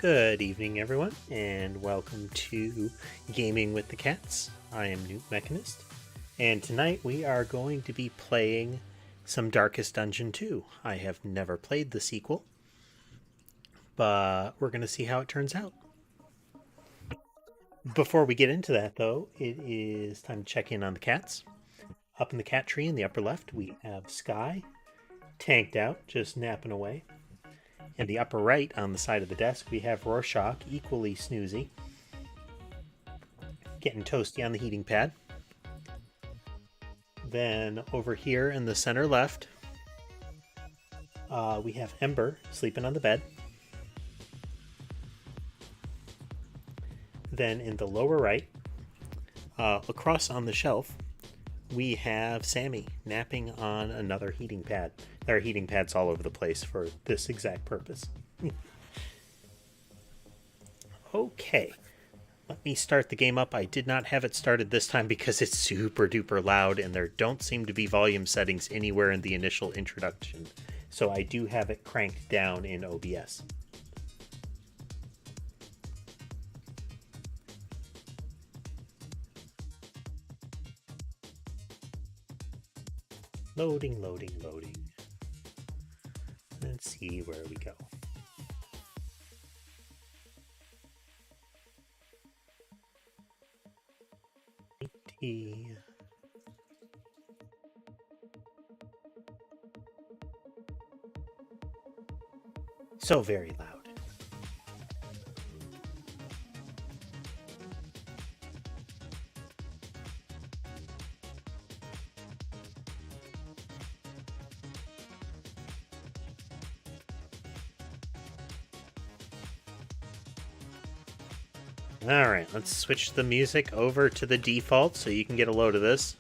Good evening, everyone, and welcome to Gaming with the Cats. I am Newt Mechanist, and tonight we are going to be playing some Darkest Dungeon 2. I have never played the sequel, but we're going to see how it turns out. Before we get into that, though, it is time to check in on the cats. Up in the cat tree in the upper left, we have Sky, tanked out, just napping away. In the upper right, on the side of the desk, we have Rorschach, equally snoozy, getting toasty on the heating pad. Then over here in the center left, we have Ember sleeping on the bed. Then in the lower right, across on the shelf, we have Sammy napping on another heating pad. There are heating pads all over the place for this exact purpose. Okay, let me start the game up. I did not have it started this time because it's super duper loud and there don't seem to be volume settings anywhere in the initial introduction. So I do have it cranked down in OBS. Loading, loading, loading. Let's see where we go. So very loud. Alright, let's switch the music over to the default so you can get a load of this.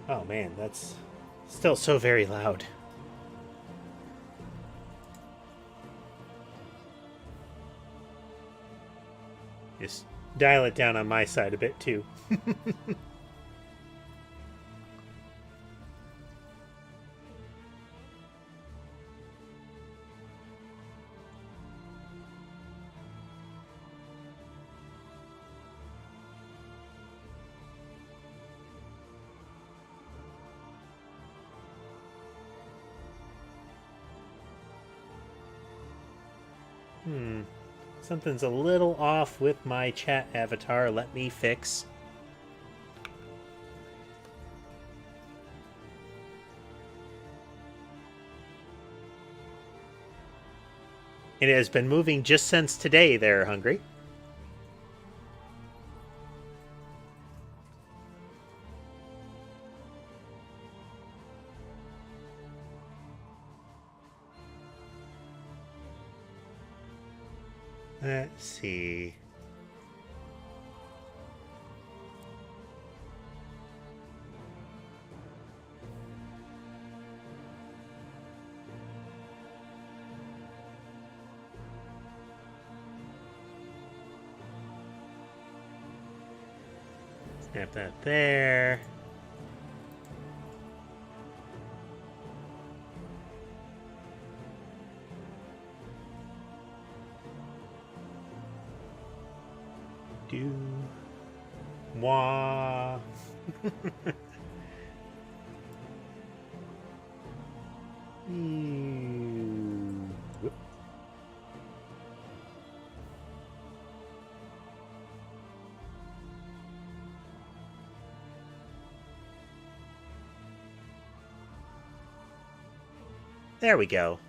Oh man, that's still so very loud. Just dial it down on my side a bit too. Something's a little off with my chat avatar. Let me fix. It has been moving just since today there, Hungry. Let's see. Snap that there. Do moi. There we go.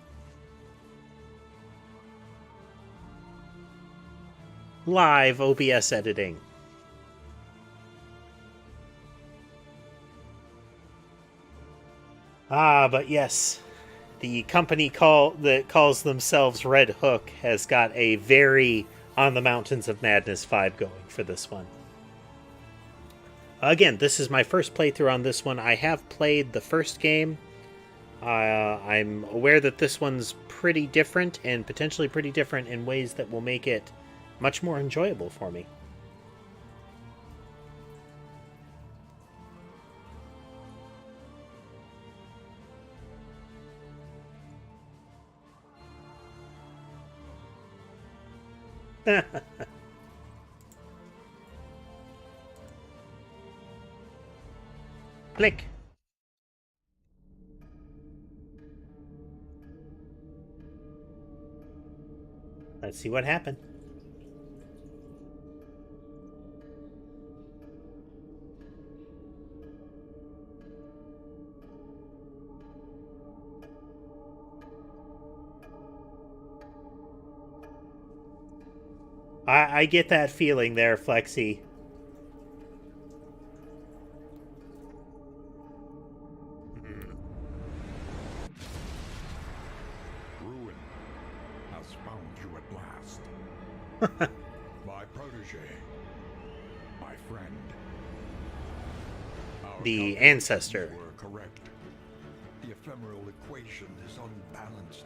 Live OBS editing. But yes, the company that calls themselves Red Hook has got a very On the Mountains of Madness vibe going for this one. Again, this is my first playthrough on this one. I have played the first game. I'm aware that this one's pretty different and potentially pretty different in ways that will make it much more enjoyable for me. Click. Let's see what happened. I get that feeling there, Flexi. Ruin has found you at last. My protege. My friend. Our The ancestor. calculations were correct. The ephemeral equation is unbalanced.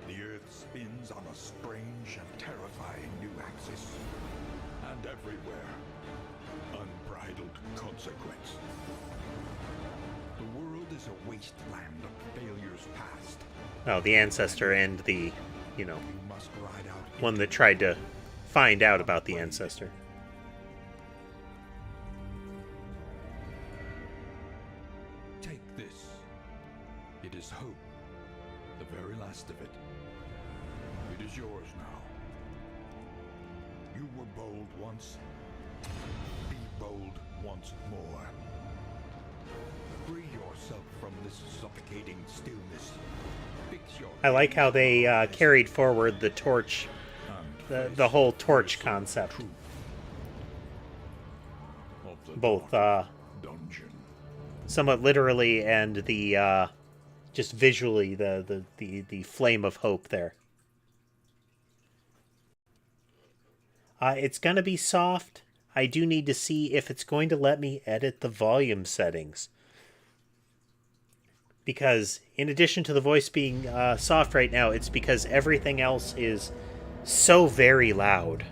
The Earth spins on a strange and terrifying new axis. And everywhere, unbridled consequence. The world is a wasteland of failures past. Oh, the ancestor and the, We must ride out one that tried to find out about the ancestor. Take this. It is hope. The very last of it. It is yours now. You were bold once. Be bold once more. Free yourself from this suffocating stillness. Fix your I like how they carried forward the torch, the whole torch concept. Both dungeon. somewhat literally and the just visually the flame of hope there. It's gonna be soft. I do need to see if it's going to let me edit the volume settings. Because in addition to the voice being soft right now, it's because everything else is so very loud.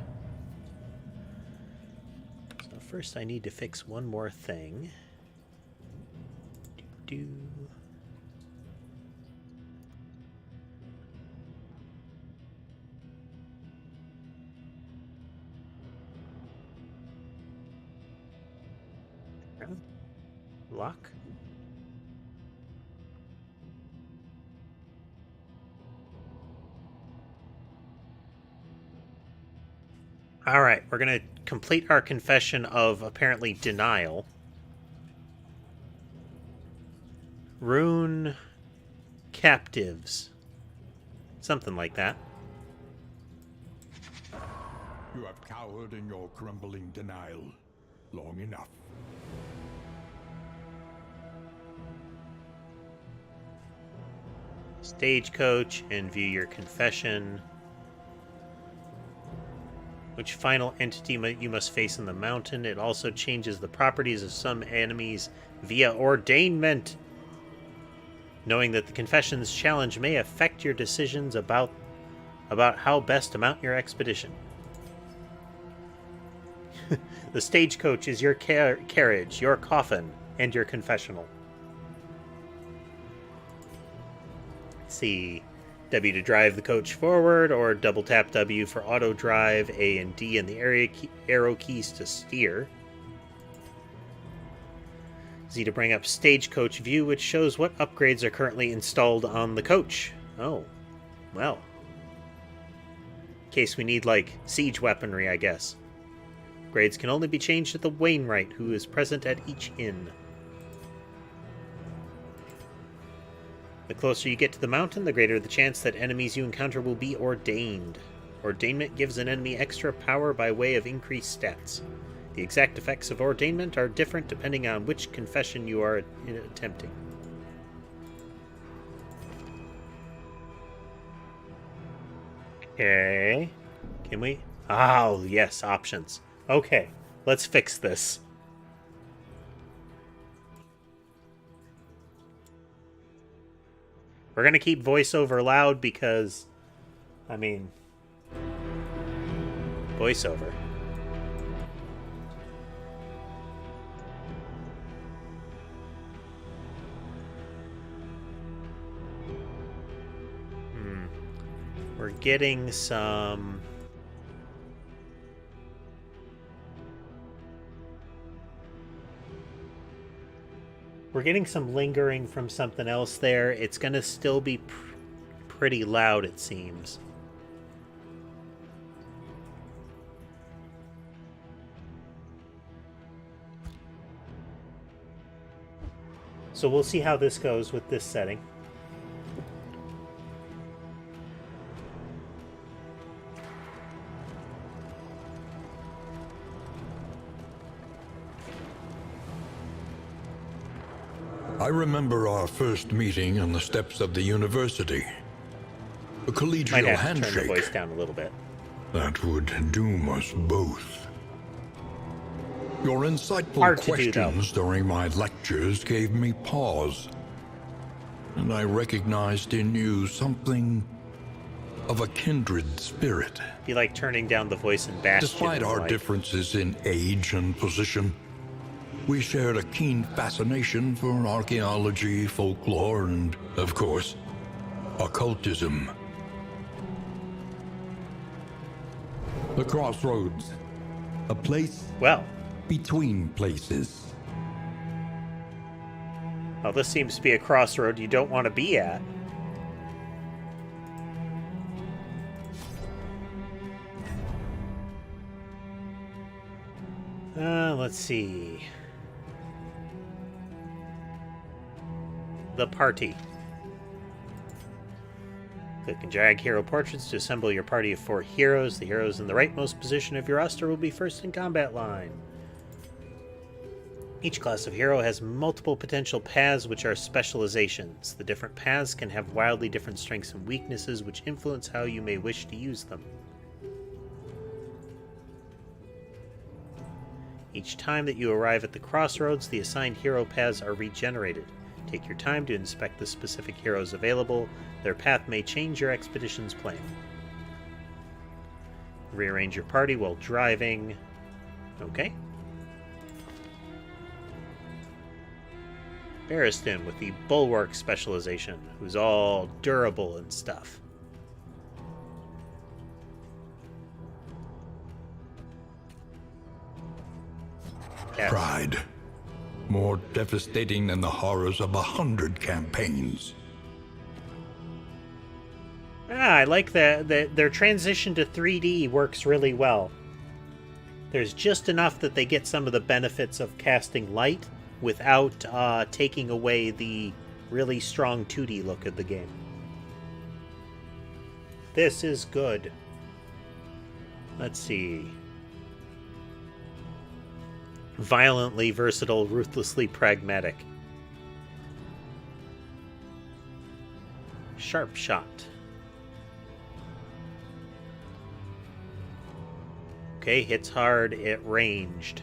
So first I need to fix one more thing. Do. Lock. All right, we're going to complete our confession of apparently denial. Rune captives. Something like that. You have cowered in your crumbling denial long enough. Stagecoach and view your confession. Which final entity you must face in the mountain. It also changes the properties of some enemies via ordainment. Knowing that the confession's challenge may affect your decisions about how best to mount your expedition. The stagecoach is your carriage, your coffin, and your confessional. Let's see. W to drive the coach forward, or double tap W for auto drive, A and D and the arrow keys to steer. Z to bring up stagecoach view, which shows what upgrades are currently installed on the coach. Oh, well. In case we need, like, siege weaponry, I guess. Grades can only be changed at the Wainwright, who is present at each inn. The closer you get to the mountain, the greater the chance that enemies you encounter will be ordained. Ordainment gives an enemy extra power by way of increased stats. The exact effects of ordainment are different depending on which confession you are attempting. Okay. Can we? Oh, yes, options. Okay, let's fix this. We're going to keep voiceover loud because, I mean, voiceover. We're getting some We're getting some lingering from something else there. It's going to still be pretty loud, it seems. So we'll see how this goes with this setting. I remember our first meeting on the steps of the university. A Might collegial have to handshake turn the voice down a little bit. that would doom us both. Your insightful Hard to do, though. questions during my lectures gave me pause, and I recognized in you something of a kindred spirit. Be like turning down the voice in Bastion. Despite our differences in age and position, we shared a keen fascination for archaeology, folklore, and, of course, occultism. The crossroads. A place Well, between places. well, this seems to be a crossroad you don't want to be at. Let's see. The party. Click and drag hero portraits to assemble your party of 4 heroes. The heroes in the rightmost position of your roster will be first in combat line. Each class of hero has multiple potential paths, which are specializations. The different paths can have wildly different strengths and weaknesses, which influence how you may wish to use them. Each time that you arrive at the crossroads, the assigned hero paths are regenerated. Take your time to inspect the specific heroes available. Their path may change your expedition's plan. Rearrange your party while driving. Okay. Barristan with the Bulwark specialization, who's all durable and stuff. Yes. Pride. More devastating than the horrors of 100 campaigns. I like that their transition to 3D works really well. There's just enough that they get some of the benefits of casting light without taking away the really strong 2D look of the game. This is good. Let's see. Violently versatile, ruthlessly pragmatic. Sharp shot. Okay, hits hard at ranged.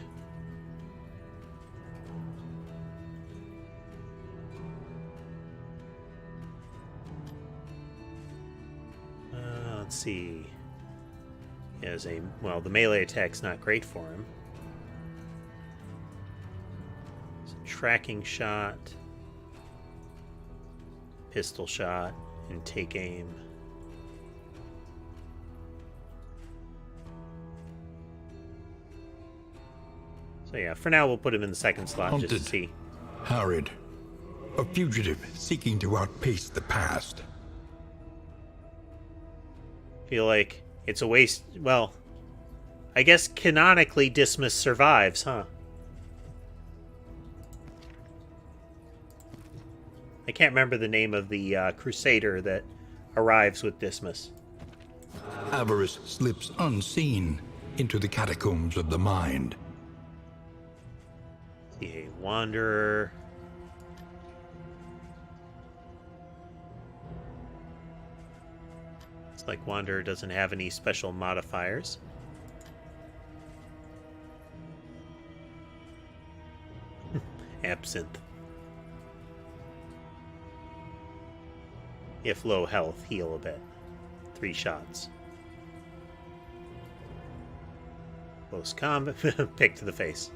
Let's see. He has well, the melee attack's not great for him. Tracking shot, pistol shot, and take aim. So yeah, for now we'll put him in the second slot. Hunted, just to see. Harried, a fugitive seeking to outpace the past. Feel like it's a waste. Well, I guess canonically Dismas survives, huh? I can't remember the name of the crusader that arrives with Dismas. Avarice slips unseen into the catacombs of the mind. See, a wanderer. It's like wanderer doesn't have any special modifiers. Absinthe. If low health, heal a bit. 3 shots. Close combat. Pick to the face.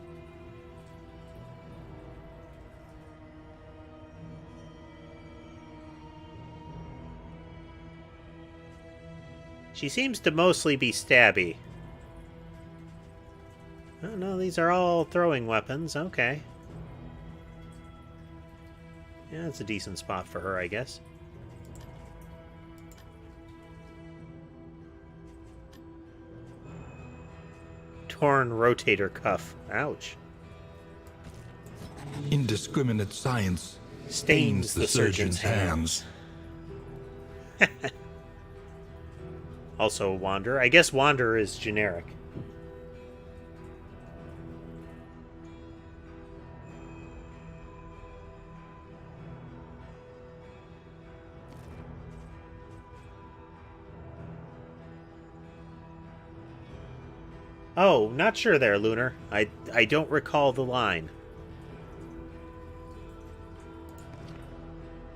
She seems to mostly be stabby. Oh no, these are all throwing weapons. Okay. Yeah, it's a decent spot for her, I guess. Torn rotator cuff. Ouch. Indiscriminate science Stains the surgeon's hands. Also Wander. I guess Wander is generic. Oh, not sure there, Lunar. I don't recall the line.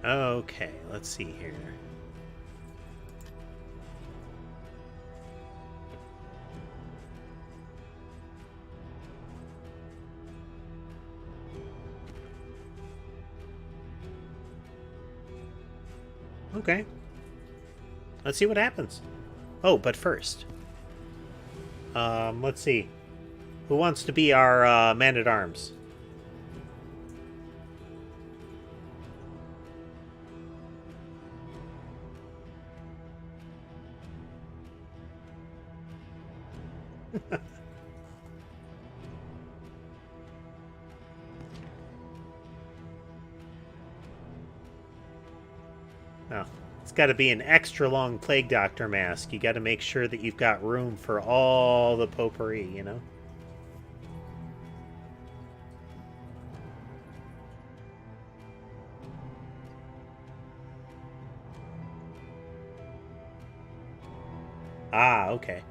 Okay, let's see here. Okay. Let's see what happens. Oh, but first. Let's see. Who wants to be our man-at-arms? Oh, it's got to be an extra long Plague Doctor mask. You got to make sure that you've got room for all the potpourri, you know? Ah, okay.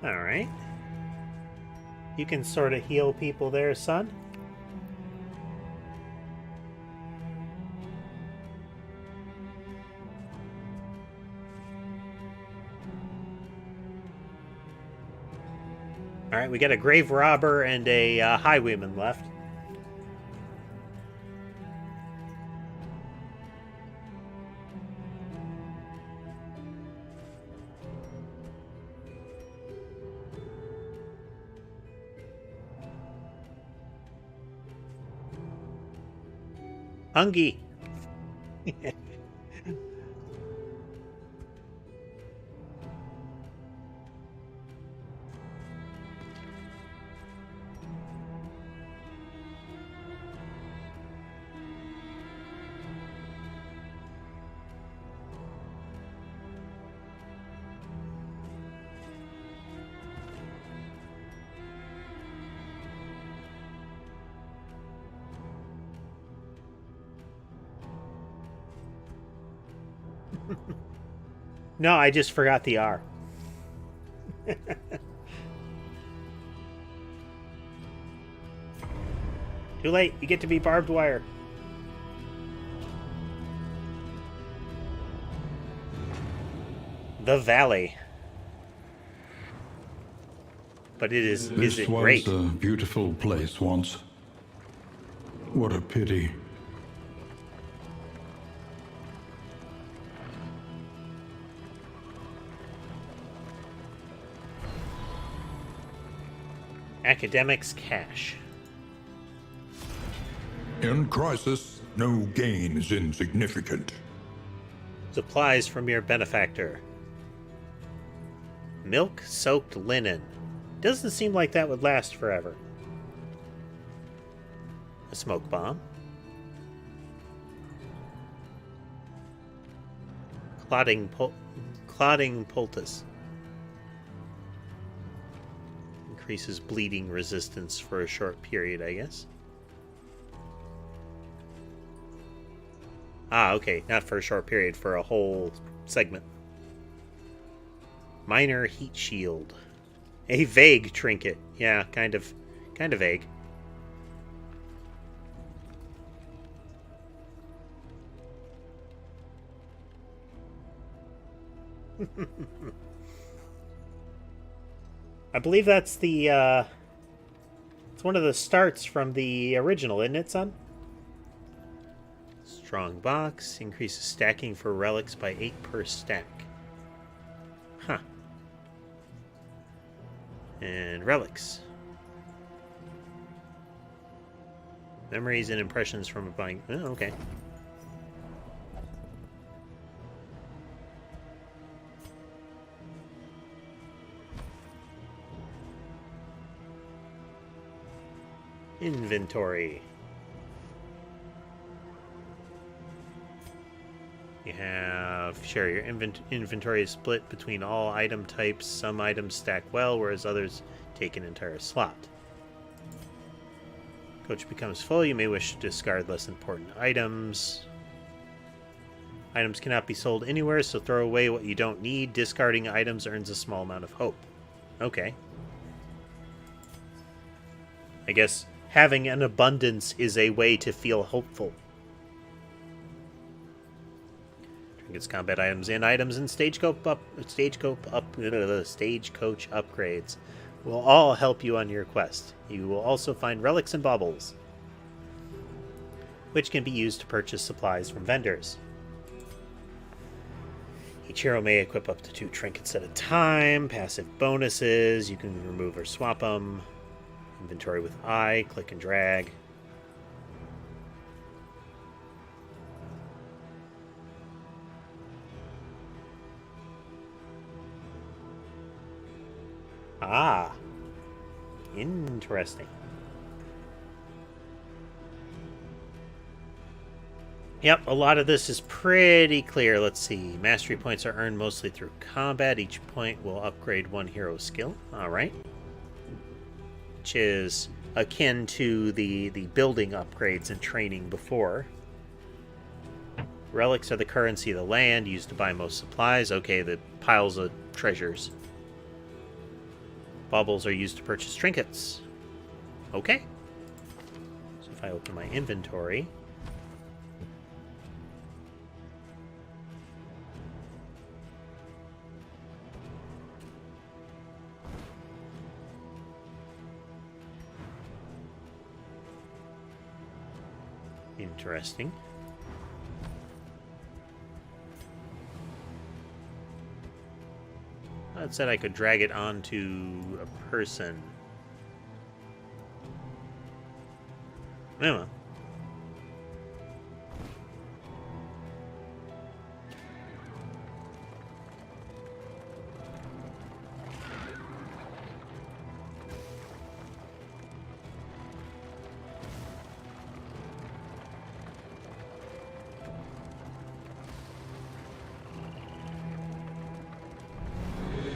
Alright. You can sort of heal people there, son. Alright, we got a grave robber and a highwayman left. Hungy. No, I just forgot the R. Too late. You get to be barbed wire. The Valley. But it is it This was great? a beautiful place once. What a pity. Academics cash. In crisis, no gain is insignificant. Supplies from your benefactor. Milk-soaked linen. Doesn't seem like that would last forever. A smoke bomb. Clotting poultice. Increases bleeding resistance for a short period, I guess. Ah, okay. Not for a short period, for a whole segment. Minor heat shield. A vague trinket. Yeah, kind of vague. I believe that's the, it's one of the starts from the original, isn't it, son? Strong box. Increases stacking for relics by 8 per stack. Huh. And relics. Memories and impressions from a buying... Oh, okay. Inventory. You have... Sure, your inventory is split between all item types. Some items stack well, whereas others take an entire slot. Coach becomes full. You may wish to discard less important items. Items cannot be sold anywhere, so throw away what you don't need. Discarding items earns a small amount of hope. Okay. I guess having an abundance is a way to feel hopeful. Trinkets, combat items, and stagecoach upgrades will all help you on your quest. You will also find relics and baubles, which can be used to purchase supplies from vendors. Each hero may equip up to 2 trinkets at a time. Passive bonuses, you can remove or swap them. Inventory with I, click and drag. Ah, interesting. Yep, a lot of this is pretty clear. Let's see. Mastery points are earned mostly through combat. Each point will upgrade 1 hero skill. All right. Which is akin to the building upgrades and training before. Relics are the currency of the land, used to buy most supplies. Okay, the piles of treasures. Baubles are used to purchase trinkets. Okay. So if I open my inventory... Interesting. It said I could drag it onto a person. Anyway.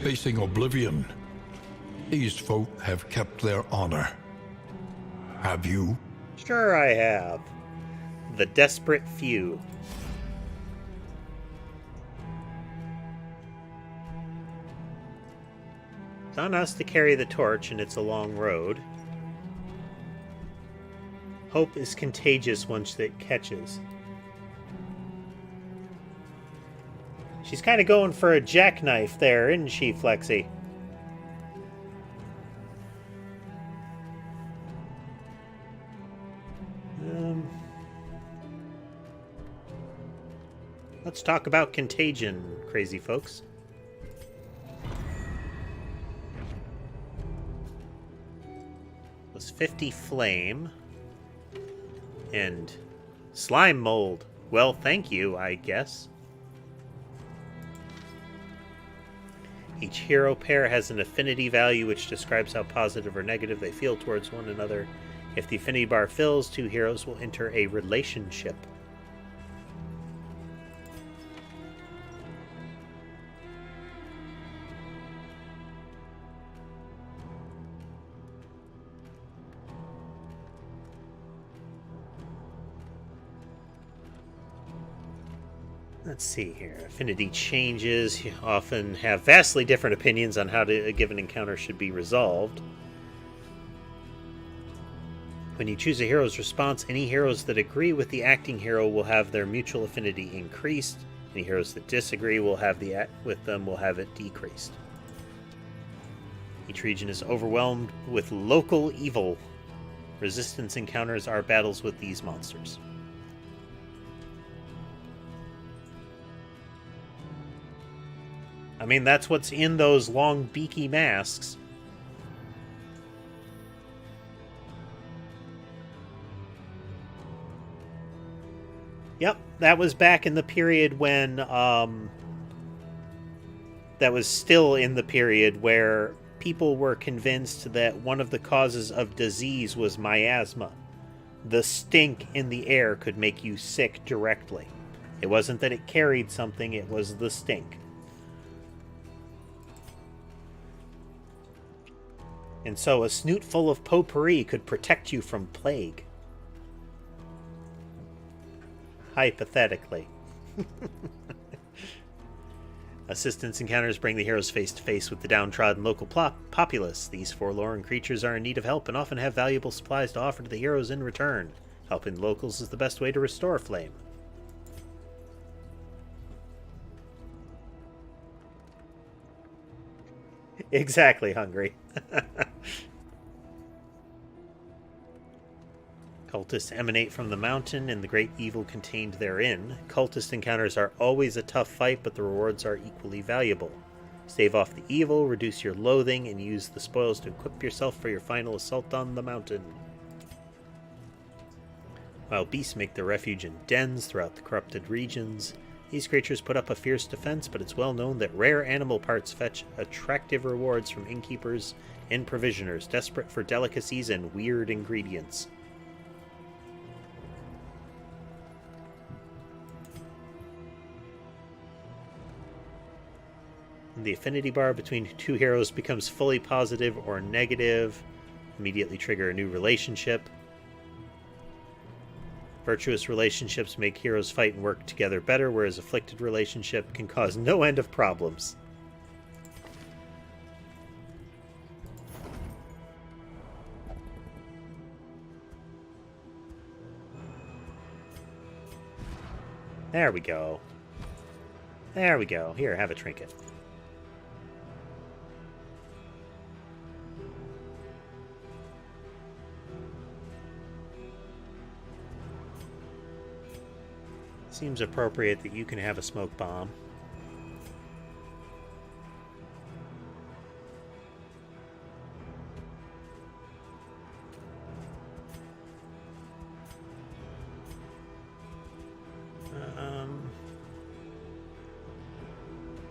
Facing oblivion, these folk have kept their honor. Have you? Sure I have. The desperate few. It's on us to carry the torch, and it's a long road. Hope is contagious once it catches. She's kind of going for a jackknife there, isn't she, Flexi? Let's talk about contagion, crazy folks. Was 50 flame. And slime mold. Well, thank you, I guess. Each hero pair has an affinity value which describes how positive or negative they feel towards one another. If the affinity bar fills, 2 heroes will enter a relationship. Let's see here. Affinity changes. You often have vastly different opinions on how a given encounter should be resolved. When you choose a hero's response, any heroes that agree with the acting hero will have their mutual affinity increased. Any heroes that disagree will have with them will have it decreased. Each region is overwhelmed with local evil. Resistance encounters our battles with these monsters. I mean, that's what's in those long beaky masks. Yep, that was back in the period when, that was still in the period where people were convinced that one of the causes of disease was miasma. The stink in the air could make you sick directly. It wasn't that it carried something, it was the stink. And so a snoot full of potpourri could protect you from plague. Hypothetically. Assistance encounters bring the heroes face to face with the downtrodden local populace. These forlorn creatures are in need of help and often have valuable supplies to offer to the heroes in return. Helping locals is the best way to restore flame. Exactly, Hungry. Cultists emanate from the mountain and the great evil contained therein. Cultist encounters are always a tough fight, but the rewards are equally valuable. Stave off the evil, reduce your loathing, and use the spoils to equip yourself for your final assault on the mountain. While beasts make their refuge in dens throughout the corrupted regions, these creatures put up a fierce defense, but it's well known that rare animal parts fetch attractive rewards from innkeepers and provisioners desperate for delicacies and weird ingredients. The affinity bar between two heroes becomes fully positive or negative. Immediately trigger a new relationship. Virtuous relationships make heroes fight and work together better, whereas afflicted relationship can cause no end of problems. There we go. There we go. Here, have a trinket. Seems appropriate that you can have a smoke bomb.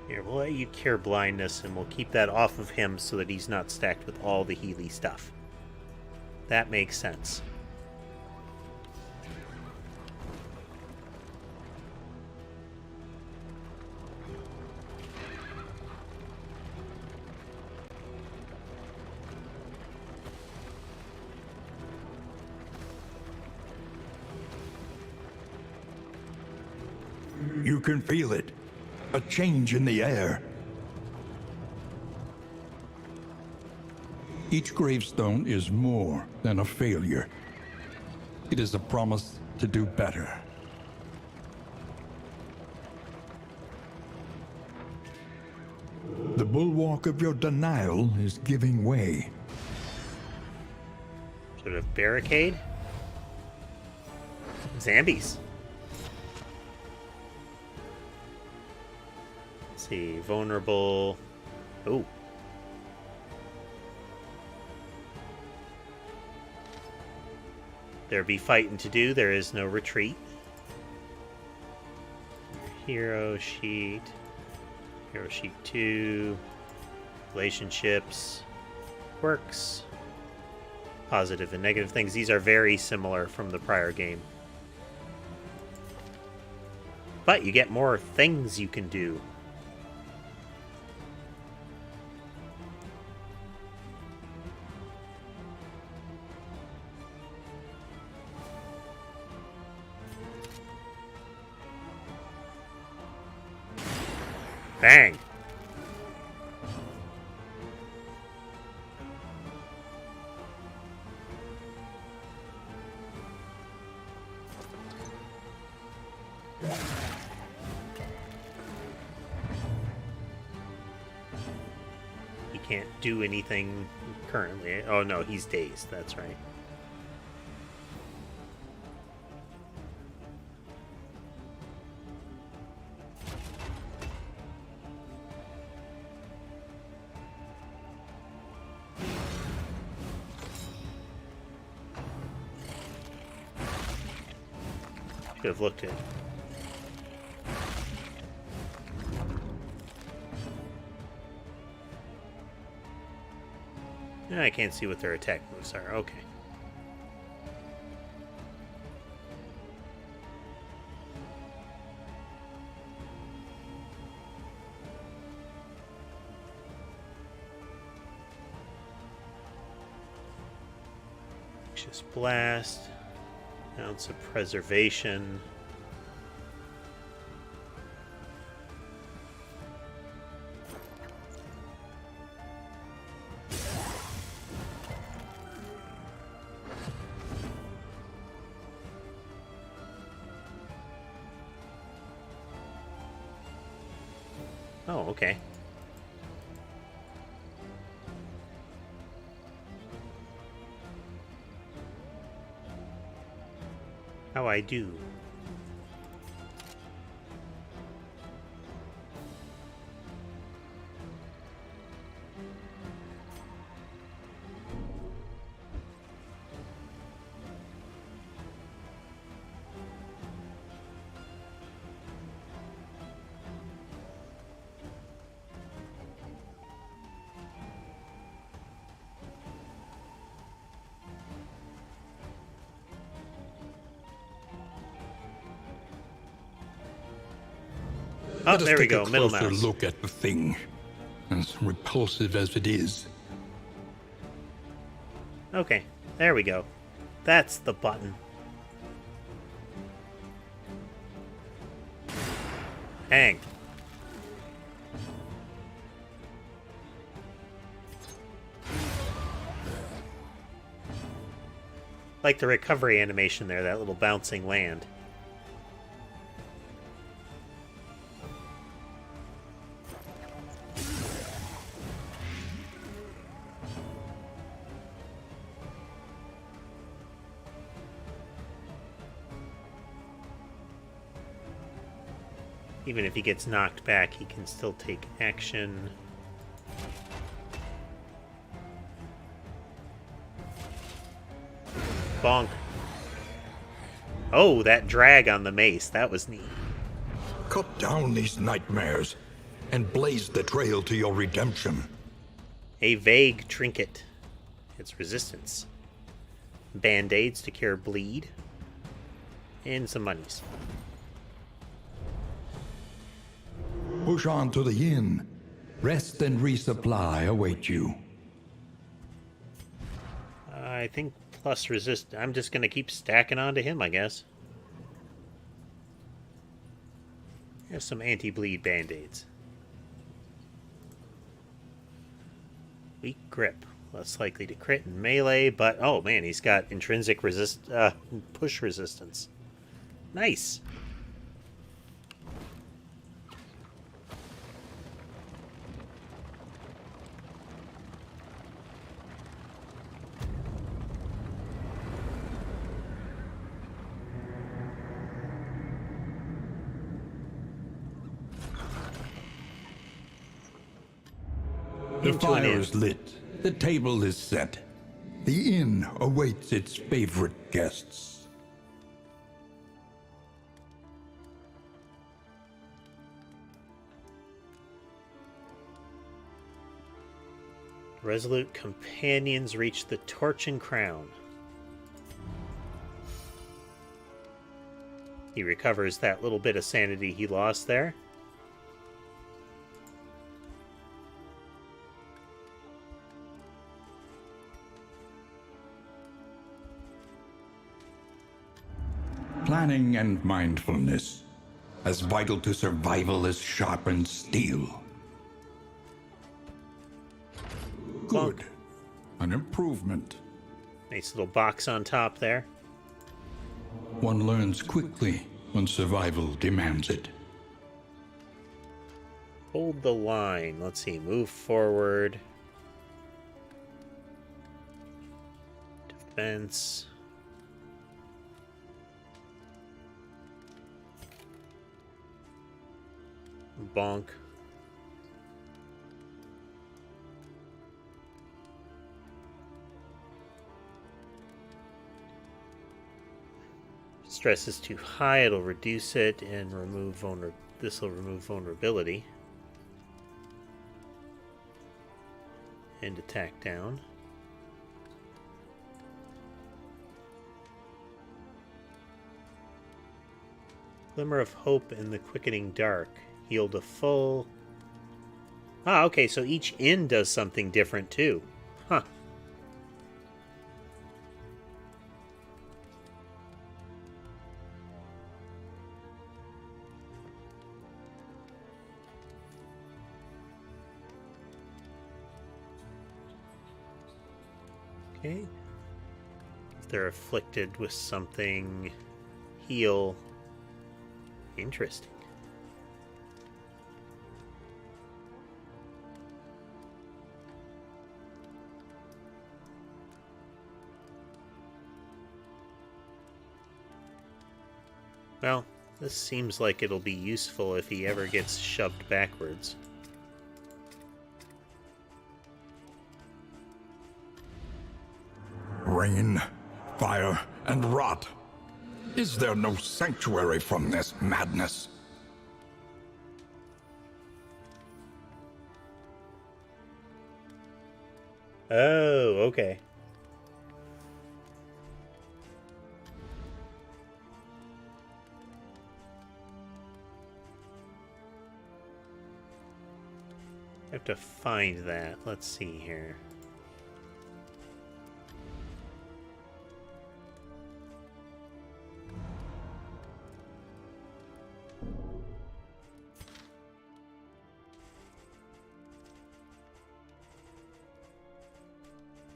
Here, we'll let you cure blindness, and we'll keep that off of him so that he's not stacked with all the Healy stuff. That makes sense. You can feel it. A change in the air. Each gravestone is more than a failure. It is a promise to do better. The bulwark of your denial is giving way. Sort of barricade? Zombies. See, vulnerable. Oh. There be fighting to do. There is no retreat. Hero sheet. Hero sheet 2. Relationships. Works. Positive and negative things. These are very similar from the prior game. But you get more things you can do. Bang! can't do anything currently. Oh no, he's dazed. That's right. Should have looked at. I can't see what their attack moves are. Okay. Just blast. Ounce of preservation. Oh, okay. How I do. Oh, Let us there we take go. a Middle closer mouse. look at the thing, as repulsive as it is. Okay, there we go. That's the button. Hang. Like the recovery animation there, that little bouncing land. Even if he gets knocked back, he can still take action. Bonk. Oh, that drag on the mace. That was neat. Cut down these nightmares, and blaze the trail to your redemption. A vague trinket. Its resistance. Band-aids to cure bleed. And some monies. Push on to the inn. Rest and resupply await you. I think plus resist. I'm just going to keep stacking onto him, I guess. Here's some anti-bleed band-aids. Weak grip. Less likely to crit in melee, but oh man, he's got intrinsic push resistance. Nice. The Into an fire inn. is lit. The table is set. The inn awaits its favorite guests. Resolute companions reach the torch and crown. He recovers that little bit of sanity he lost there. Planning and mindfulness, as vital to survival as sharpened steel. Good. An improvement. Nice little box on top there. One learns quickly when survival demands it. Hold the line. Let's see. Move forward. Dispense. Bonk. Stress is too high, it'll reduce it and remove this will remove vulnerability. And attack down. Glimmer of Hope in the Quickening Dark. Healed a full... Ah, okay, so each inn does something different too. Huh. Okay. If they're afflicted with something, heal. Interesting. Well, this seems like it'll be useful if he ever gets shoved backwards. Rain, fire, and rot. Is there no sanctuary from this madness? Oh, okay. I have to find that. Let's see here.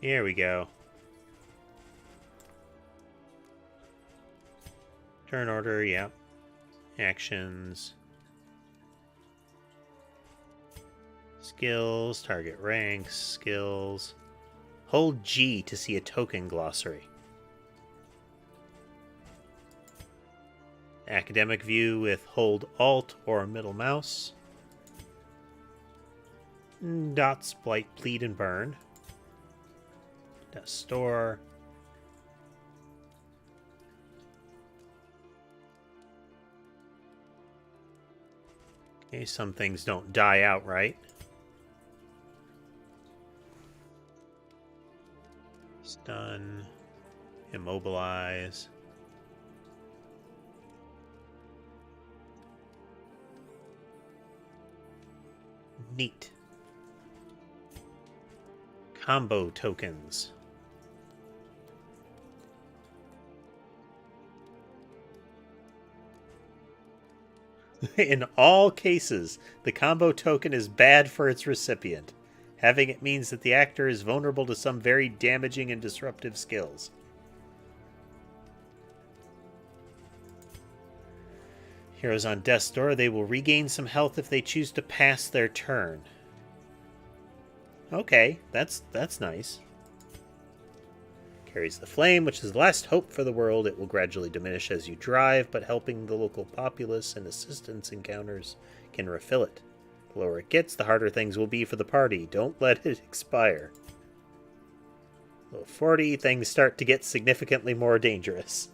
Here we go. Turn order, yep. Actions. Skills, target ranks, skills. Hold G to see a token glossary. Academic view with hold Alt or middle mouse. Dots, blight, bleed, and burn. Store. Okay, some things don't die outright. Stun. Immobilize. Neat. Combo tokens. In all cases, the combo token is bad for its recipient. Having it means that the actor is vulnerable to some very damaging and disruptive skills. Heroes on death's door, they will regain some health if they choose to pass their turn. Okay, that's nice. Carries the flame, which is the last hope for the world. It will gradually diminish as you drive, but helping the local populace and assistance encounters can refill it. The lower it gets, the harder things will be for the party. Don't let it expire. Level 40, things start to get significantly more dangerous.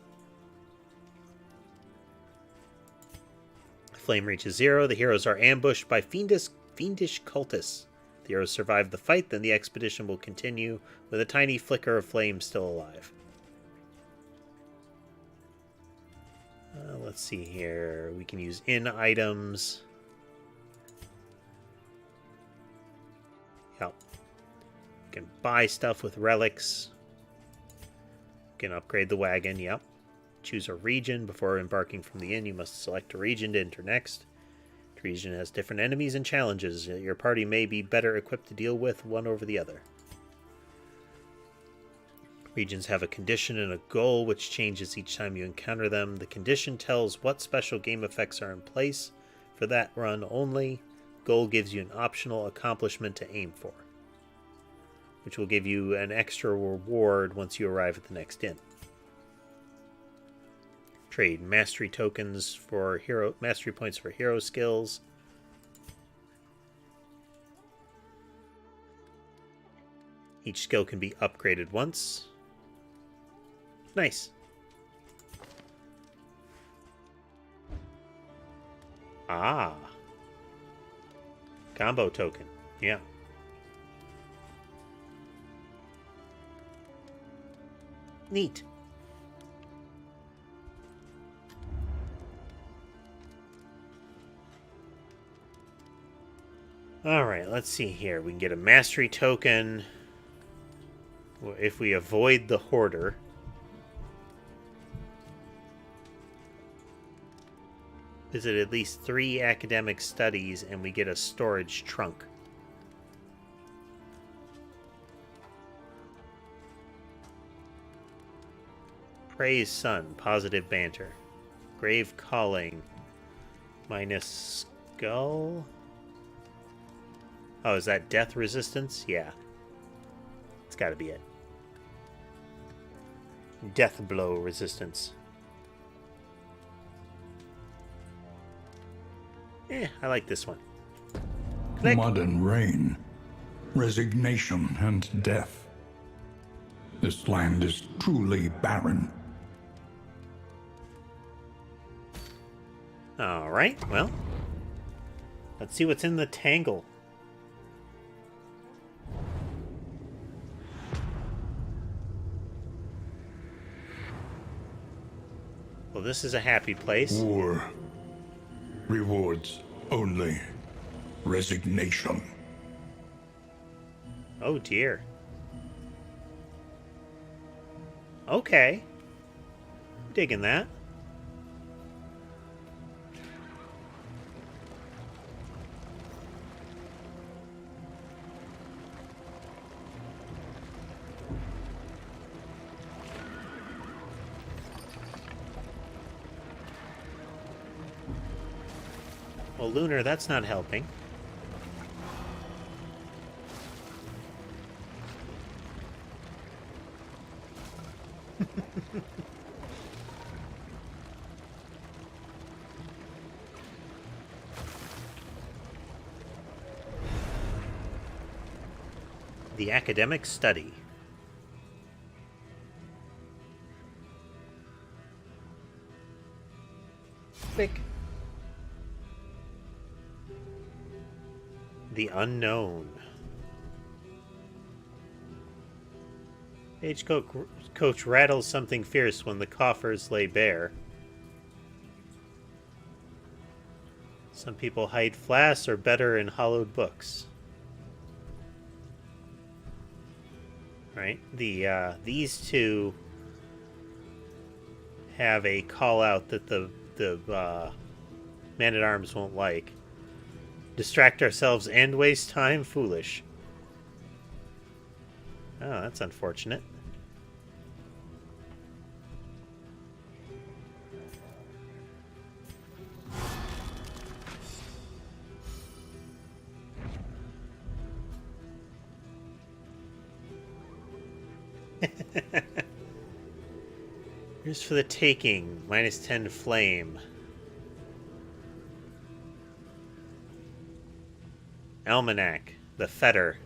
Flame reaches 0. The heroes are ambushed by fiendish cultists. The heroes survive the fight, then the expedition will continue with a tiny flicker of flame still alive. Let's see here. We can use in items. Yep. We can buy stuff with relics. We can upgrade the wagon, yep. Choose a region. Before embarking from the inn, you must select a region to enter next. Each region has different enemies and challenges. Your party may be better equipped to deal with one over the other. Regions have a condition and a goal which changes each time you encounter them. The condition tells what special game effects are in place for that run only. Goal gives you an optional accomplishment to aim for. which will give you an extra reward once you arrive at the next inn. Trade mastery tokens for mastery points for hero skills. Each skill can be upgraded once. Nice. Ah. Combo token. Yeah. Neat. Alright, let's see here. We can get a mastery token if we avoid the hoarder. Visit at least 3 academic studies and we get a storage trunk. Praise Sun, positive banter. Grave Calling, minus skull. Oh, is that death resistance? Yeah. It's gotta be it. Death blow resistance. I like this one. Click. Mud and rain, resignation and death. This land is truly barren. Alright, well. Let's see what's in the tangle. Well, this is a happy place. War. Rewards only resignation. Oh dear. Okay. Digging that. Well, Lunar, that's not helping. The academic study. Click. The unknown. Stagecoach rattles something fierce when the coffers lay bare. Some people hide flasks or better in hollowed books. Right? These two have a call out that the man-at-arms won't like. Distract ourselves and waste time? Foolish. Oh, that's unfortunate. Here's for the taking. Minus 10 flame. Almanac. The fetter.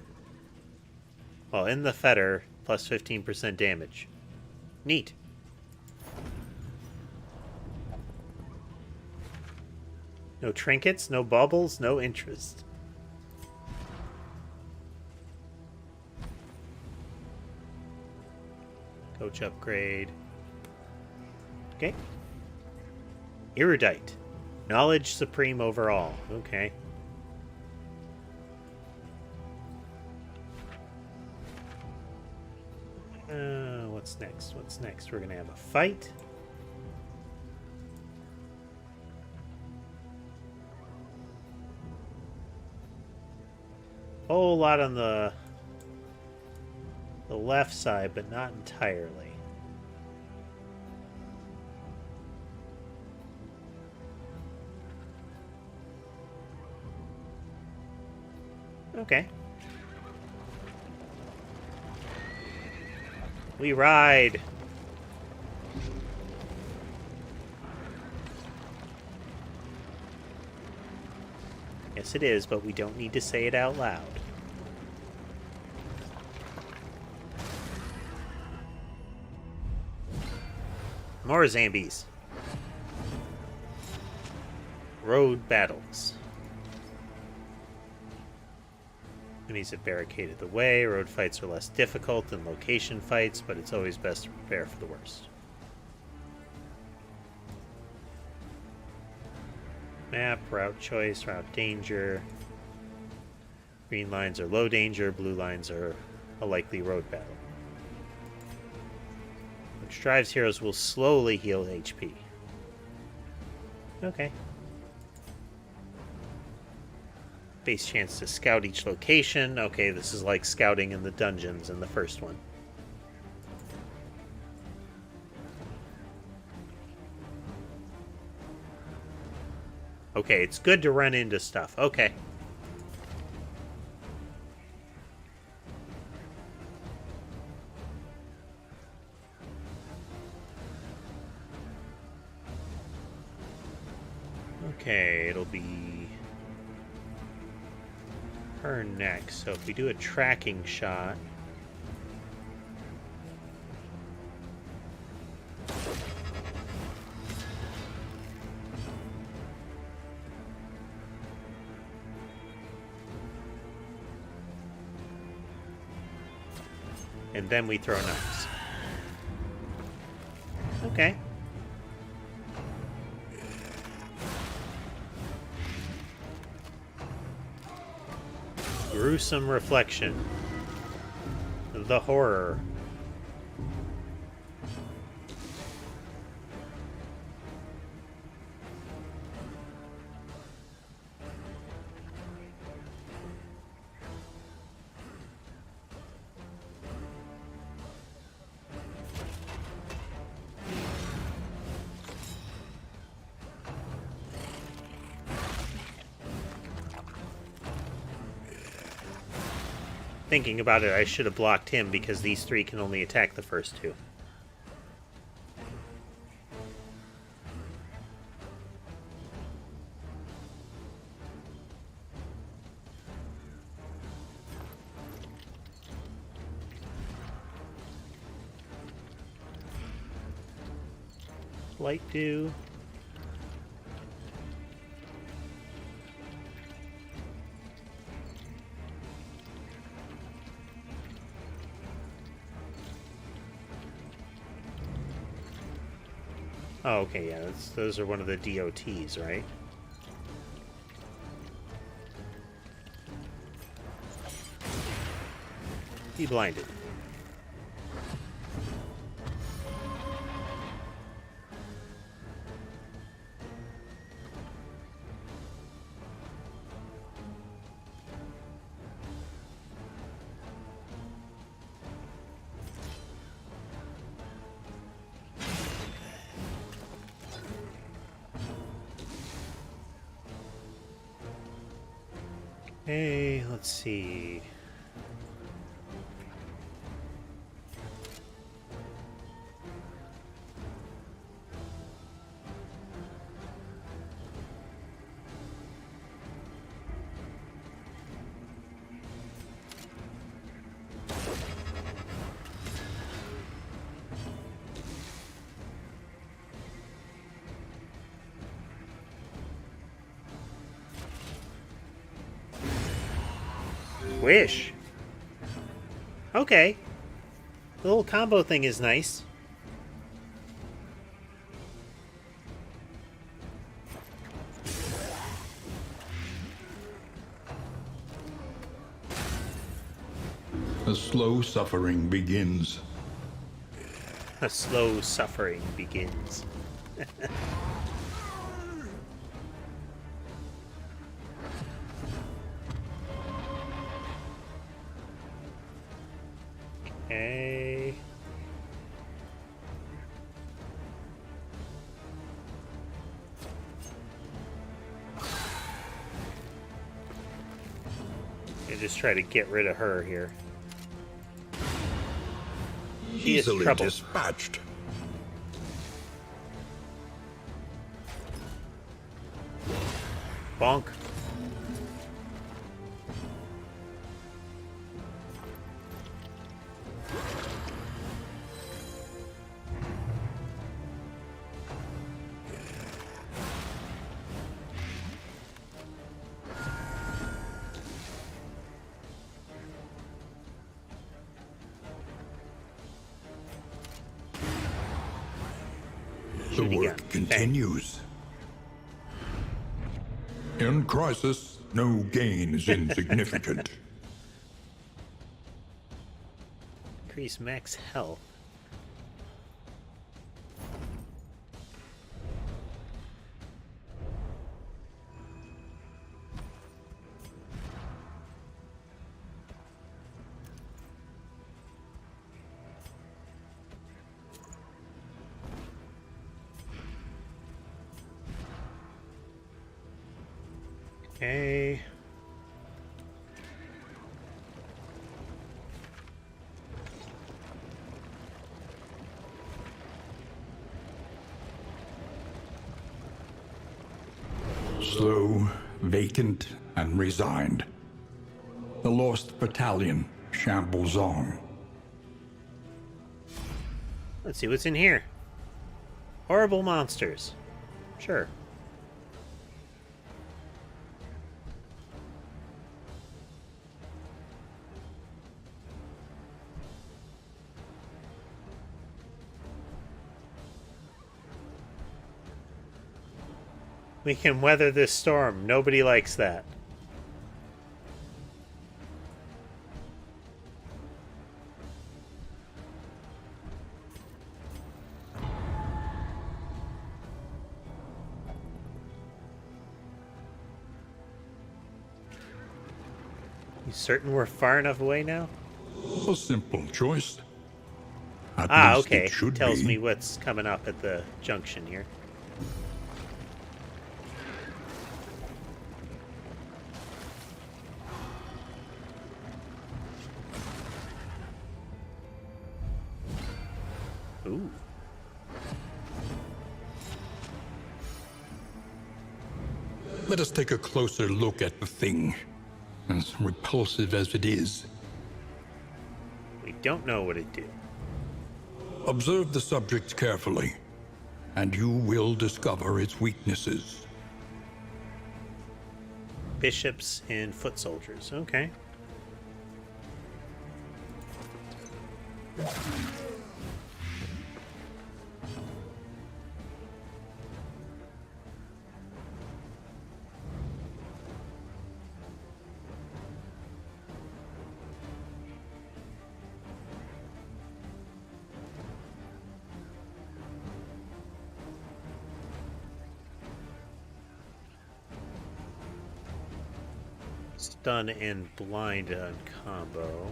Well, in the fetter, plus 15% damage. Neat. No trinkets, no baubles, no interest. Coach upgrade. Okay. Erudite. Knowledge supreme overall. Okay. What's next? What's next? We're going to have a fight. Whole lot on the left side, but not entirely. Okay. We ride! Yes, it is, but we don't need to say it out loud. More zombies. Road battles. Enemies have barricaded the way. Road fights are less difficult than location fights, but it's always best to prepare for the worst. Map, route choice, route danger. Green lines are low danger, blue lines are a likely road battle. Which drives heroes will slowly heal HP. Okay. Base chance to scout each location. Okay, this is like scouting in the dungeons in the first one. Okay, it's good to run into stuff. Okay. Okay, it'll be her next. So if we do a tracking shot... and then we throw knives. Okay. Gruesome reflection. The horror. Thinking about it, I should have blocked him because these three can only attack the first two. Light dew. Oh, okay, yeah, those are one of the DOTs, right? Be blinded. Hey, let's see. Wish. Okay. The little combo thing is nice. A slow suffering begins. A slow suffering begins. Okay. I just try to get rid of her here. She is Easily trouble. dispatched. Bonk. The Shooting work gun. continues. In crisis, no gain is insignificant. Increase max health. Okay. Slow, vacant, and resigned. The lost battalion shambles on. Let's see what's in here. Horrible monsters. Sure. We can weather this storm. Nobody likes that. You certain we're far enough away now? A simple choice. At Ah, least okay. it should Tells be. me what's coming up at the junction here. Ooh. Let us take a closer look at the thing, as repulsive as it is. We don't know what it do. Observe the subject carefully, and you will discover its weaknesses. Bishops and foot soldiers. Okay. Stun and blind on combo.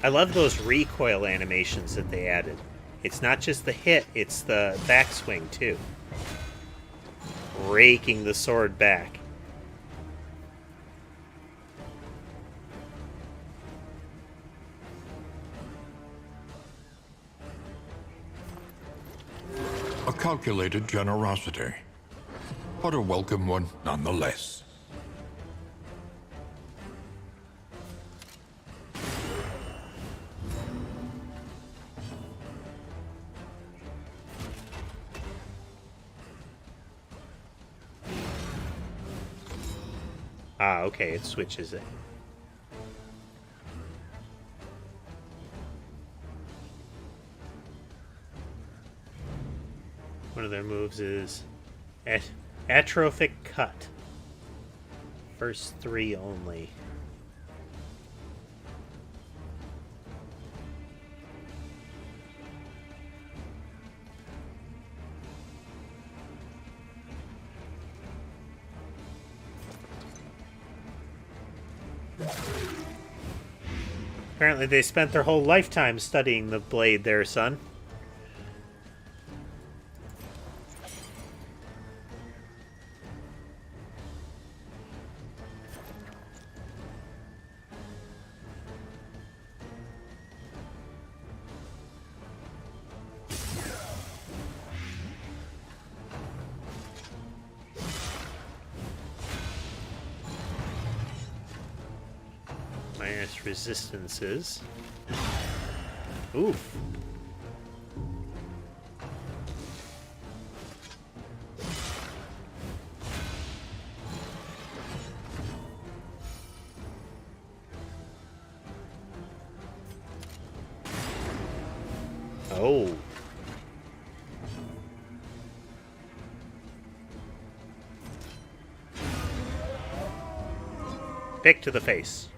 I love those recoil animations that they added. It's not just the hit, it's the backswing too. Raking the sword back. A calculated generosity, but a welcome one nonetheless. Ah, okay, it switches it. One of their moves is atrophic cut. first 3 only. Apparently they spent their whole lifetime studying the blade there, son. Minus resistances. Oof. Oh. Pick to the face.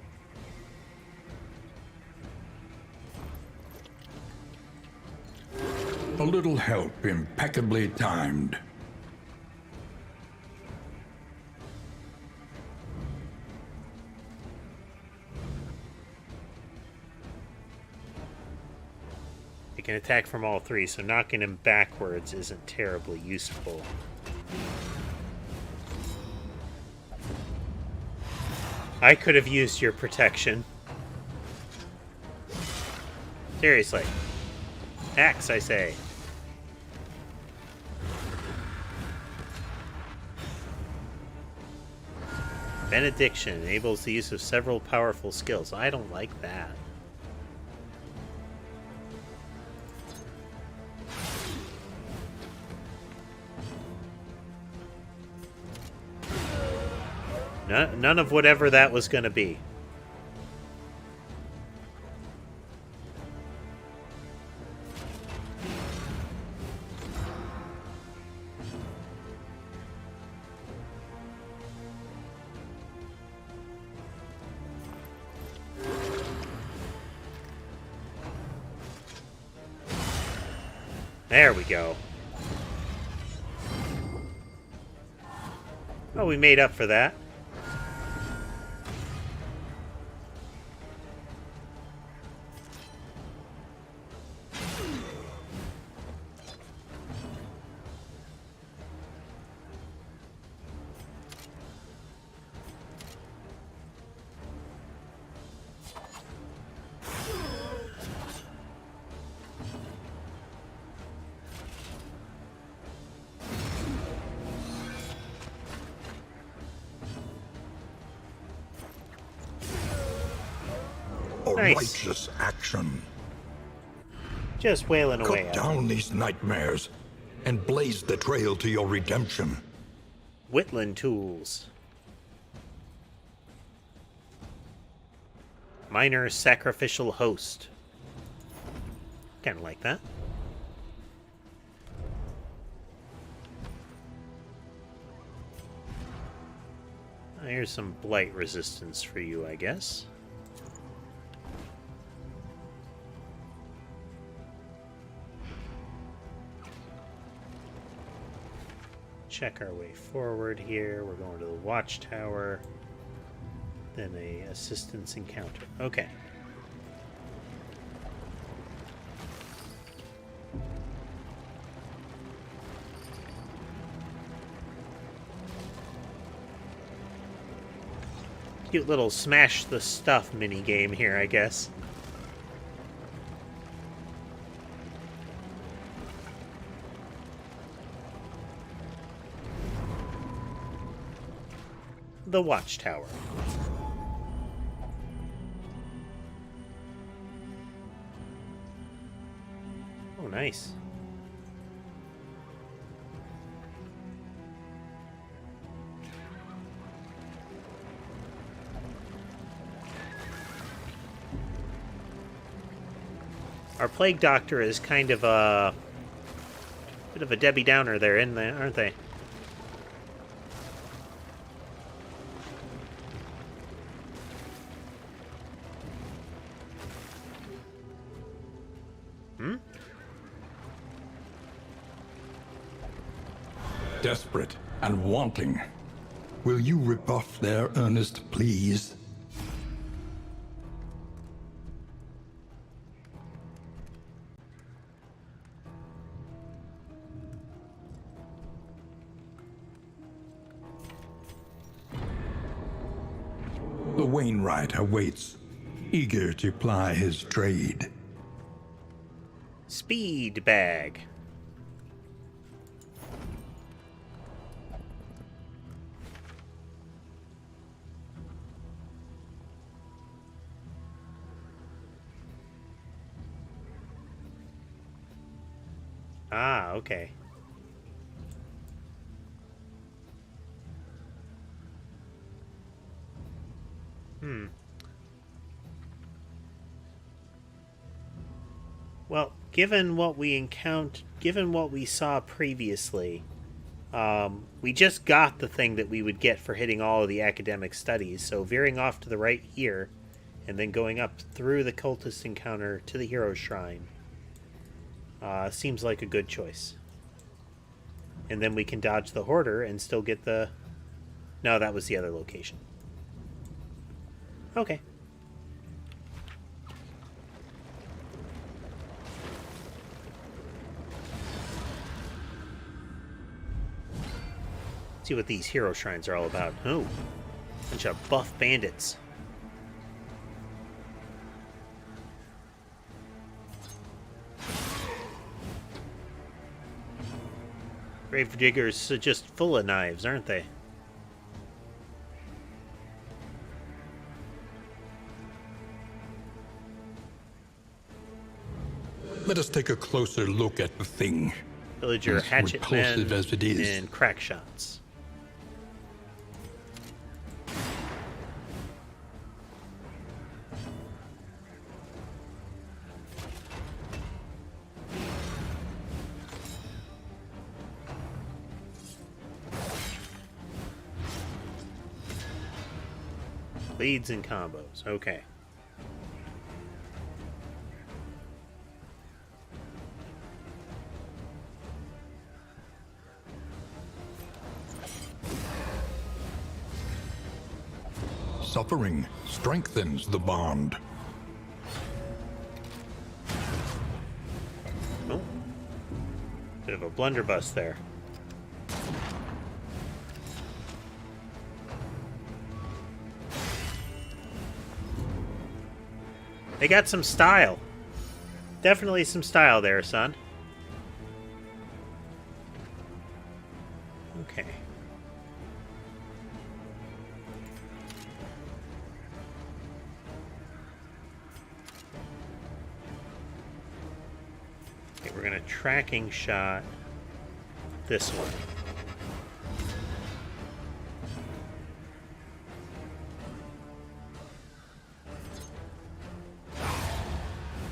A little help impeccably timed. It can attack from all 3, so knocking him backwards isn't terribly useful. I could have used your protection. Seriously. Axe, I say. Benediction enables the use of several powerful skills. I don't like that. None of whatever that was going to be. There we go. Oh, we made up for that. Nice. Righteous action. Just wailing away. Cut down these nightmares and blaze the trail to your redemption. Whitland tools. Minor sacrificial host. Kind of like that. Here's some blight resistance for you, I guess. Check our way forward here. We're going to the watchtower. Then a assistance encounter. Okay. Cute little smash the stuff mini game here, I guess. The watchtower. Oh, nice. Our plague doctor is kind of a bit of a Debbie Downer there, aren't they? desperate and wanting. Will you rebuff their earnest pleas? The Wainwright awaits, eager to ply his trade. Speed bag. Ah, okay. Well, given what we saw previously, we just got the thing that we would get for hitting all of the academic studies. So veering off to the right here, and then going up through the cultist encounter to the hero shrine, seems like a good choice. And then we can dodge the hoarder and still get the... No, that was the other location. Okay. See what these hero shrines are all about. Oh, bunch of buff bandits. Gravediggers are just full of knives, aren't they? Let us take a closer look at the thing. Villager As hatchet repulsive men as it is. and crack shots. Leads and combos. Okay. Suffering strengthens the bond. Oh. Bit of a blunderbuss there. They got some style. Definitely some style there, son. Okay. Okay, we're gonna tracking shot this one.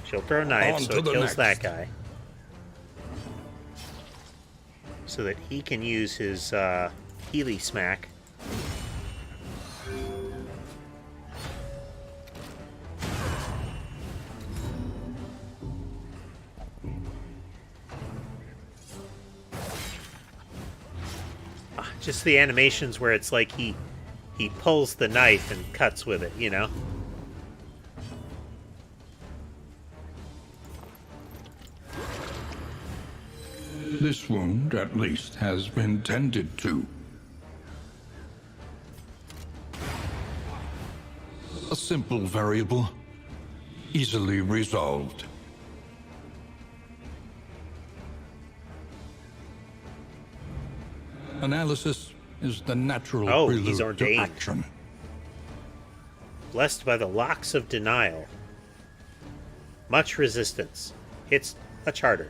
She'll throw knives, so it kills that guy. So that he can use his Healy Smack. Just the animations where it's like he pulls the knife and cuts with it, you know? This wound, at least, has been tended to. A simple variable, easily resolved. Analysis is the natural he's prelude to ordained. action. Blessed by the locks of denial. Much resistance. Hits much harder.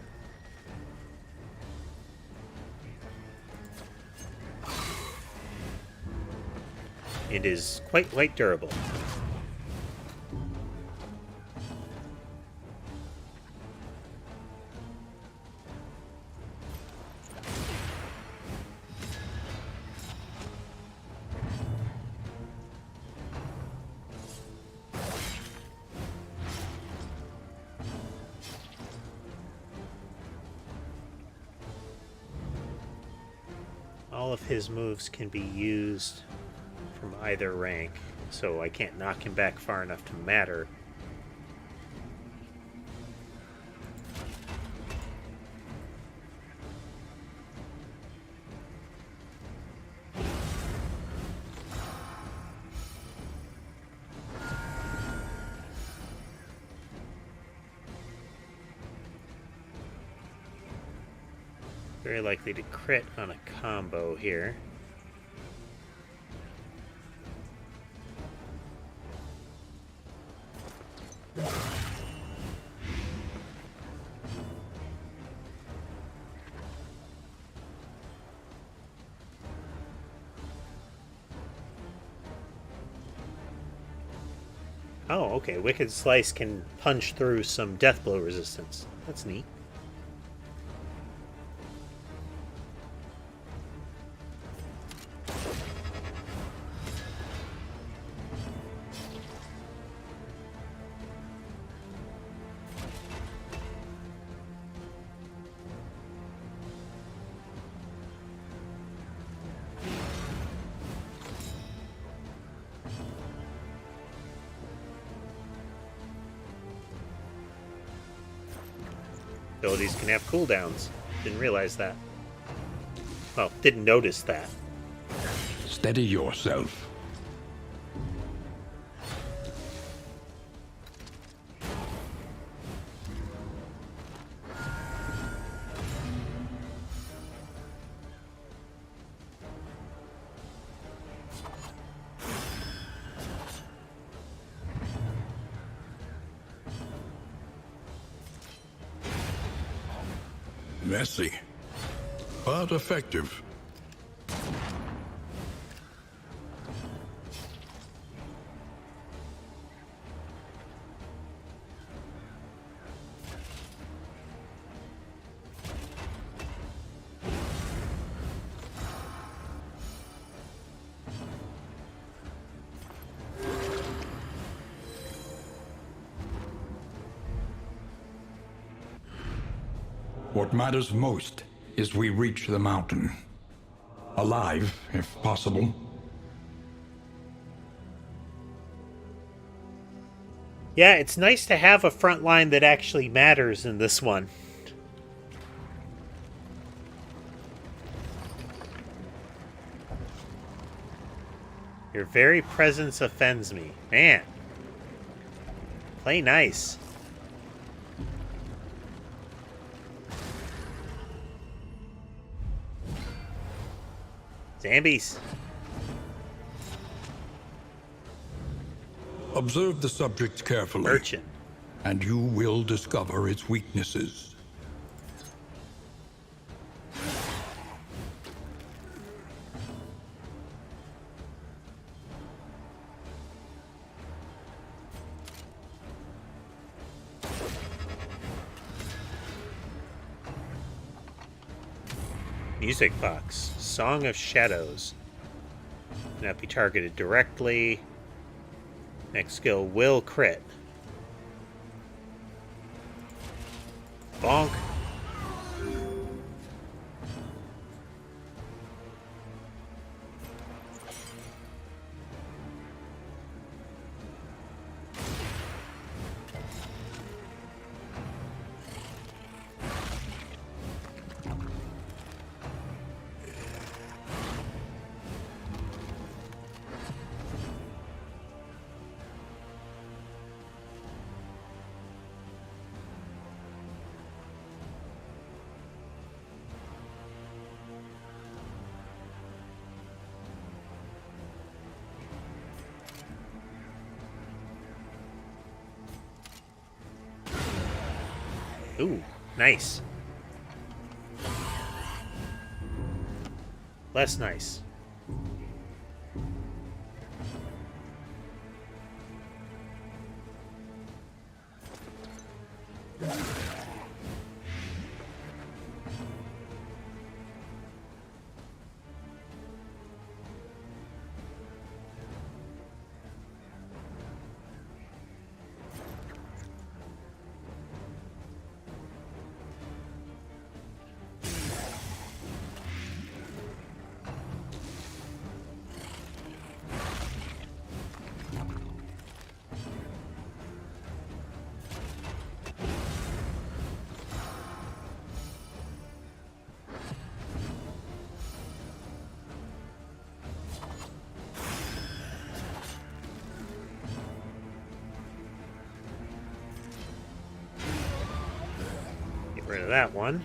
It is quite durable. All of his moves can be used from either rank, so I can't knock him back far enough to matter. Very likely to crit on a combo here. Oh, okay. Wicked Slice can punch through some death blow resistance. That's neat. Abilities can have cooldowns. Didn't realize that. Well, didn't notice that. Steady yourself. Messy, but effective. What matters most is we reach the mountain. Alive, if possible. Yeah, it's nice to have a front line that actually matters in this one. Your very presence offends me. Man. Play nice. Zambies. Observe the subject carefully, Urchin. and you will discover its weaknesses. Music box. Song of Shadows. Cannot be targeted directly. Next skill will crit. Bonk. Ooh, nice. Less nice. of that one.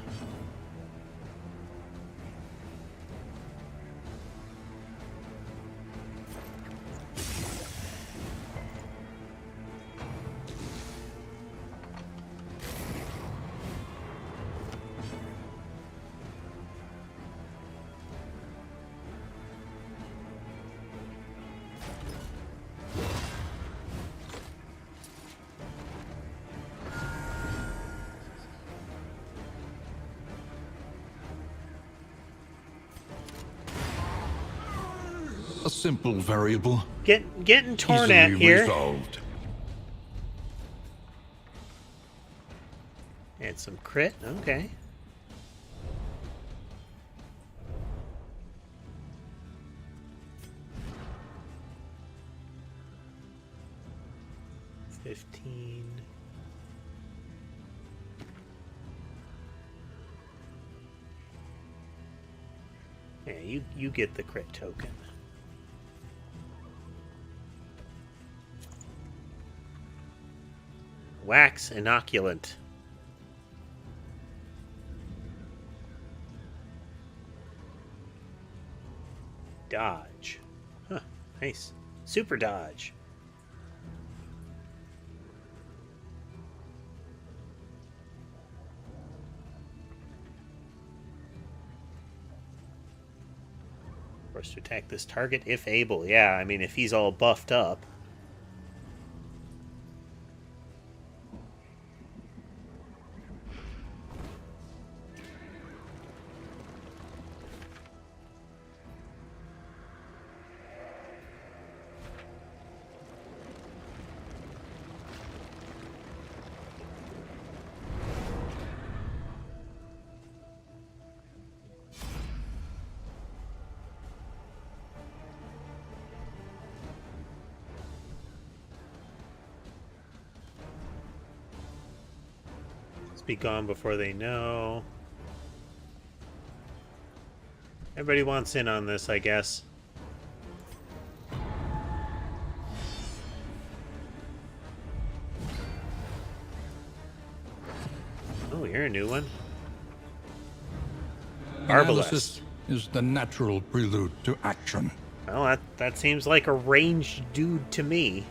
A simple variable. Getting torn Easily at here. resolved. And some crit. Okay. $15. Yeah, you get the crit token. Wax inoculant. Dodge. Huh, nice. Super dodge. Forced to attack this target if able. Yeah, I mean, if he's all buffed up. Be gone before they know. Everybody wants in on this, I guess. Oh, you're a new one. Analysis is the natural prelude to action. Well, that seems like a ranged dude to me.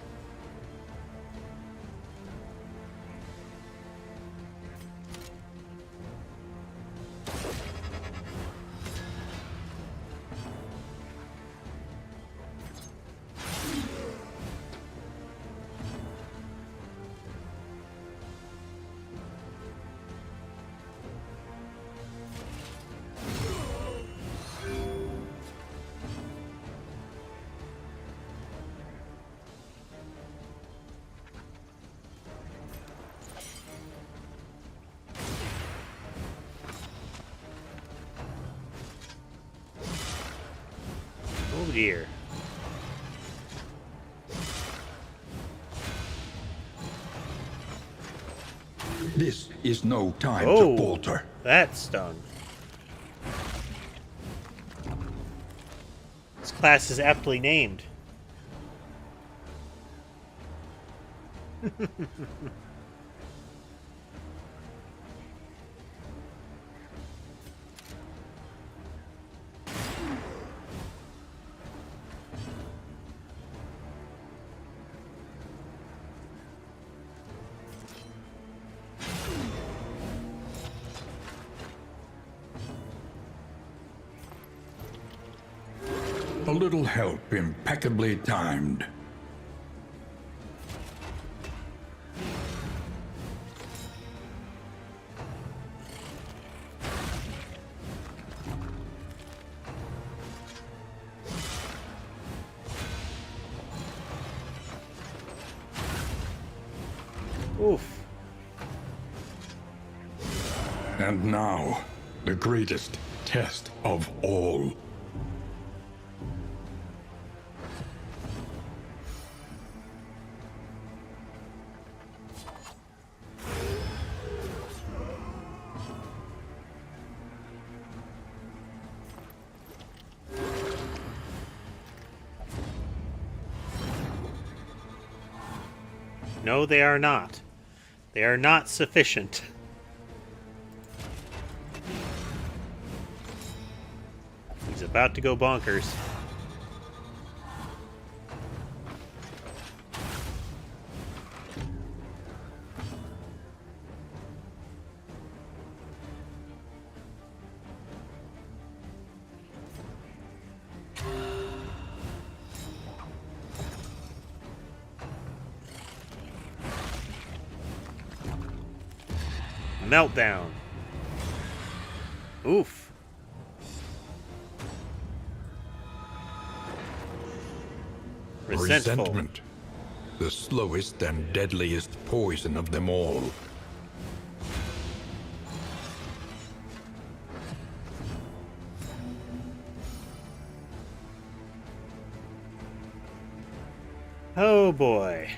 Oh dear. This is no time Oh, to falter. that stung. This class is aptly named. A little help impeccably timed. Oof. And now, the greatest test of all. No, they are not. They are not sufficient. about to go bonkers. Meltdown. Oof. Resentful. Resentment. The slowest and deadliest poison of them all. Oh boy.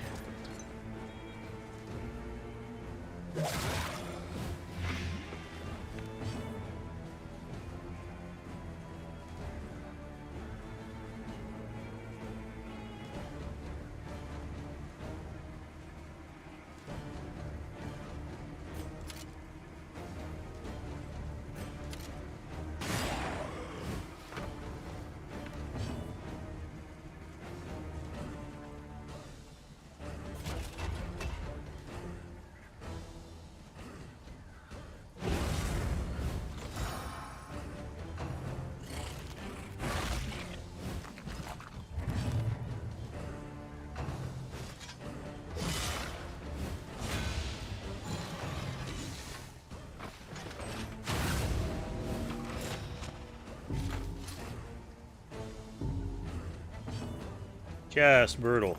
Just brutal.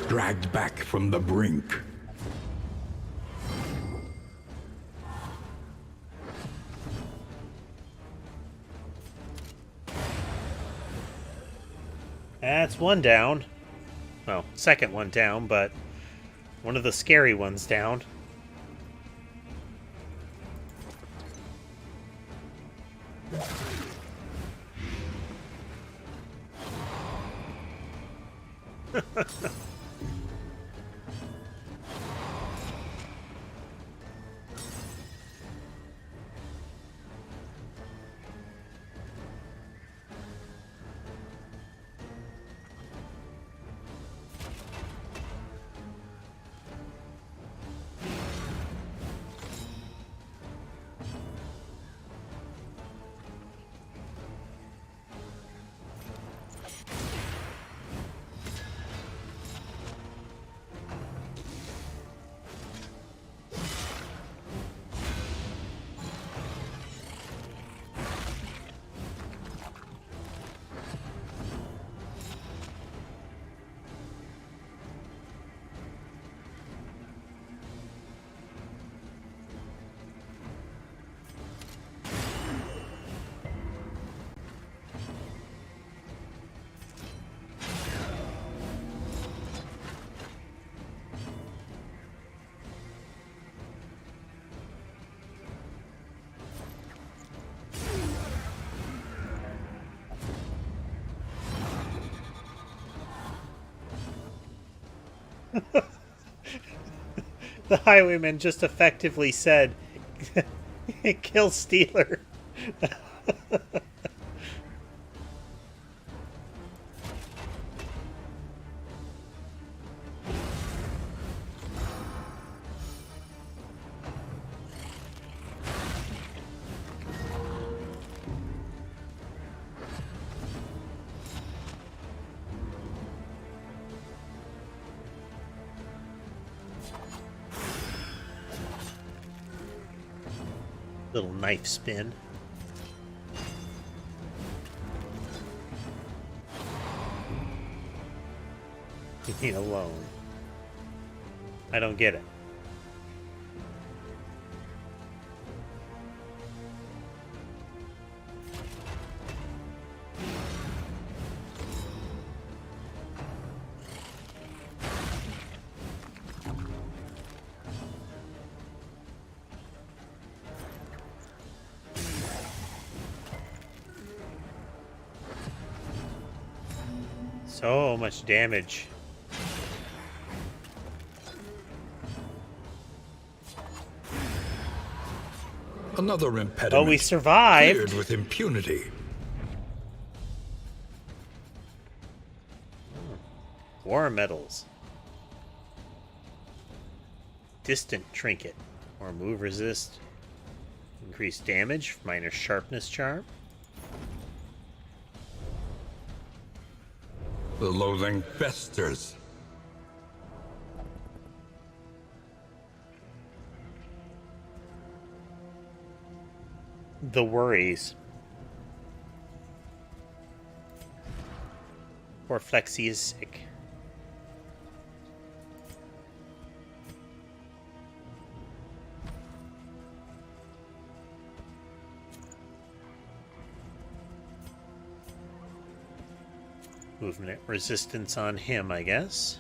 Dragged back from the brink. That's one down. Well, second one down, but one of the scary ones down. The highwayman just effectively said, kill Steeler. Little knife spin. Leave me alone. I don't get it. So much damage. Another impediment. But we survived. Cleared with impunity. War medals. Distant trinket. More move resist. Increased damage. Minor sharpness charm. The loathing festers. The worries. Or Flexi is sick. Movement resistance on him, I guess.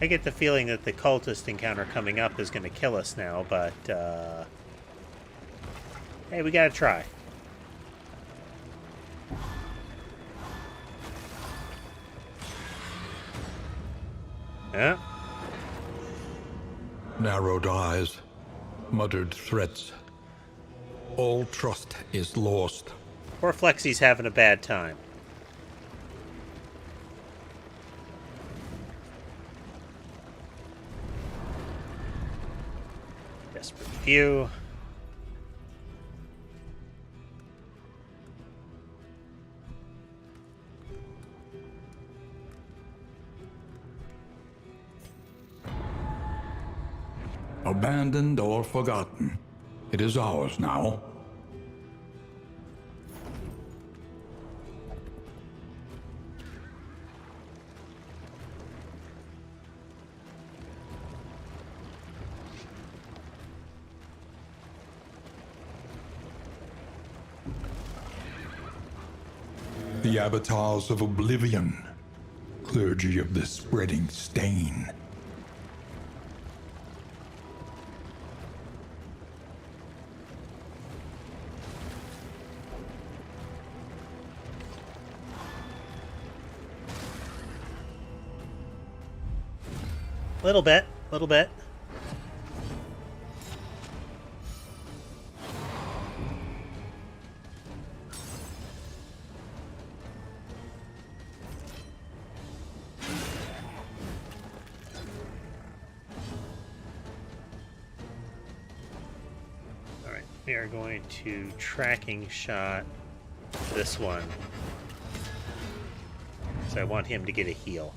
I get the feeling that the cultist encounter coming up is going to kill us now, but, hey, we gotta try. Yeah. Narrowed eyes, muttered threats. All trust is lost. Poor Flexi's having a bad time. Desperate view. Abandoned or forgotten. It is ours now. The avatars of oblivion, clergy of the spreading stain. Little bit, little bit. Alright, we are going to tracking shot this one. So I want him to get a heal.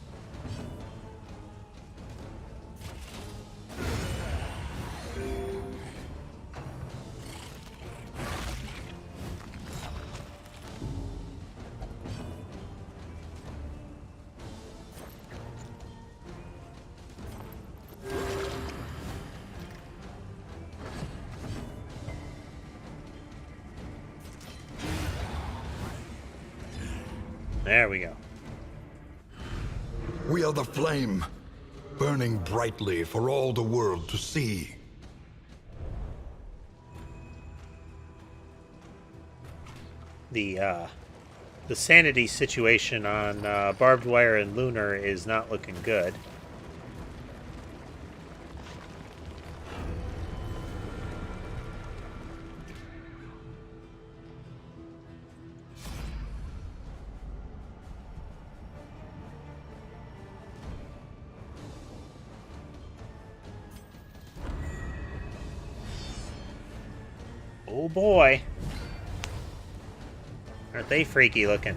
There we go. We are the flame, burning brightly for all the world to see. The sanity situation on Barbed Wire and Lunar is not looking good. Oh boy. Aren't they freaky looking?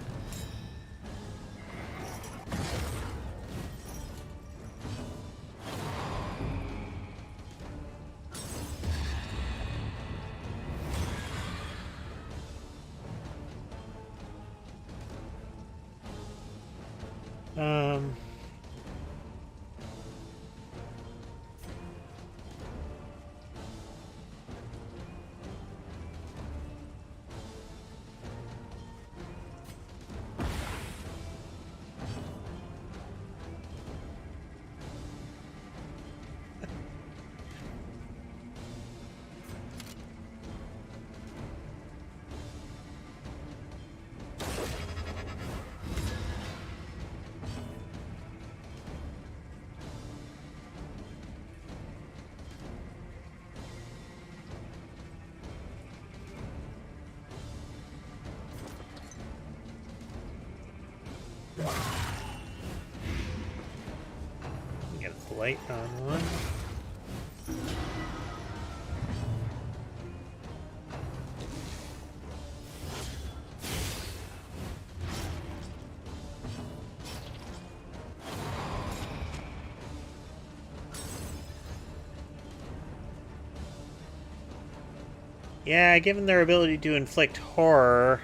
We got a blight on one. Yeah, given their ability to inflict horror...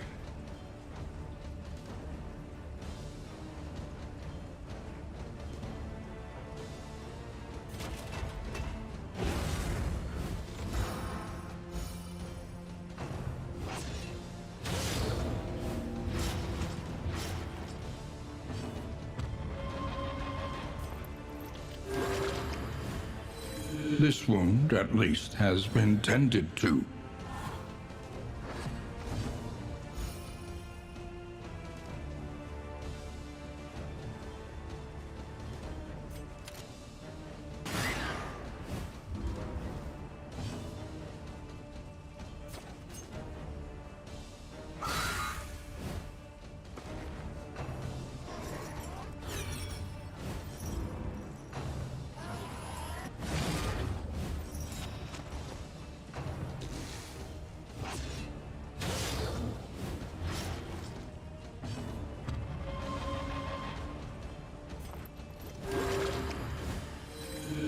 This wound, at least, has been tended to.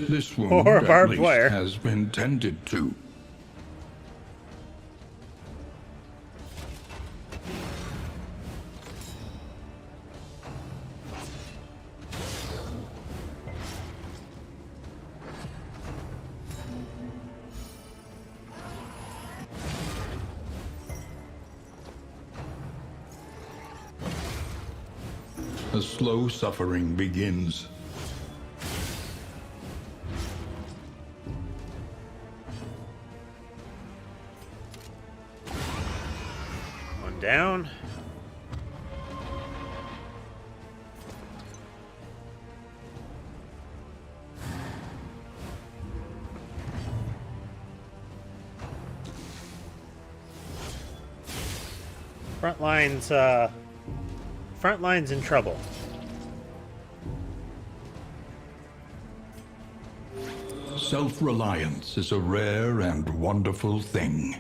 This wound, Or at barbed least, wire. has been tended to. A slow suffering begins. One down. Front line's in trouble. Self-reliance is a rare and wonderful thing.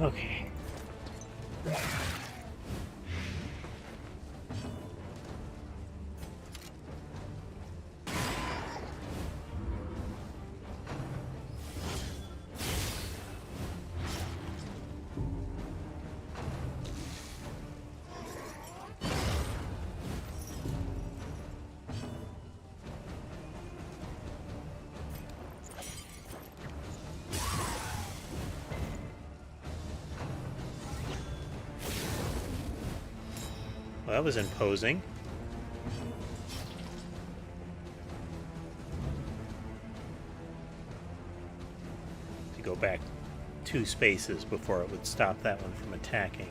Okay. Well, that was imposing. To go back 2 spaces before it would stop that one from attacking.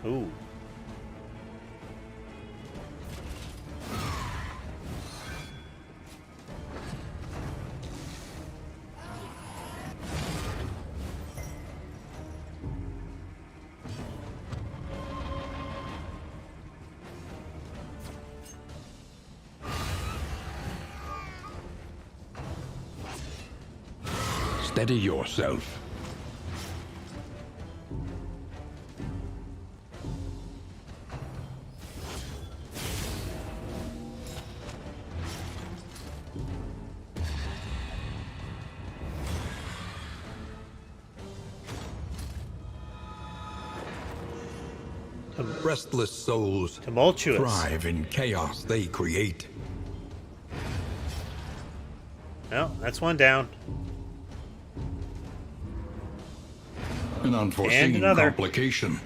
Ooh. Steady yourself. Restless souls Tumultuous. thrive in chaos they create. Well, that's one down. An unforeseen And another. complication.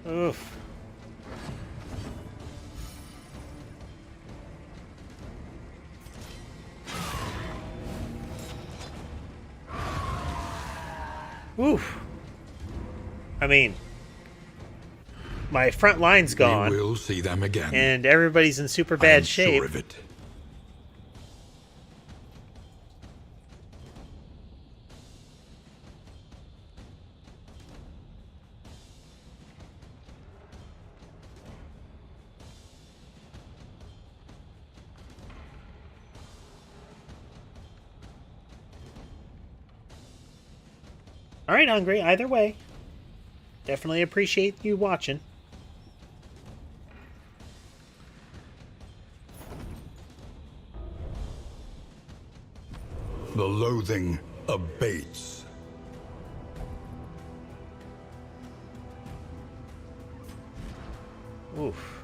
Oof. Oof. I mean, my front line's gone. We will see them again. And everybody's in super I am bad shape. sure of it. All right, Hungry. Either way, definitely appreciate you watching. The loathing abates. Oof.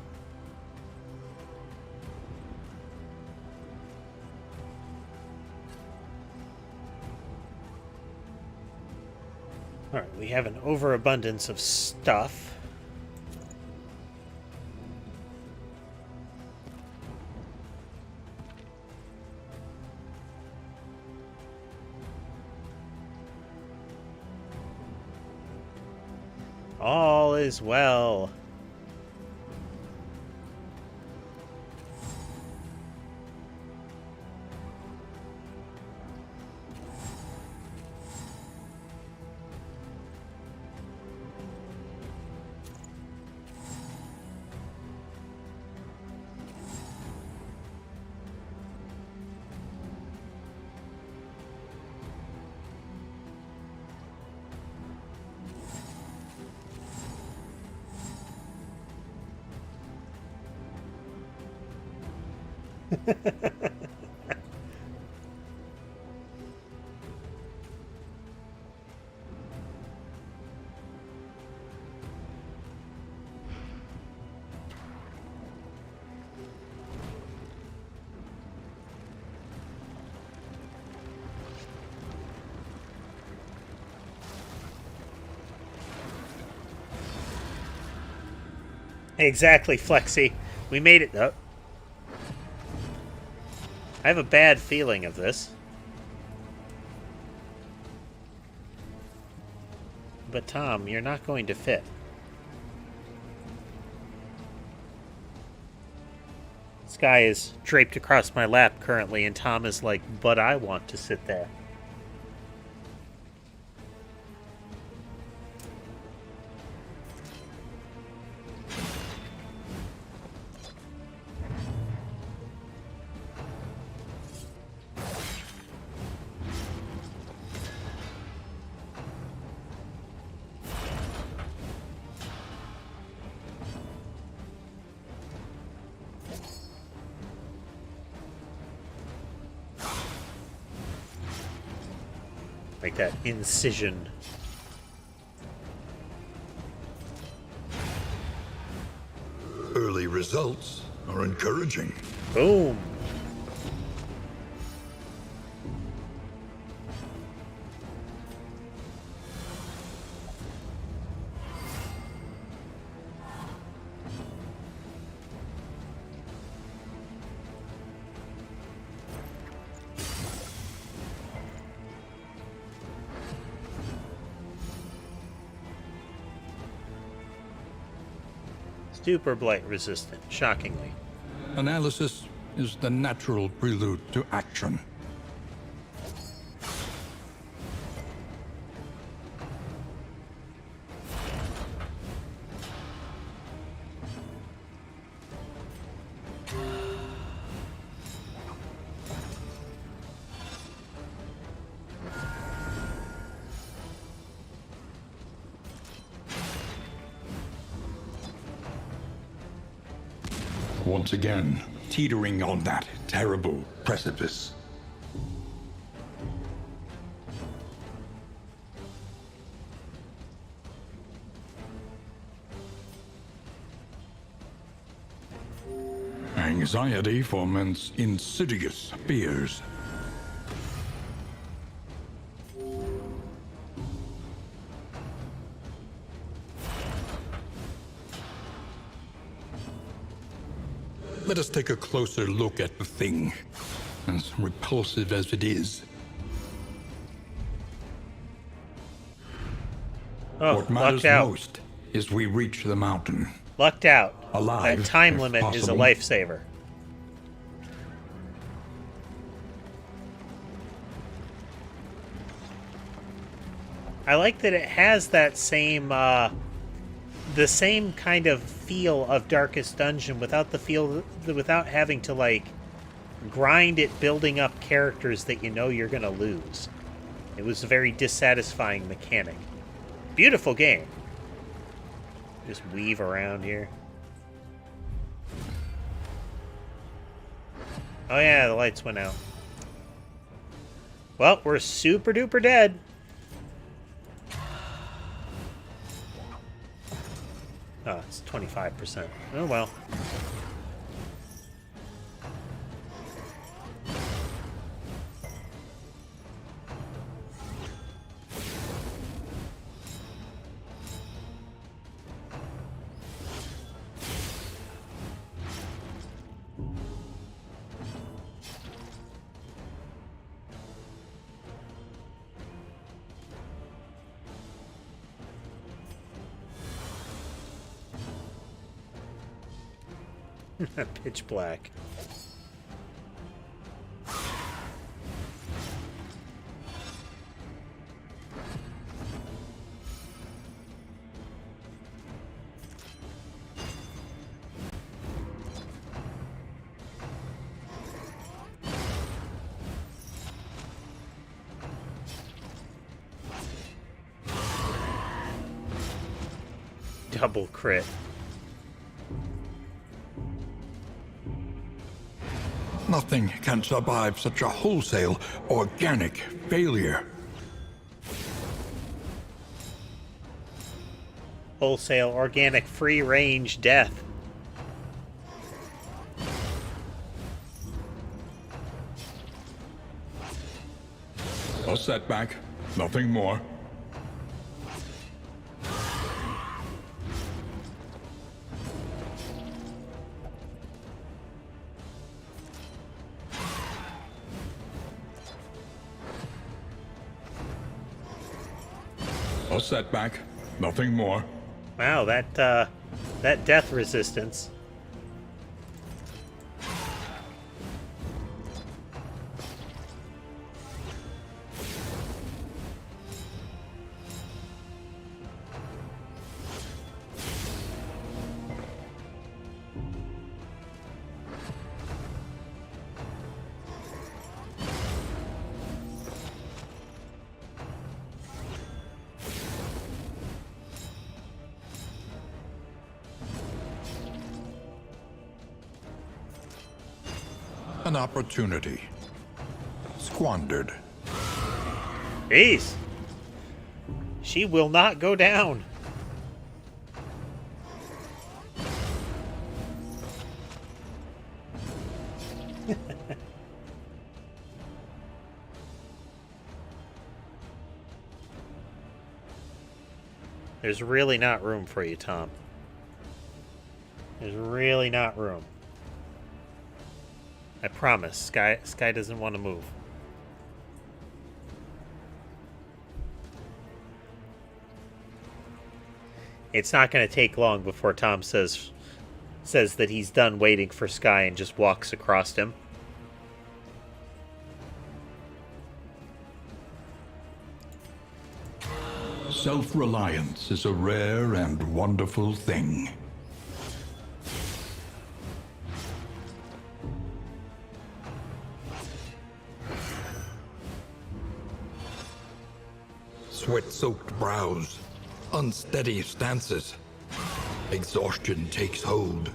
All right, we have an overabundance of stuff. All is well. Exactly, Flexi. We made it, though. I have a bad feeling of this. But Tom, you're not going to fit. This guy is draped across my lap currently, and Tom is like, but I want to sit there. Like that incision. Early results are encouraging. Boom. Super blight resistant, shockingly. Analysis is the natural prelude to action. Once again, teetering on that terrible precipice. Anxiety foments insidious fears. Let us take a closer look at the thing, as repulsive as it is. Oh, What matters lucked out. most is we reach the mountain. Lucked out. Alive, That time if limit is a possible. lifesaver. I like that it has that same, the same kind of feel of Darkest Dungeon without without having to, like, grind it building up characters that you know you're going to lose. It was a very dissatisfying mechanic. Beautiful game. Just weave around here. Oh yeah, the lights went out. Well, we're super duper dead. Oh, it's 25%. Oh well. Pitch black. Double crit. Nothing can survive such a wholesale, organic failure. Wholesale, organic, free-range death. A setback, nothing more. A setback, nothing more. Wow, that death resistance. An opportunity. Squandered. Jeez. She will not go down. There's really not room for you, Tom. There's really not room. I promise. Sky doesn't want to move. It's not going to take long before Tom says that he's done waiting for Sky and just walks across him. Self-reliance is a rare and wonderful thing. Sweat-soaked brows, unsteady stances. Exhaustion takes hold.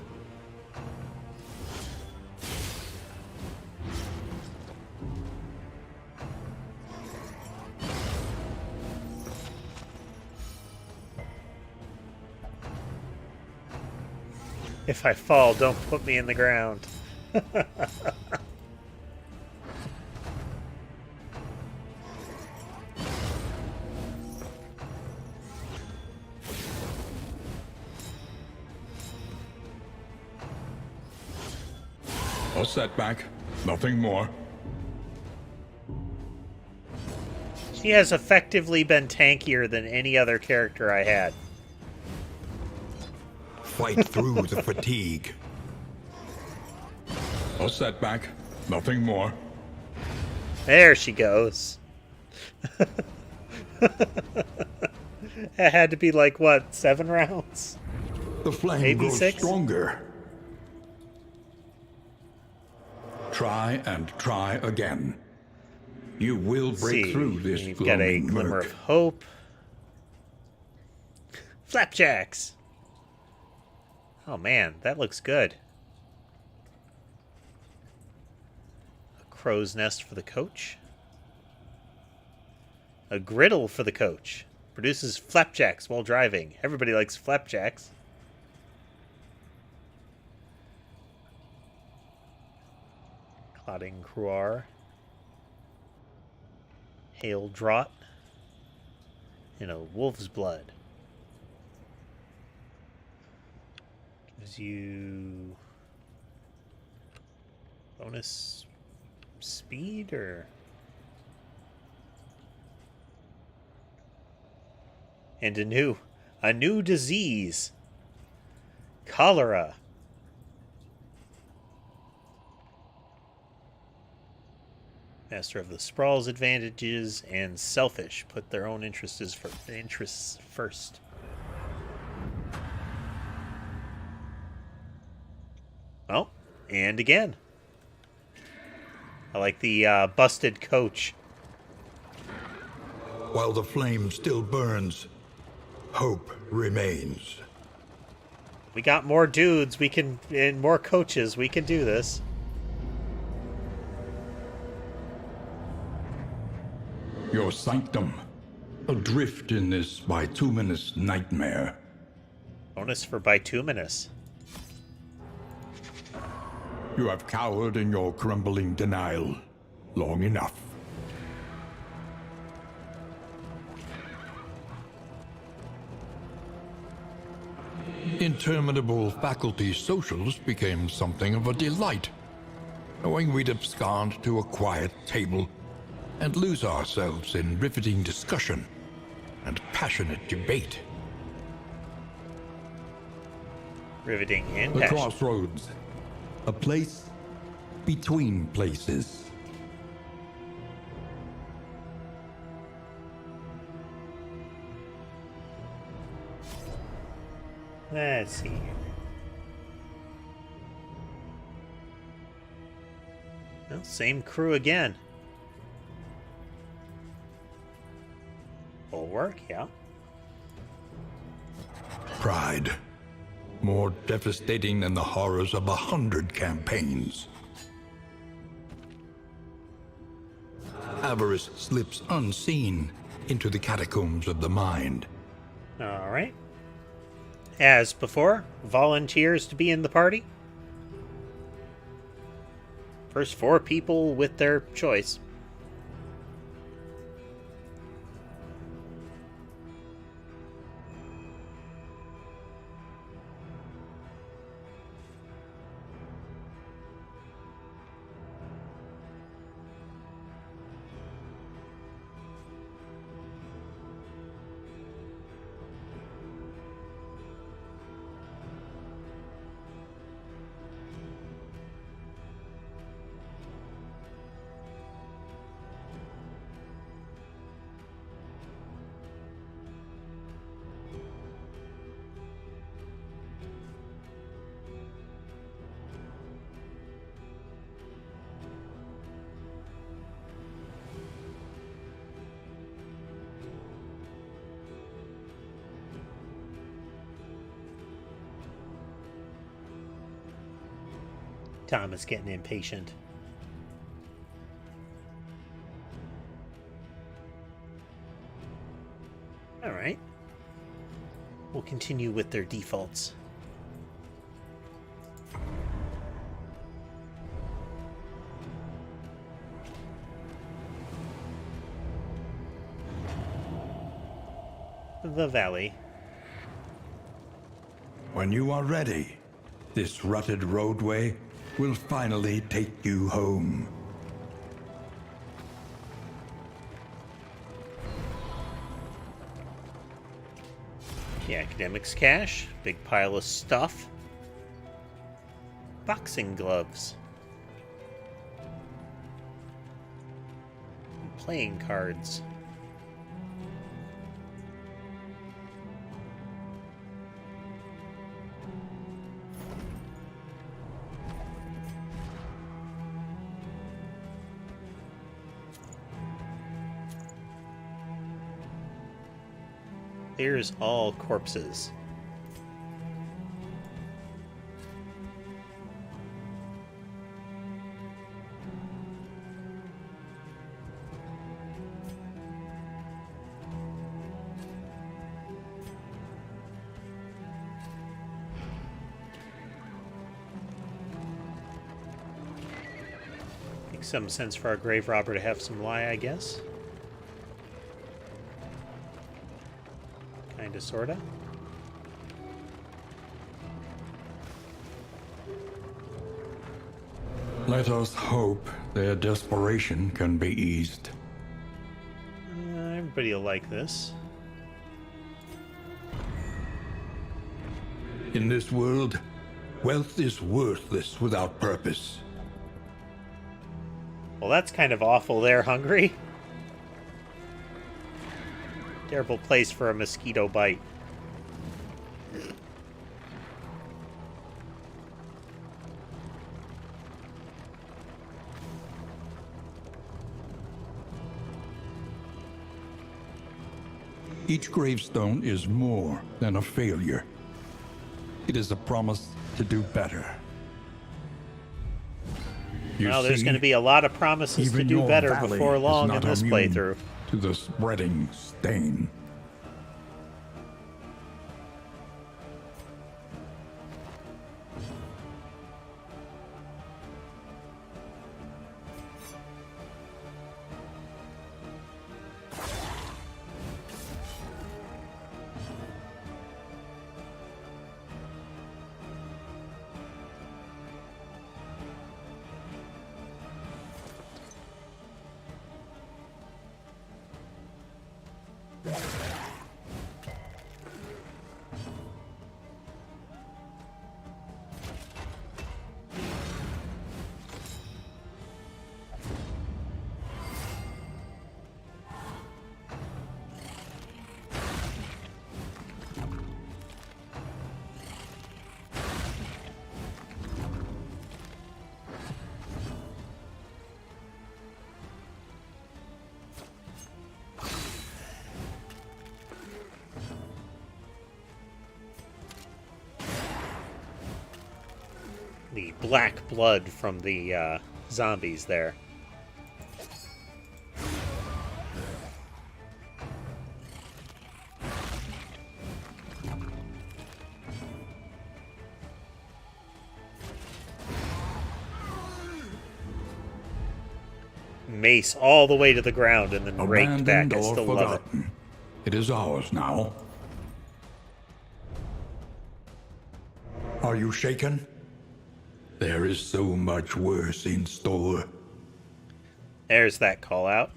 If I fall, don't put me in the ground. setback, nothing more. She has effectively been tankier than any other character I had. Fight through the fatigue. A setback, nothing more. There she goes. It had to be like, what, 7 rounds? The flame Maybe grows 6? stronger. Try and try again. You will break through this You've got a glowing glimmer murk. of hope. Flapjacks! Oh man, that looks good. A crow's nest for the coach. A griddle for the coach. Produces flapjacks while driving. Everybody likes flapjacks. Clotting Cruar. Hail Draught. And a wolf's blood. Gives you bonus speed or and a new disease. Cholera. Master of the Sprawl's advantages and selfish. Put their own interests first. Oh, and again. I like the busted coach. While the flame still burns, hope remains. We got more dudes. And more coaches. We can do this. Your sanctum, adrift in this bituminous nightmare. Bonus for bituminous. You have cowered in your crumbling denial long enough. Interminable faculty socials became something of a delight, knowing we'd abscond to a quiet table and lose ourselves in riveting discussion and passionate debate. Riveting and The passionate. crossroads, a place between places. Let's see. Well, same crew again. Bulwark, yeah. Pride, more devastating than the horrors of 100 campaigns. Avarice slips unseen into the catacombs of the mind. All right. As before, volunteers to be in the party. First 4 people with their choice. Tom is getting impatient. All right. We'll continue with their defaults. The valley. When you are ready, this rutted roadway will finally take you home. The academics cache, big pile of stuff. Boxing gloves. And playing cards. There's all corpses. Makes some sense for our grave robber to have some lie, I guess. Kinda, sorta. Let us hope their desperation can be eased. Everybody will like this. In this world, wealth is worthless without purpose. Well, that's kind of awful there, Hungry. Terrible place for a mosquito bite. Each gravestone is more than a failure. It is a promise to do better. Well, there's going to be a lot of promises to do better before long in this playthrough. To the spreading stain. The black blood from the zombies there. Mace all the way to the ground and then raked back. I still love it. It is ours now. Are you shaken? There is so much worse in store. There's that call out.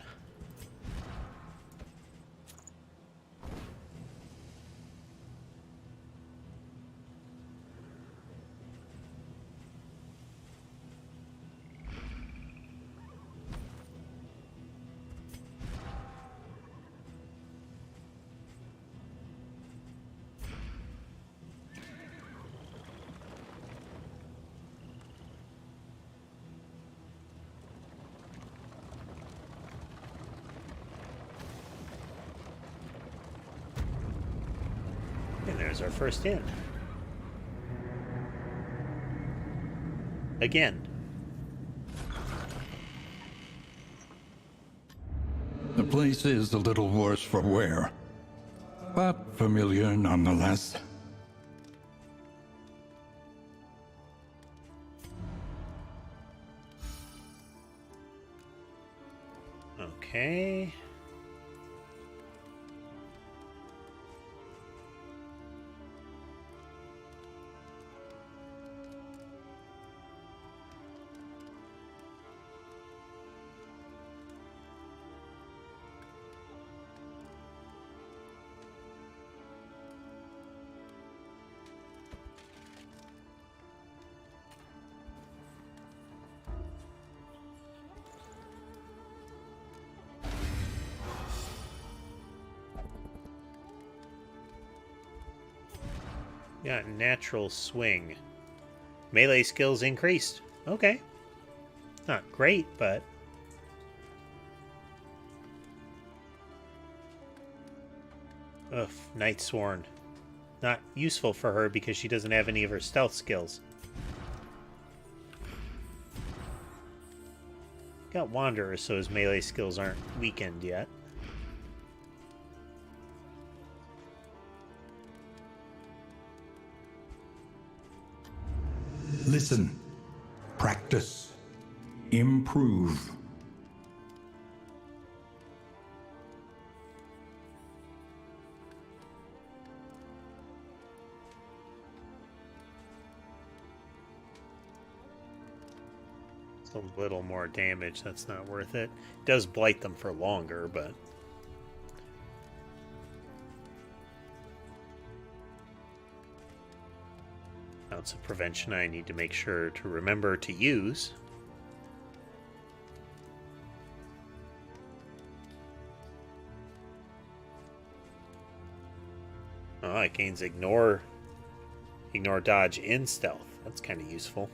And there's our first inn. Again. The place is a little worse for wear, but familiar nonetheless. Okay. Got natural swing. Melee skills increased. Okay. Not great, but... Ugh, Night Sworn. Not useful for her because she doesn't have any of her stealth skills. Got Wanderer, so his melee skills aren't weakened yet. Listen, practice, improve. It's a little more damage, that's not worth it. It does blight them for longer, but... Ounce of prevention I need to make sure to remember to use. Oh, it gains ignore, dodge, and stealth. That's kind of useful.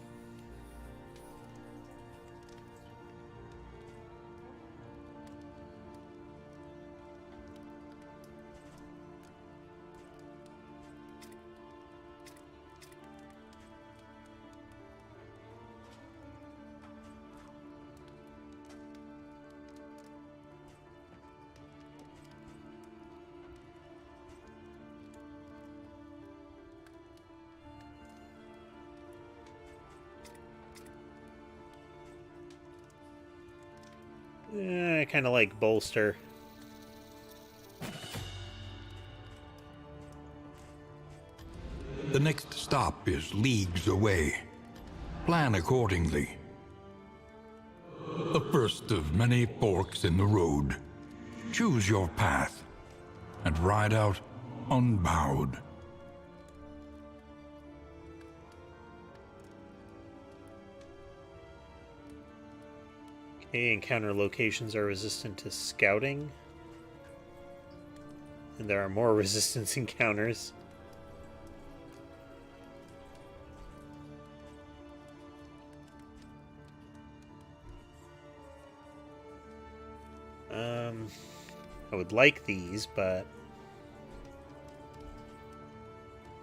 I kind of like bolster. The next stop is leagues away. Plan accordingly. The first of many forks in the road. Choose your path and ride out unbowed. Okay, encounter locations are resistant to scouting. And there are more resistance encounters. I would like these, but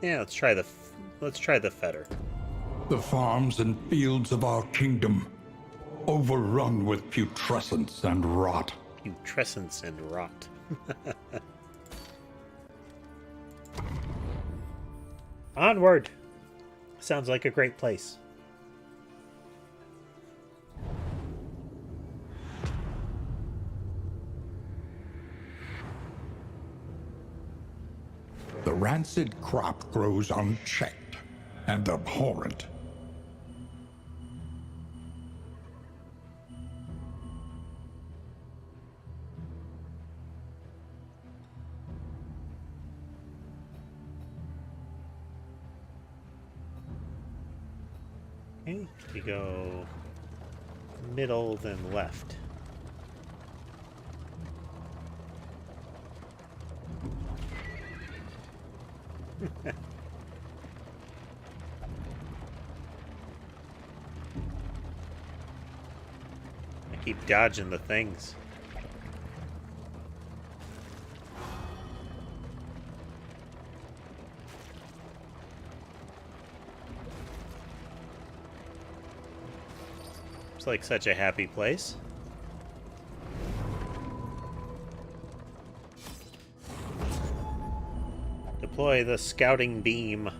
yeah, let's try the fetter. The farms and fields of our kingdom, overrun with putrescence and rot. Putrescence and rot. Onward! Sounds like a great place. The rancid crop grows unchecked and abhorrent. Okay, we go middle, then left. I keep dodging the things. It's like such a happy place. Deploy the scouting beam.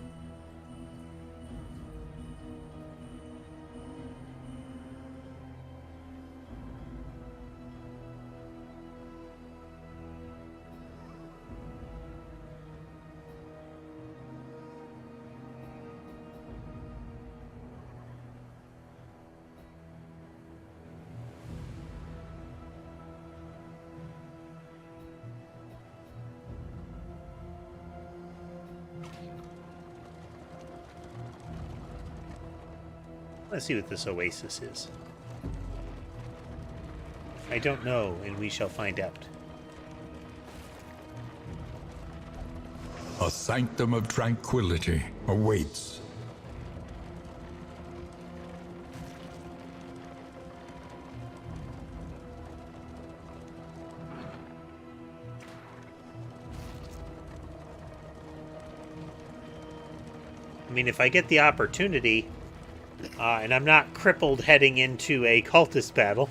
Let's see what this oasis is. I don't know, and we shall find out. A sanctum of tranquility awaits. I mean, if I get the opportunity, and I'm not crippled heading into a cultist battle.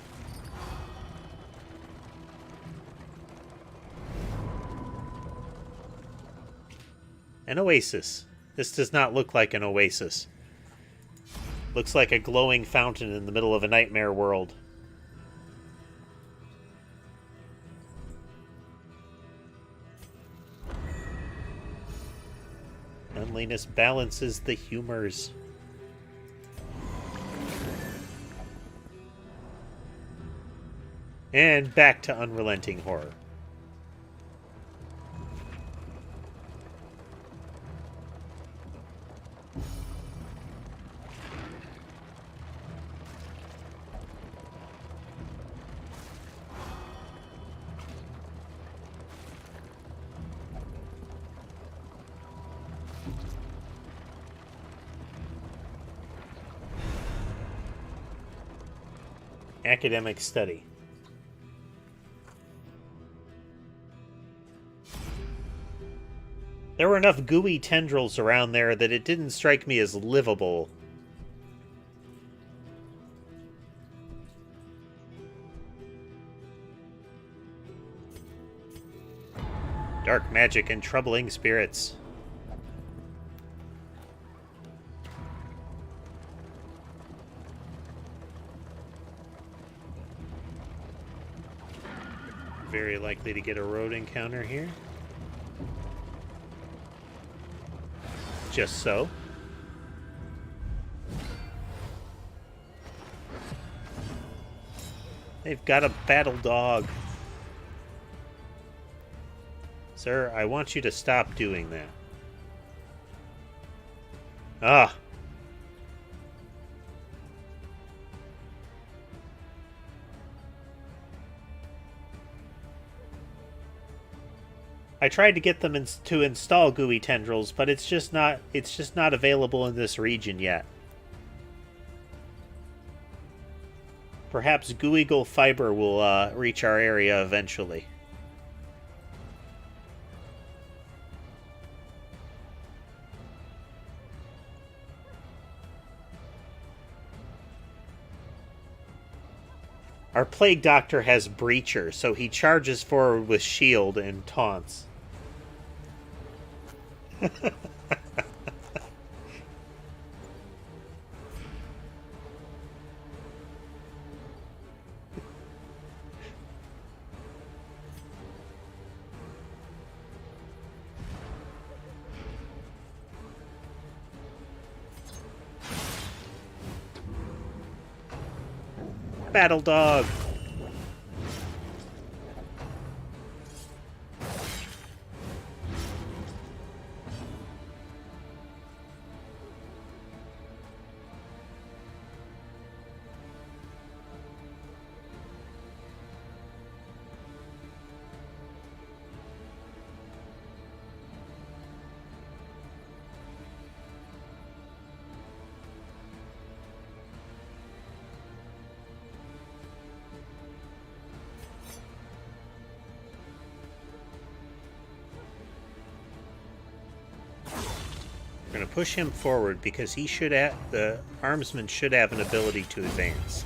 An oasis. This does not look like an oasis. Looks like a glowing fountain in the middle of a nightmare world. Cleanliness balances the humors. And back to unrelenting horror. Academic study. There were enough gooey tendrils around there that it didn't strike me as livable. Dark magic and troubling spirits. Very likely to get a road encounter here. Just so. They've got a battle dog. Sir, I want you to stop doing that. Ah! I tried to get them to install gooey tendrils, but it's just not available in this region yet. Perhaps gooey fiber will reach our area eventually. Our plague doctor has breacher, so he charges forward with shield and taunts. Battle dog. We're going to push him forward because he should the armsman should have an ability to advance.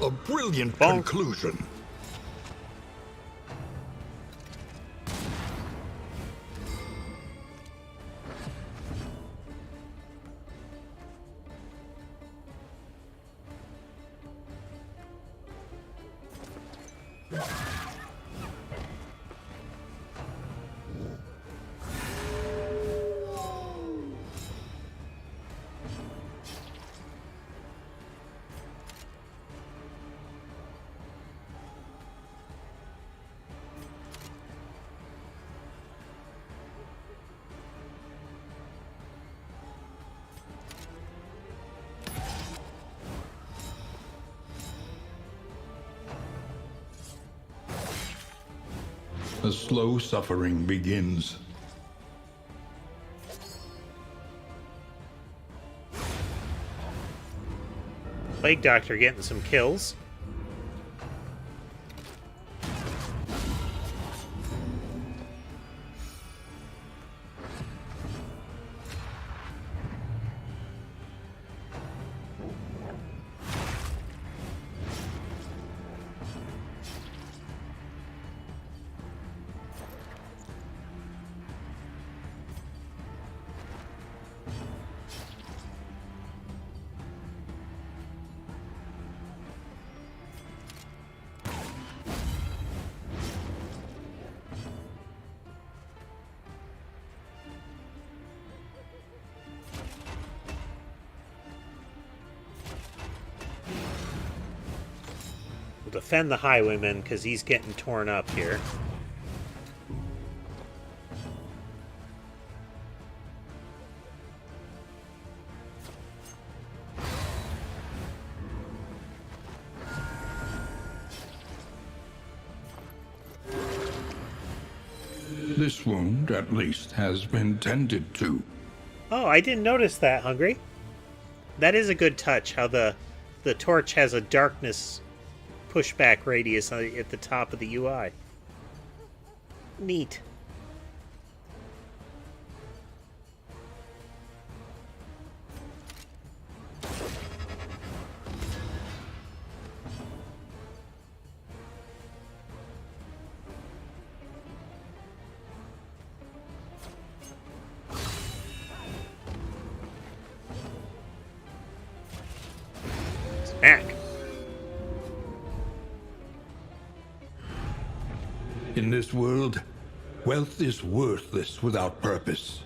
A brilliant conclusion. The slow suffering begins. Plague Doctor getting some kills. Defend the highwayman because he's getting torn up here. This wound, at least, has been tended to. Oh, I didn't notice that, Hungry. That is a good touch, how the torch has a darkness pushback radius at the top of the UI. Neat. Smack. In this world, wealth is worthless without purpose.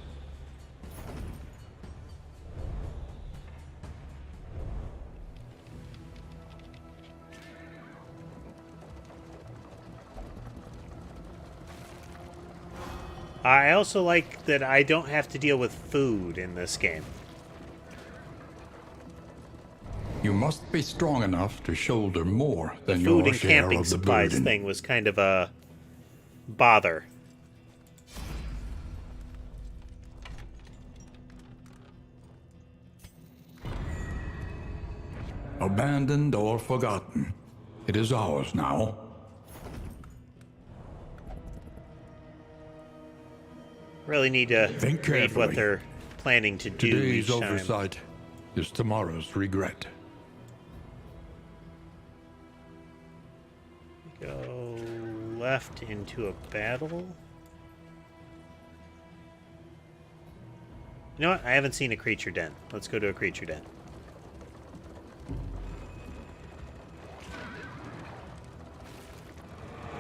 I also like that I don't have to deal with food in this game. You must be strong enough to shoulder more than Food your and share camping of the supplies burden. thing was kind of a bother. Abandoned or forgotten, it is ours now. Really need to Think read what carefully. they're planning to do Today's each time. oversight is tomorrow's regret. Go left into a battle. You know what? I haven't seen a creature den. Let's go to a creature den.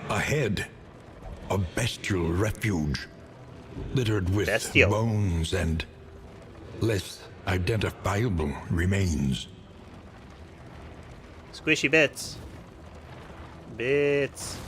Ahead, a bestial refuge, littered with Bestial. bones and less identifiable remains. Squishy bits. Bits.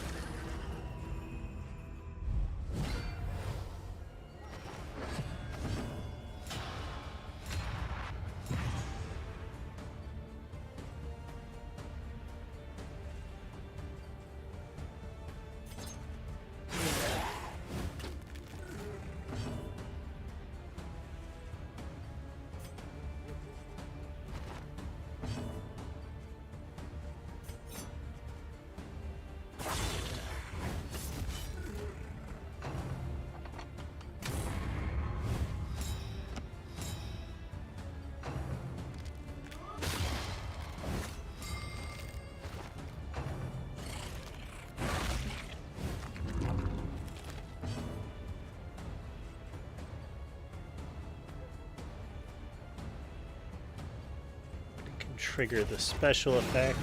Trigger the special effect.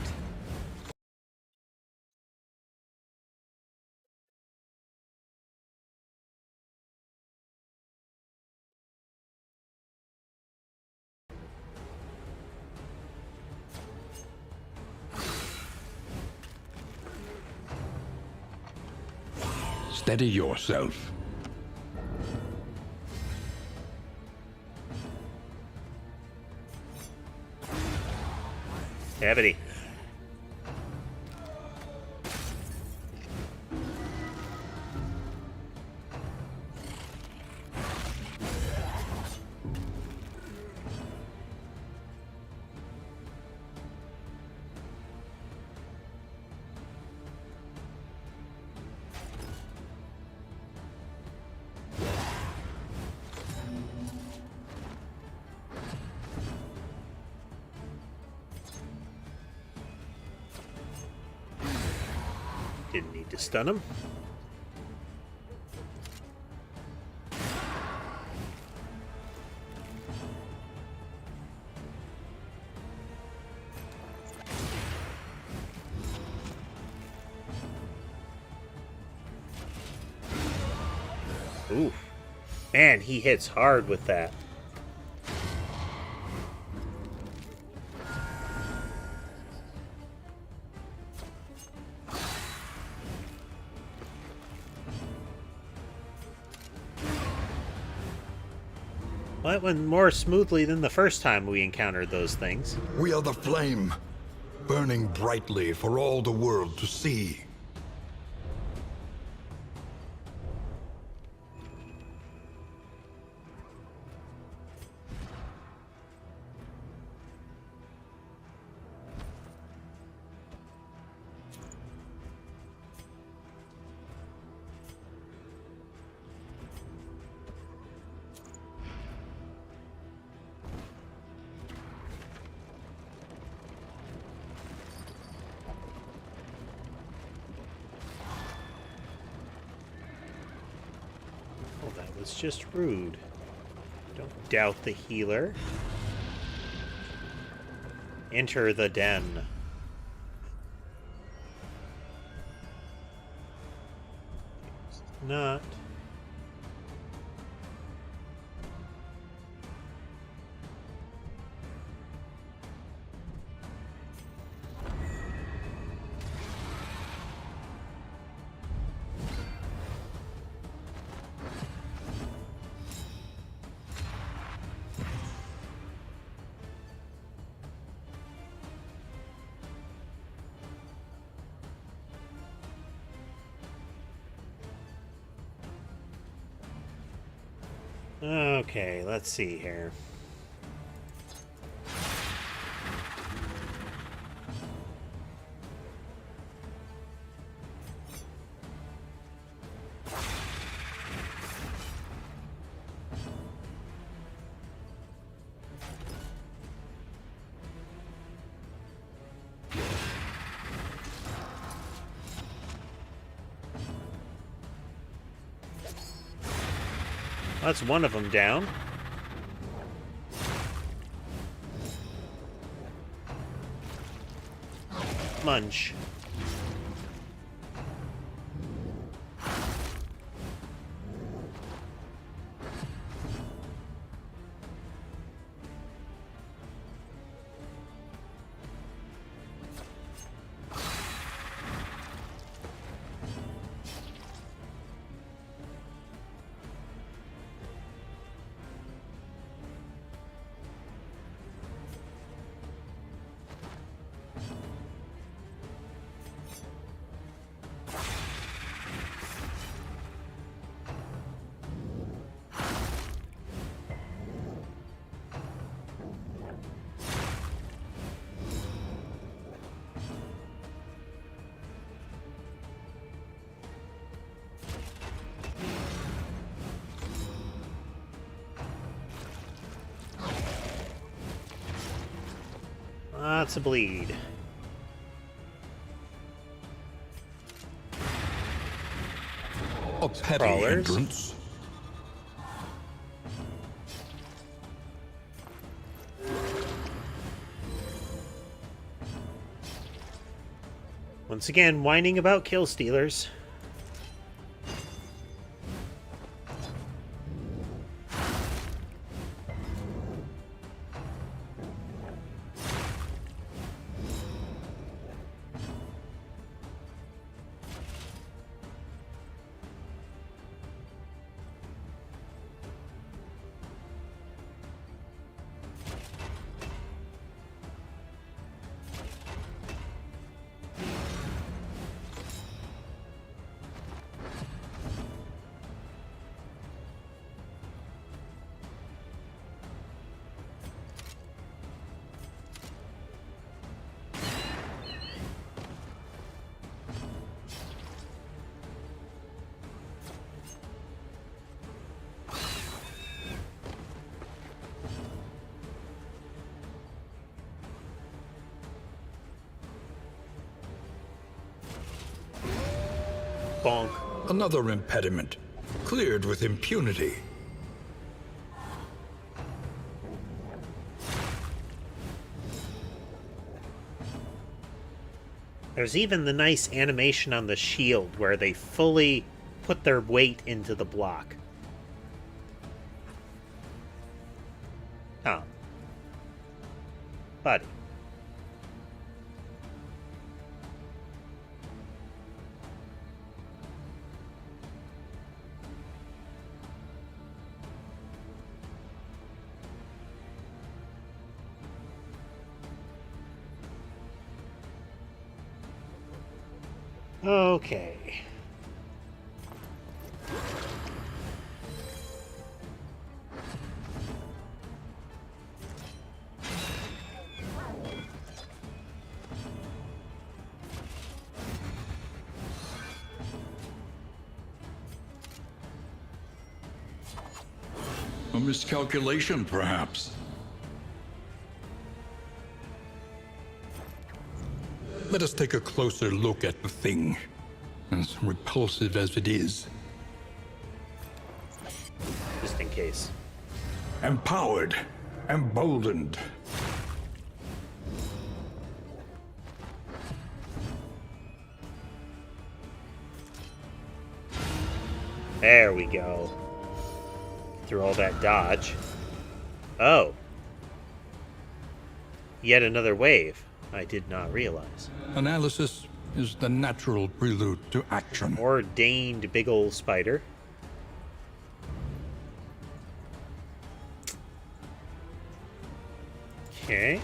Steady yourself. Cavity. Didn't need to stun him. Oof. Man, he hits hard with that. Well, that went more smoothly than the first time we encountered those things. We are the flame, burning brightly for all the world to see. Well, that was just rude. Don't doubt the healer. Enter the den. Not. Okay, let's see here. That's one of them down. Munch. Lots of bleed. A petty Crawlers. hindrance. Once again, whining about kill stealers. Bonk. Another impediment, cleared with impunity. There's even the nice animation on the shield where they fully put their weight into the block. Oh. Buddy. Okay. A miscalculation, perhaps. Let us take a closer look at the thing, as repulsive as it is. Just in case. Empowered, emboldened. There we go. Through all that dodge. Oh. Yet another wave. I did not realize. Analysis is the natural prelude to action. Ordained big ol' spider. Okay.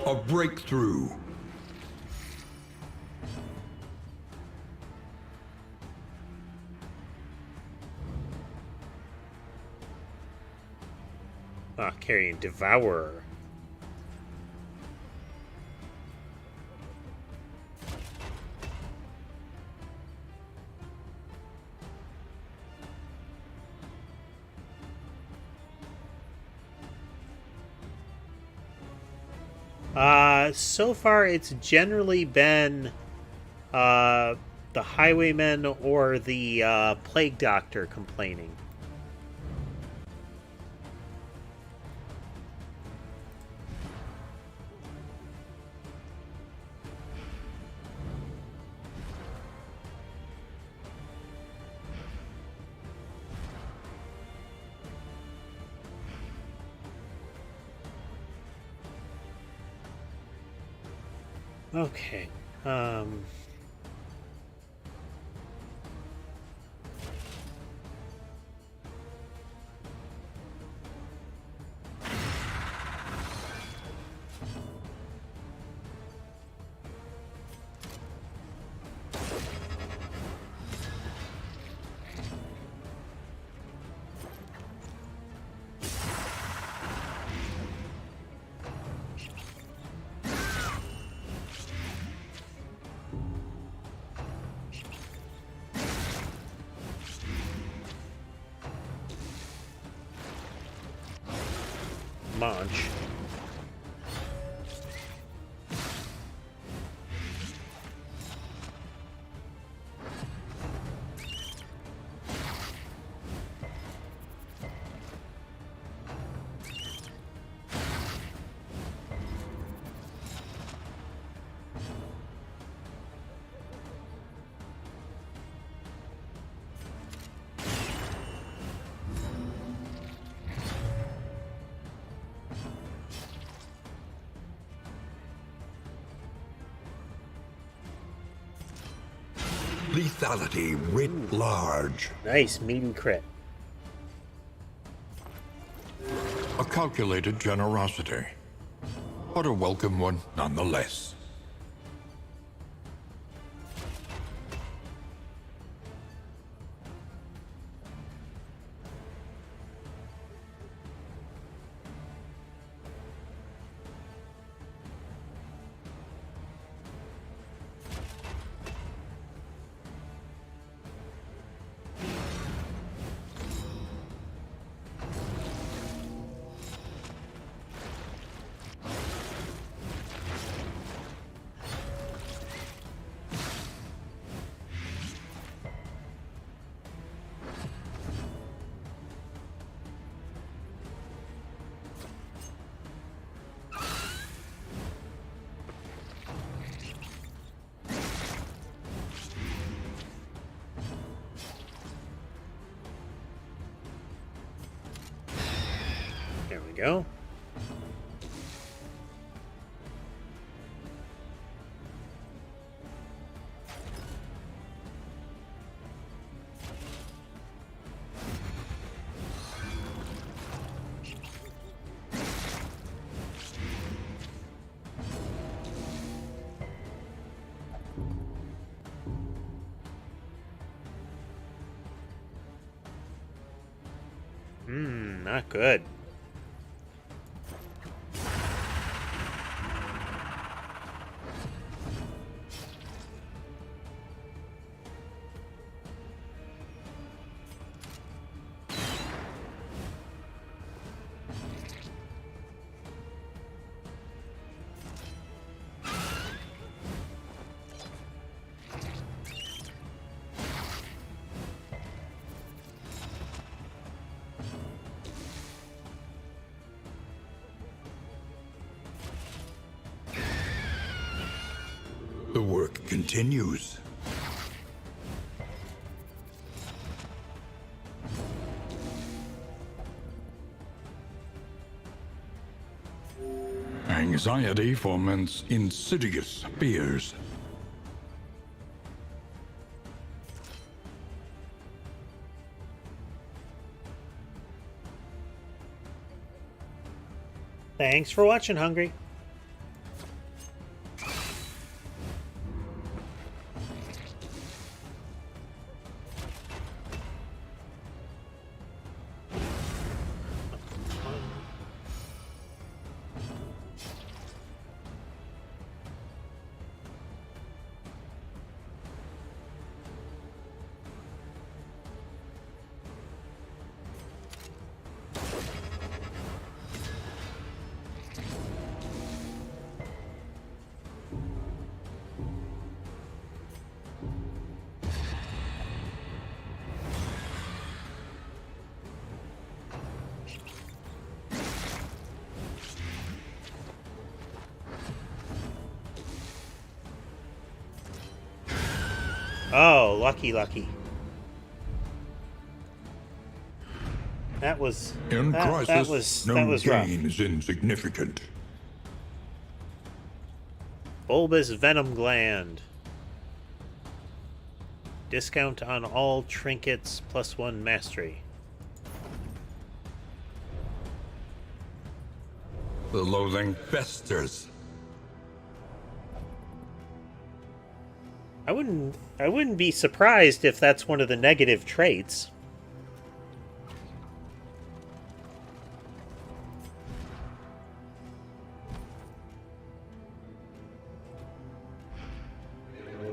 A breakthrough. Ah, carrying Devourer. So far it's generally been the Highwaymen or the Plague Doctor complaining. Okay. Munch. Lethality writ large. Nice, meaty crit. A calculated generosity, but a welcome one nonetheless. we go. Not good. The work continues. Anxiety foments insidious fears. Thanks for watching, Hungry. Oh, lucky. That was In crisis, no rough. gain is insignificant. Bulbous Venom Gland. Discount on all trinkets +1 mastery. The loathing festers. I wouldn't be surprised if that's one of the negative traits.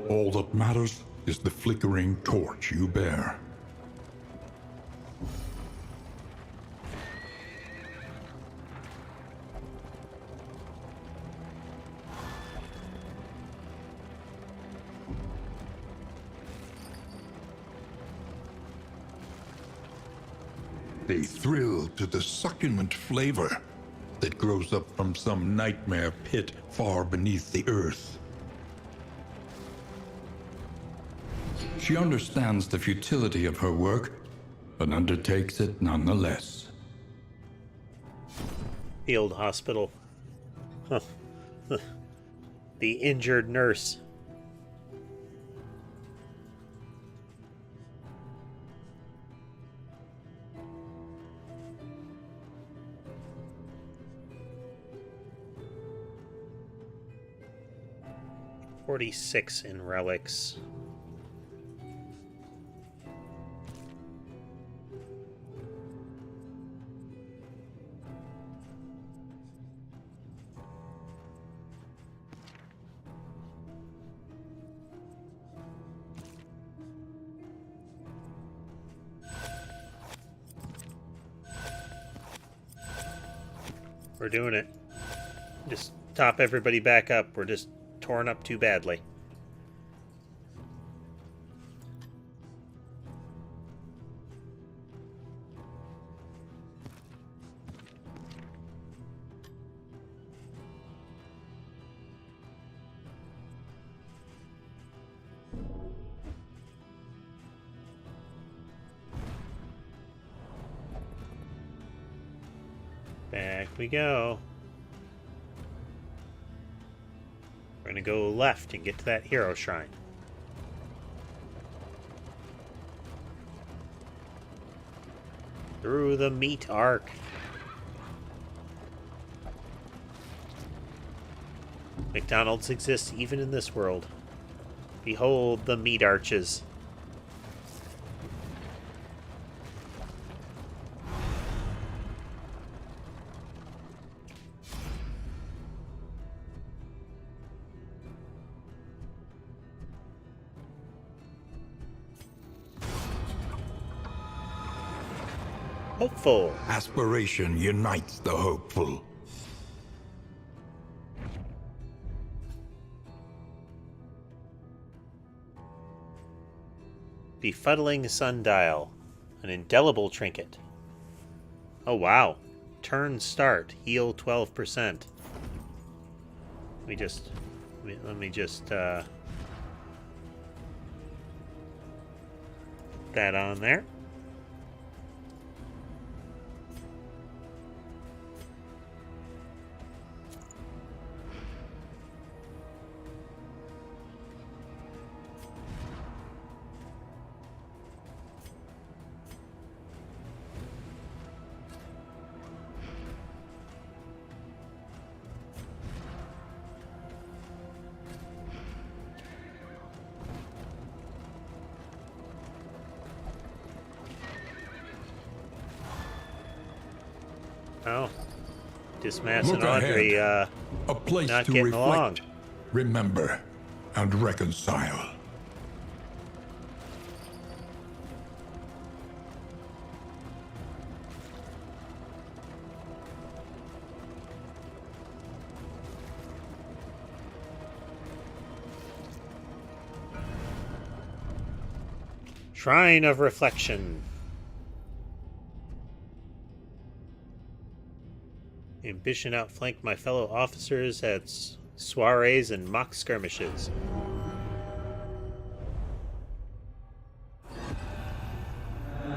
All that matters is the flickering torch you bear. They thrill to the succulent flavor that grows up from some nightmare pit far beneath the earth. She understands the futility of her work, but undertakes it nonetheless. Field hospital. Huh. The injured nurse. $46 in relics. We're doing it. Just top everybody back up. We're just torn up too badly. Back we go. We're gonna go left and get to that hero shrine. Through the meat arc. McDonald's exists even in this world. Behold the meat arches. Hopeful. Aspiration unites the hopeful. Befuddling sundial. An indelible trinket. Oh wow. Turn start. Heal 12%. Let me just put that on there. Oh, Dismass and Audrey, a place not to getting reflect, along. remember, and reconcile. Shrine of Reflection. Ambition outflanked my fellow officers at soirees and mock skirmishes.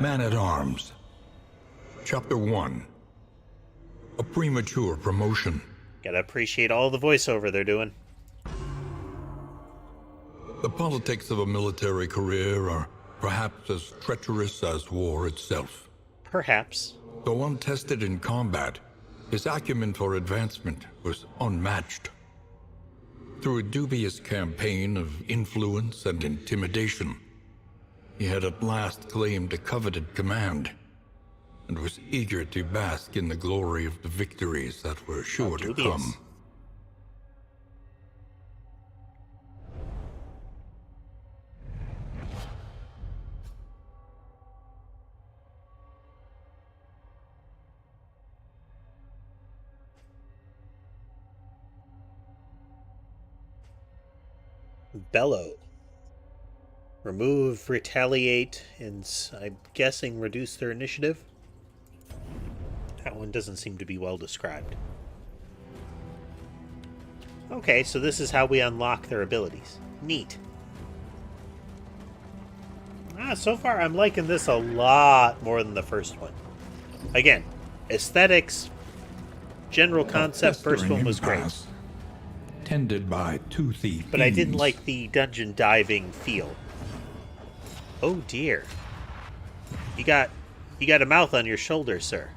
Man-at-Arms. Chapter 1. A premature promotion. Gotta appreciate all the voiceover they're doing. The politics of a military career are perhaps as treacherous as war itself. Perhaps. Though untested in combat, his acumen for advancement was unmatched. Through a dubious campaign of influence and intimidation, he had at last claimed a coveted command, and was eager to bask in the glory of the victories that were sure to come. Bellow. Remove, retaliate, and I'm guessing reduce their initiative. That one doesn't seem to be well described. Okay, so this is how we unlock their abilities. Neat. So far I'm liking this a lot more than the first one. Again, aesthetics, general concept, first one was great. Tended by toothy But I didn't fiends. like the dungeon diving feel. Oh dear. You got a mouth on your shoulder, sir.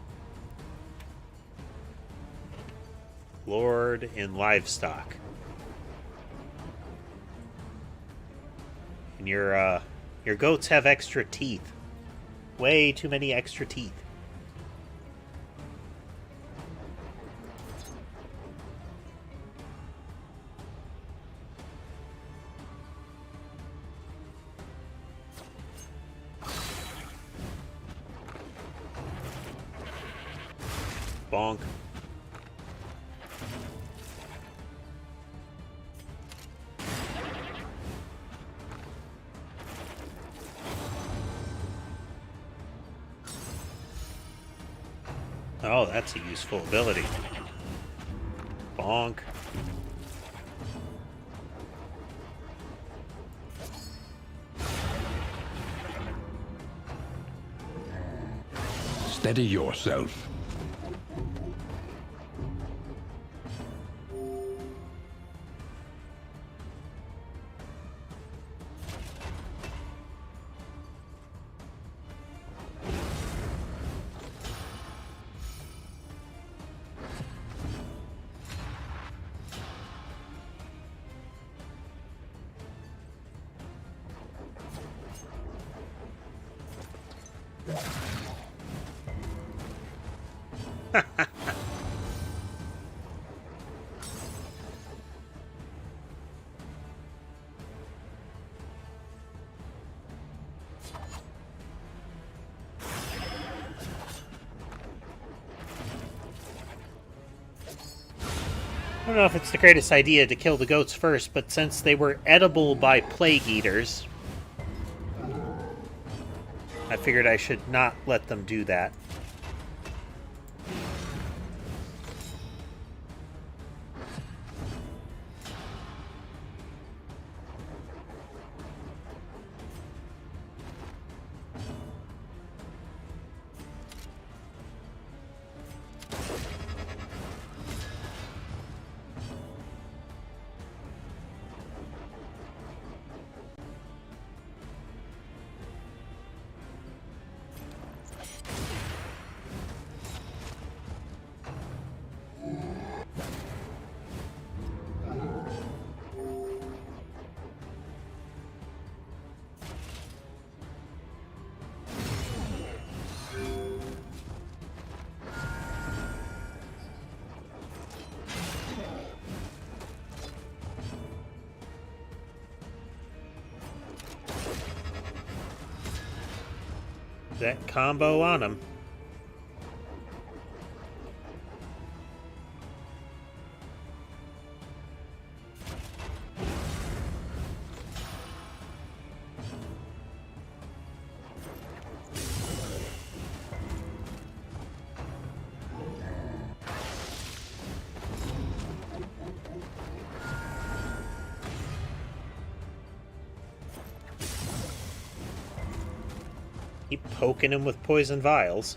Lord in livestock. And your goats have extra teeth. Way too many extra teeth. Bonk. Oh, that's a useful ability. Bonk. Steady yourself. don't know if it's the greatest idea to kill the goats first, but since they were edible by plague eaters, I figured I should not let them do that. That combo on him. Keep poking him with poison vials.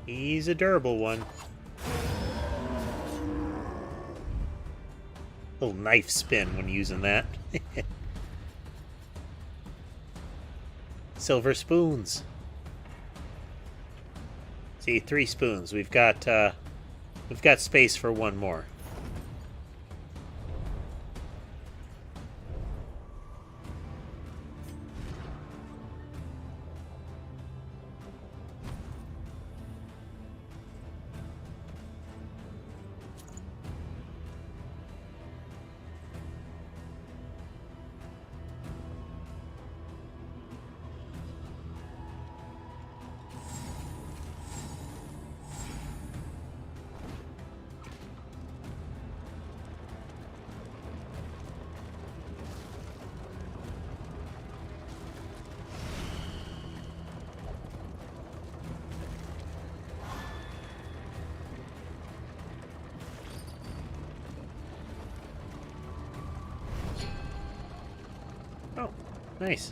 He's a durable one. Little knife spin when using that. Silver spoons. See, 3 spoons. We've got space for one more. Oh, nice.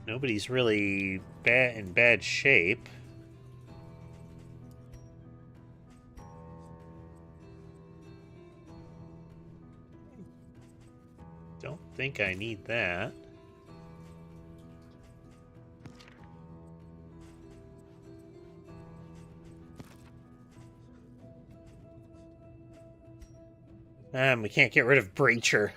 Nobody's really in bad shape. Don't think I need that. We can't get rid of Breacher.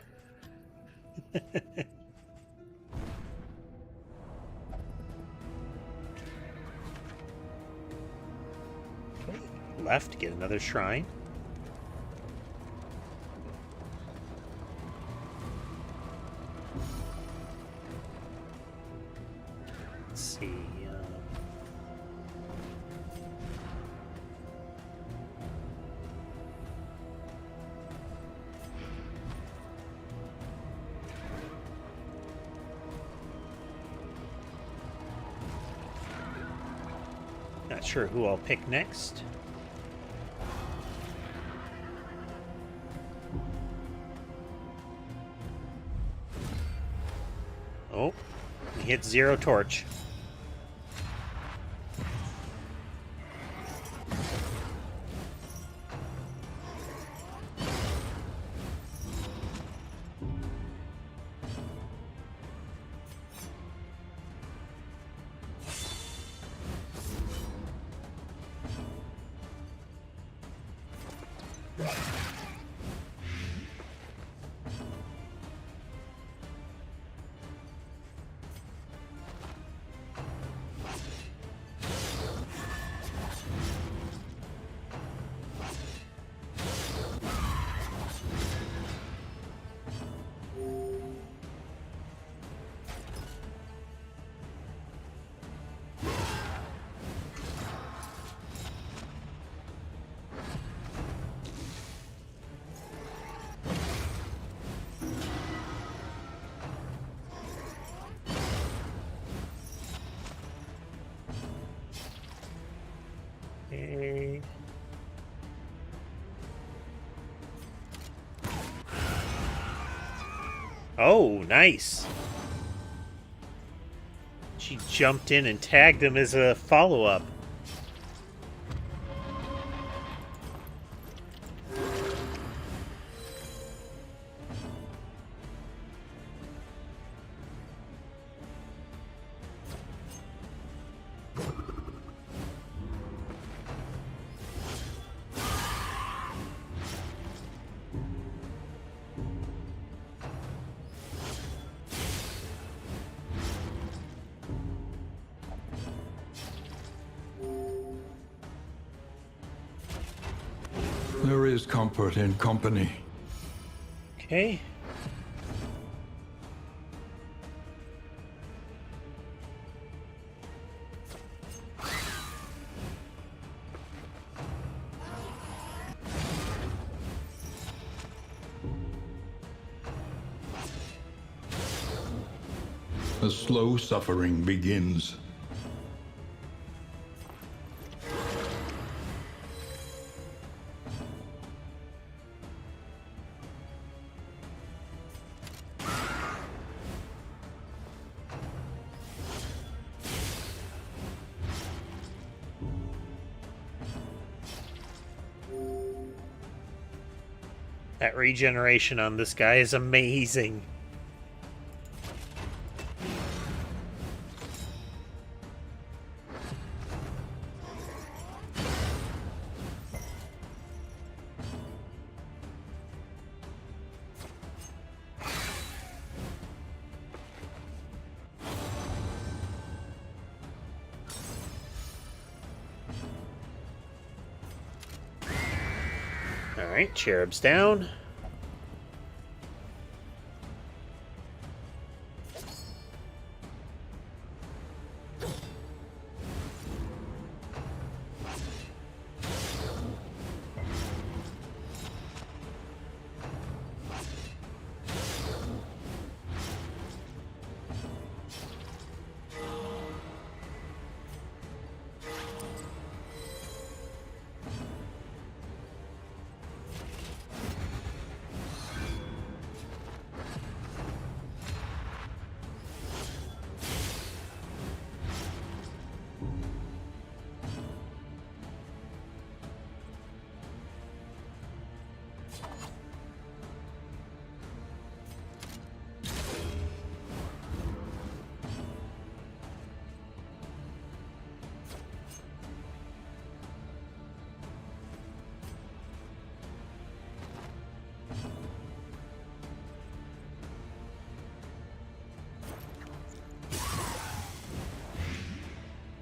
Left, get another shrine. Let's see. Not sure who I'll pick next. Oh, he hit 0 torch. Okay. Oh, nice. She jumped in and tagged him as a follow-up. There is comfort in company. Okay. A slow suffering begins. That regeneration on this guy is amazing. Alright, cherub's down.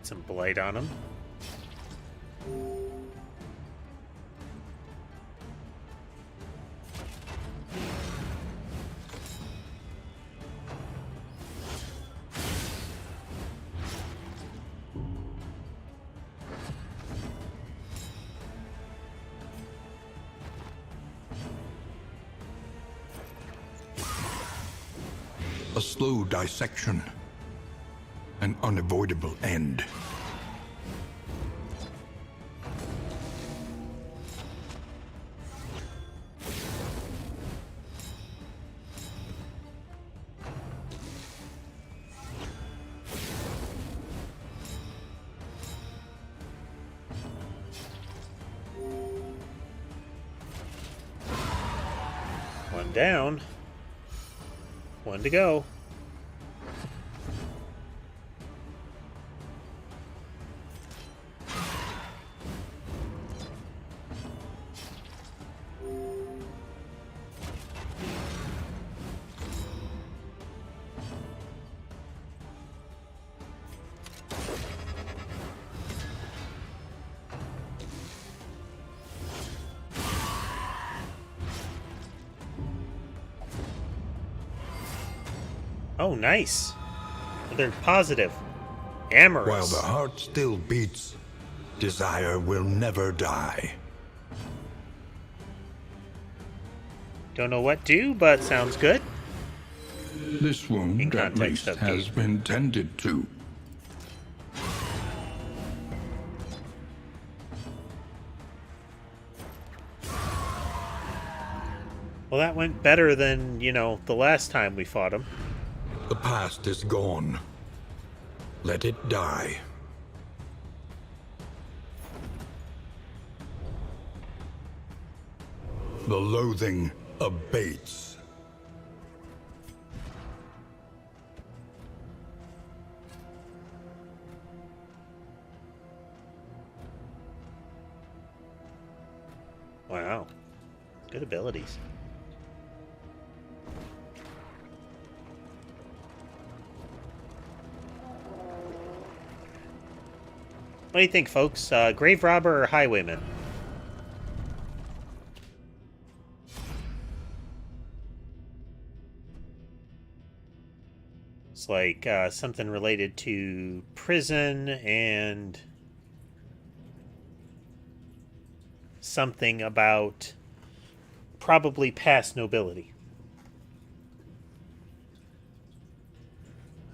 Some blight on him. A slow dissection. An unavoidable end. One down. One to go. Oh, nice. They're positive. Amorous. While the heart still beats, desire will never die. Don't know what to, but sounds good. This wound, In at context least, of has game. been tended to. Well, that went better than, the last time we fought him. The past is gone. Let it die. The loathing abates. Wow. Good abilities. What do you think, folks? Grave robber or highwayman? It's like something related to prison and something about probably past nobility.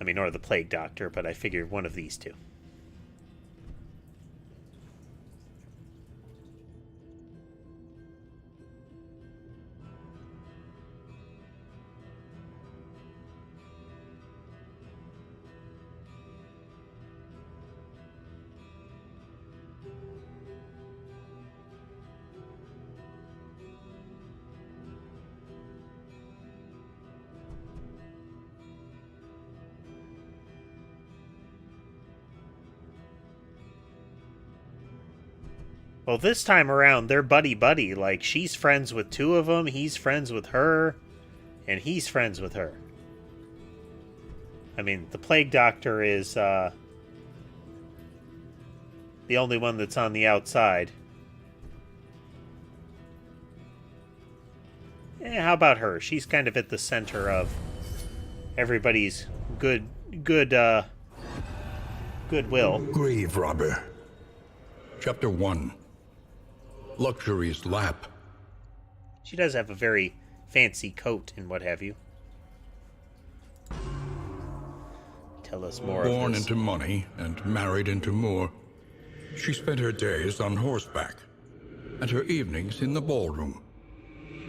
I mean, or the plague doctor, but I figured one of these two. Well, this time around, they're buddy-buddy. Like, she's friends with two of them, he's friends with her, and he's friends with her. I mean, the Plague Doctor is the only one that's on the outside. How about her? She's kind of at the center of everybody's goodwill. Grave robber. Chapter 1. Luxury's lap. She does have a very fancy coat and what have you. Tell us more. Born into money and married into more, she spent her days on horseback and her evenings in the ballroom.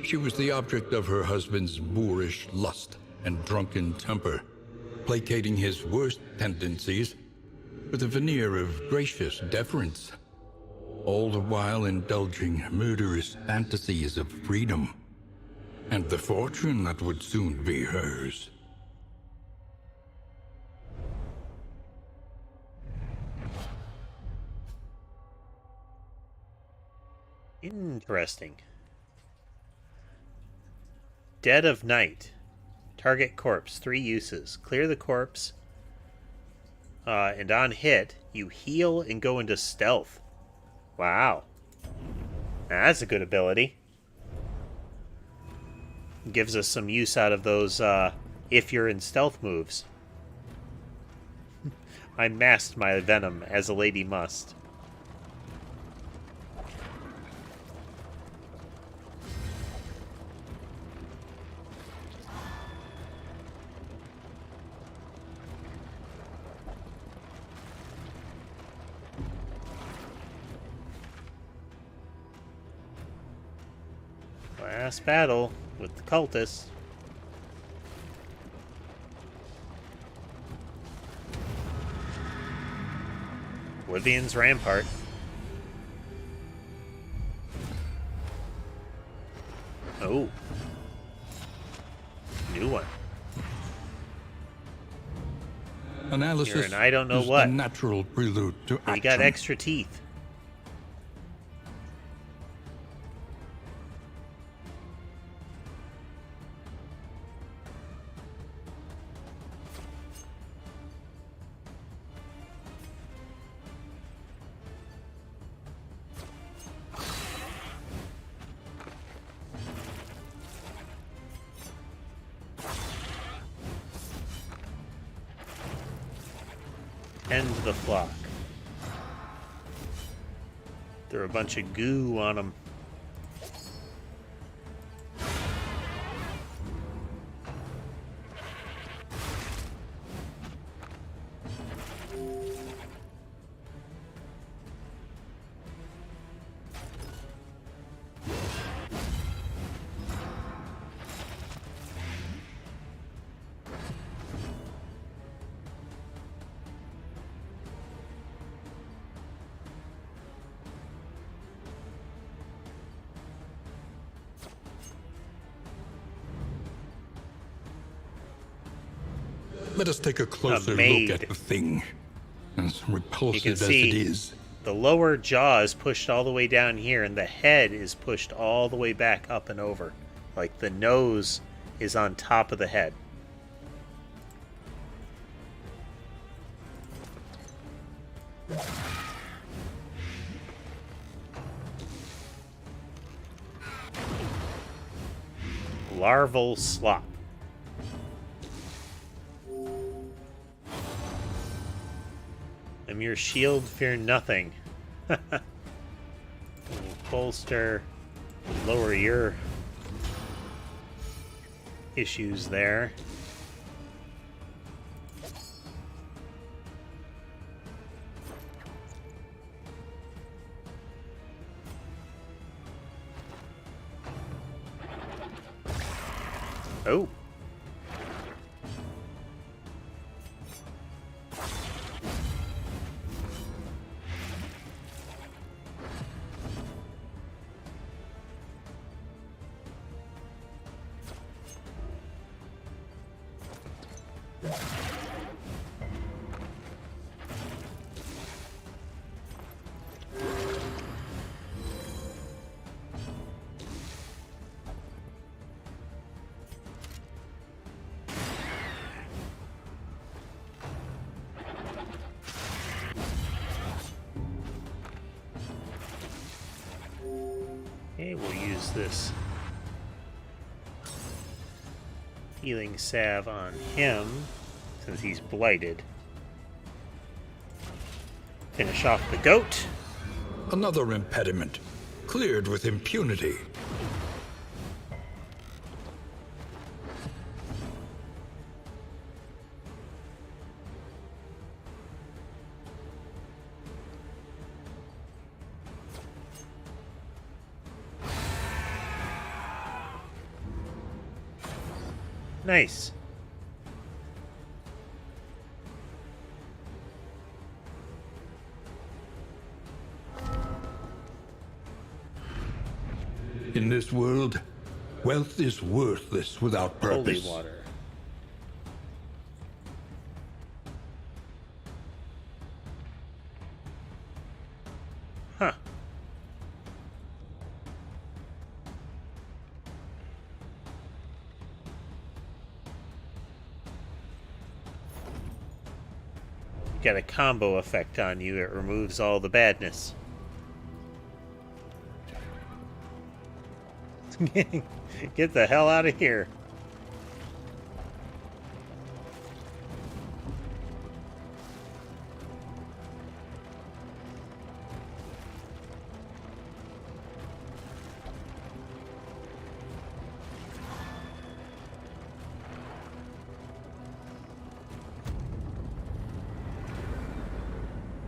She was the object of her husband's boorish lust and drunken temper, placating his worst tendencies with a veneer of gracious deference, all the while indulging murderous fantasies of freedom and the fortune that would soon be hers. Interesting. Dead of Night. Target corpse. 3 uses. Clear the corpse. And on hit, you heal and go into stealth. Wow. Now, that's a good ability. Gives us some use out of those if you're in stealth moves. I masked my venom as a lady must. Last battle with the cultists. Woodvian's Rampart. Oh. New one. Analysis You're an I don't know is what. the natural prelude to action. You got extra teeth. End the flock. Throw a bunch of goo on them. Let us take a closer look maid. at the thing. As repulsive as see it is. the lower jaw is pushed all the way down here, and the head is pushed all the way back up and over. Like the nose is on top of the head. Larval slop. I'm your shield, fear nothing. Bolster, lower your issues there. Oh. Okay, we'll use this healing salve on him since he's blighted. Finish off the goat. Another impediment, cleared with impunity. Nice. In this world, wealth is worthless without purpose. Holy water. Huh. Got a combo effect on you. It removes all the badness. Get the hell out of here.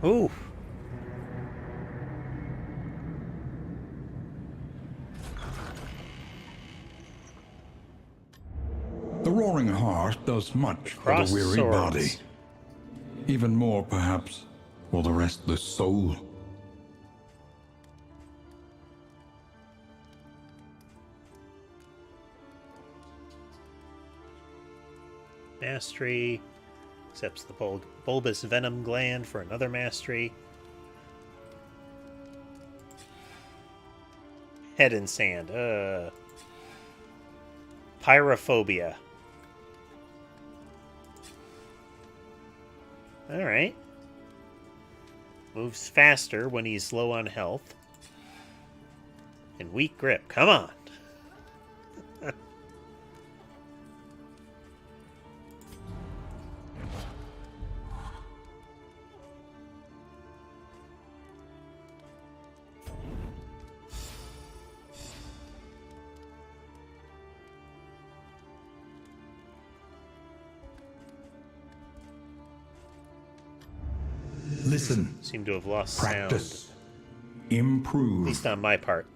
Ooh. The roaring heart does much for Crossed the weary swords. body. Even more, perhaps, for the restless soul. Mastery. Accepts the bulbous venom gland for another mastery. Head in sand. Pyrophobia. Alright. Moves faster when he's low on health. And weak grip. Come on. Listen. Seem to have lost Practice. sound. Improve. At least on my part.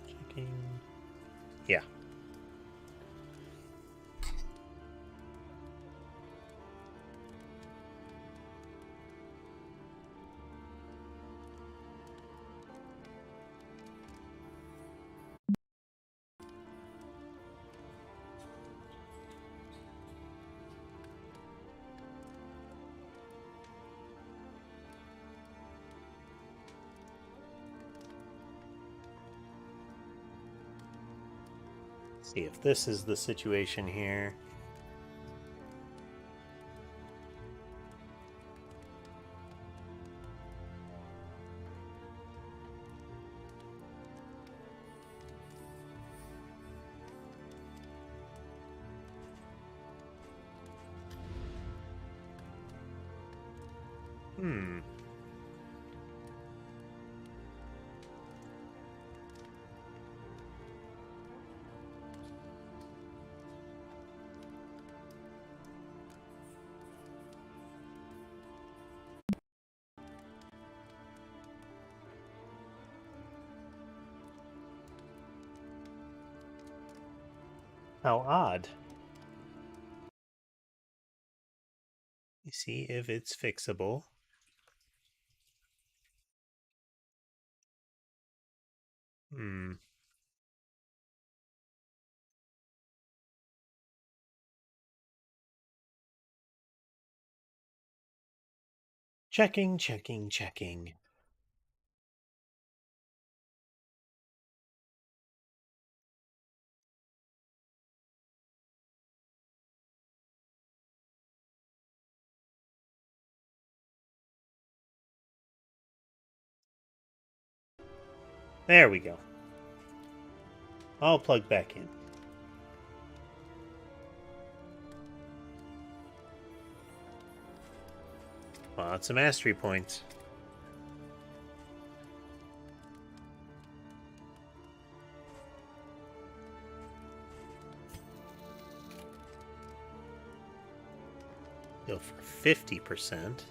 Checking. Yeah. See if this is the situation here. How odd. You see if it's fixable. Checking, checking, checking. There we go. I'll plug back in. Lots of mastery points. Go for 50%.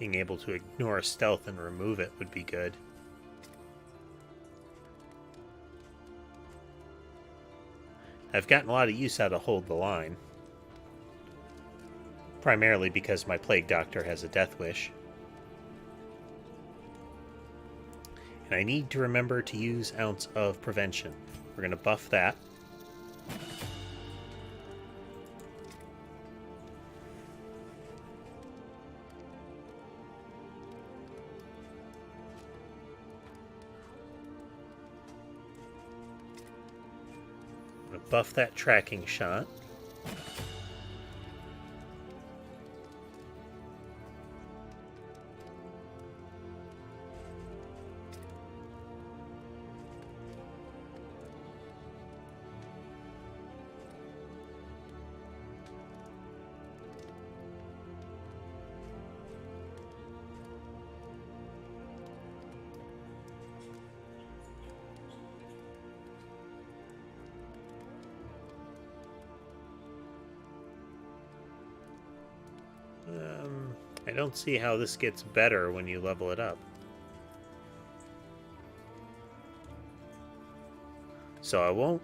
Being able to ignore stealth and remove it would be good. I've gotten a lot of use out of Hold the Line. Primarily because my Plague Doctor has a Death Wish. And I need to remember to use Ounce of Prevention. We're going to buff that. Buff that tracking shot. I don't see how this gets better when you level it up. So I won't.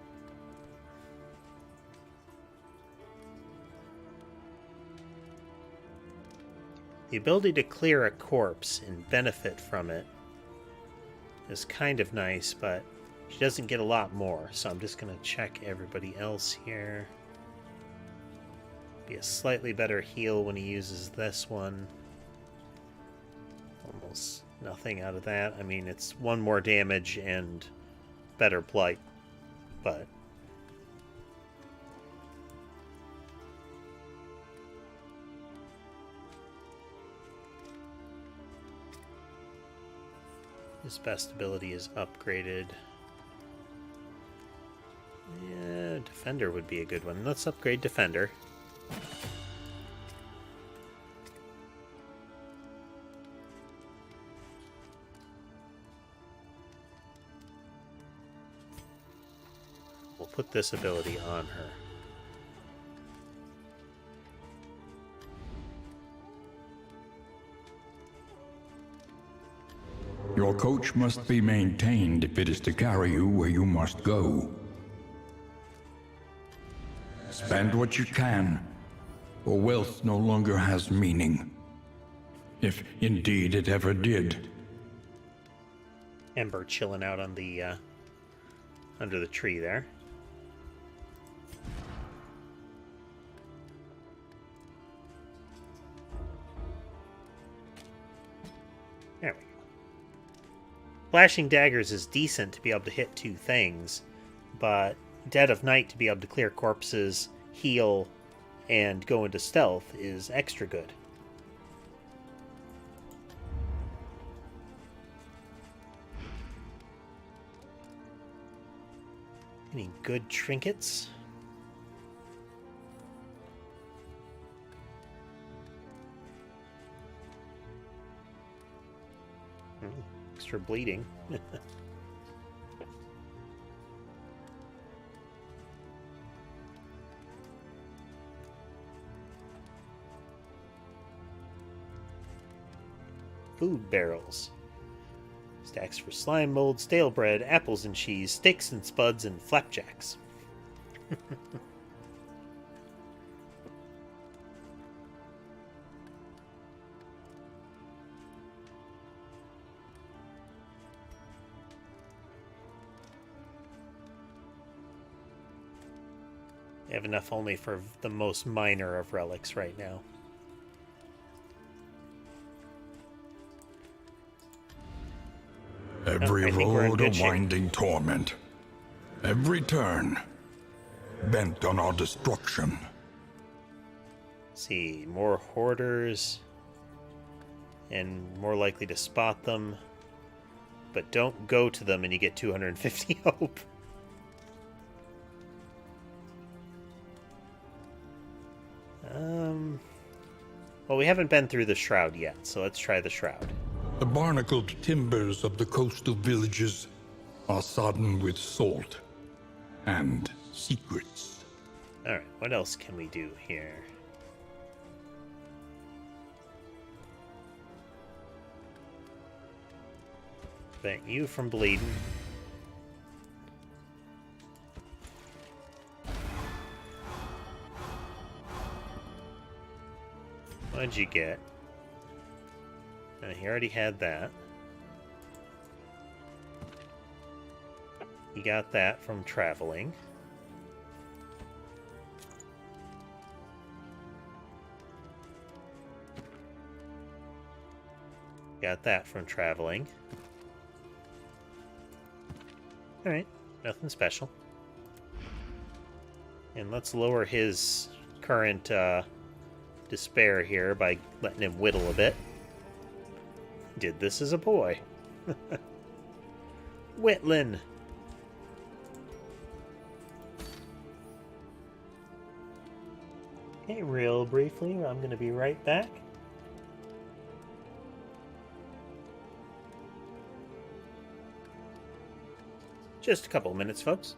The ability to clear a corpse and benefit from it is kind of nice, but she doesn't get a lot more. So I'm just going to check everybody else here. Be a slightly better heal when he uses this one. Almost nothing out of that. I mean, it's one more damage and better blight, but his best ability is upgraded. Yeah, Defender would be a good one. Let's upgrade Defender. We'll put this ability on her. Your coach must be maintained if it is to carry you where you must go. Spend what you can, or wealth no longer has meaning. If indeed it ever did. Ember chilling out on the under the tree there. There we go. Flashing Daggers is decent to be able to hit 2 things, but Dead of Night to be able to clear corpses, heal, and go into stealth is extra good. Any good trinkets? Extra bleeding. Food barrels. Stacks for slime mold, stale bread, apples and cheese, steaks and spuds, and flapjacks. I have enough only for the most minor of relics right now. Every road a winding torment. Every turn bent on our destruction. Let's see, more hoarders and more likely to spot them. But don't go to them and you get 250 hope. Well, we haven't been through the Shroud yet, so let's try the Shroud. The barnacled timbers of the coastal villages are sodden with salt and secrets. Alright, what else can we do here? Prevent you from bleeding. What'd you get? He already had that. He got that from traveling. Got that from traveling. Alright, nothing special. And let's lower his current despair here by letting him whittle a bit. Did this as a boy. Whitlin. Okay, real briefly, I'm going to be right back. Just a couple of minutes, folks.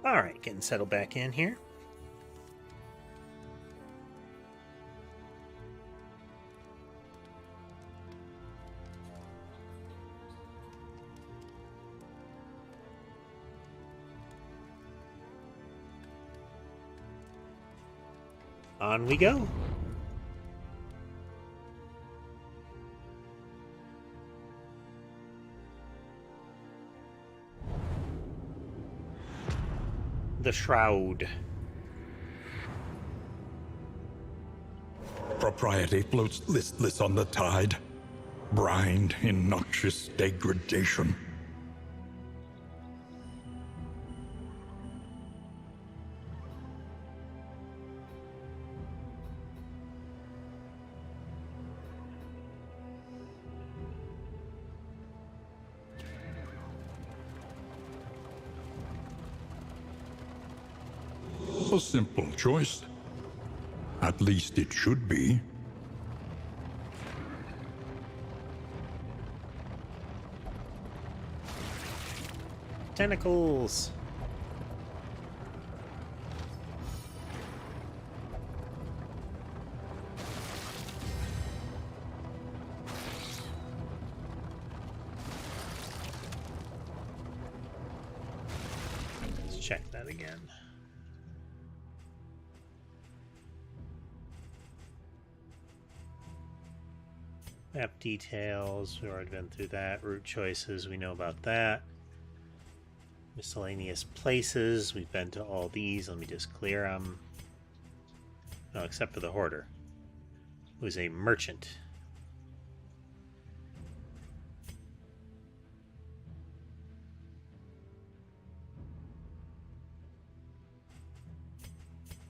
Alright, getting settled back in here. On we go. The Shroud. Propriety floats listless on the tide, brined in noxious degradation. A simple choice. At least it should be. Tentacles. Let's check that again. Map details, we already been through that. Route choices, we know about that. Miscellaneous places, we've been to all these. Let me just clear them. No, except for the Hoarder, who's a merchant.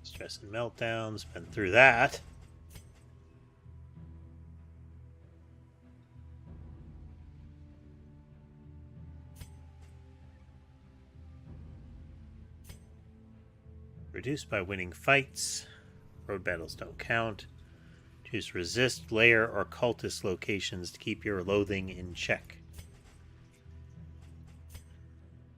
Stress and meltdowns, been through that. Reduced by winning fights. Road battles don't count. Choose resist, lair, or cultist locations to keep your loathing in check.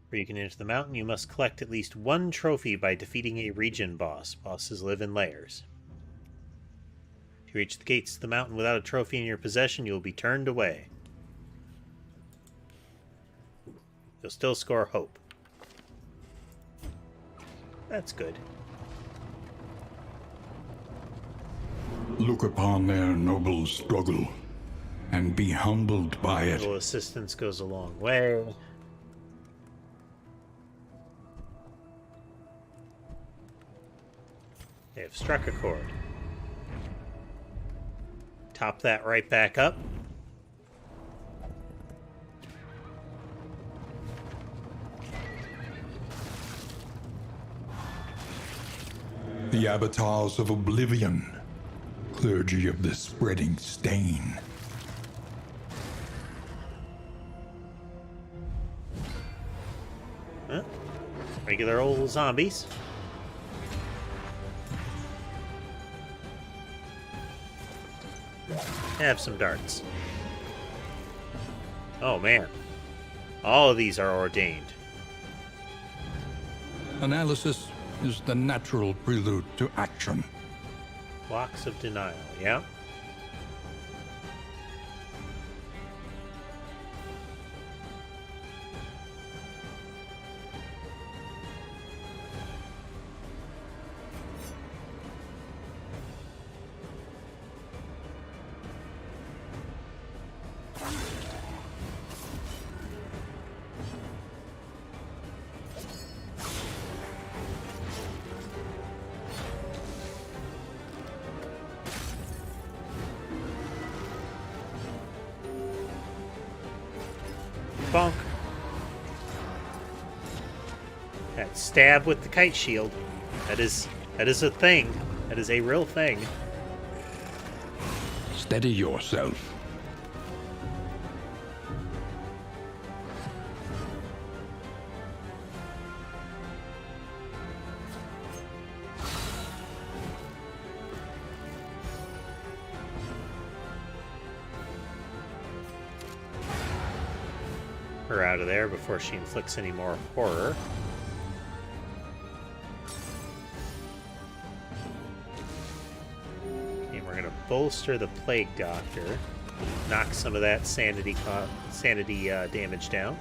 Before you can enter the mountain, you must collect at least one trophy by defeating a region boss. Bosses live in lairs. If you reach the gates of the mountain without a trophy in your possession, you will be turned away. You'll still score hope. That's good. Look upon their noble struggle, and be humbled by it. Little assistance goes a long way. They have struck a chord. Top that right back up. The avatars of oblivion, clergy of the spreading stain. Huh? Regular old zombies. Have some darts. Oh man. All of these are ordained. Analysis is the natural prelude to action. Blocks of denial, yeah. Bonk. That stab with the kite shield. That is a thing. That is a real thing. Steady yourself. Her out of there before she inflicts any more horror. we're gonna bolster the Plague Doctor, knock some of that sanity damage down.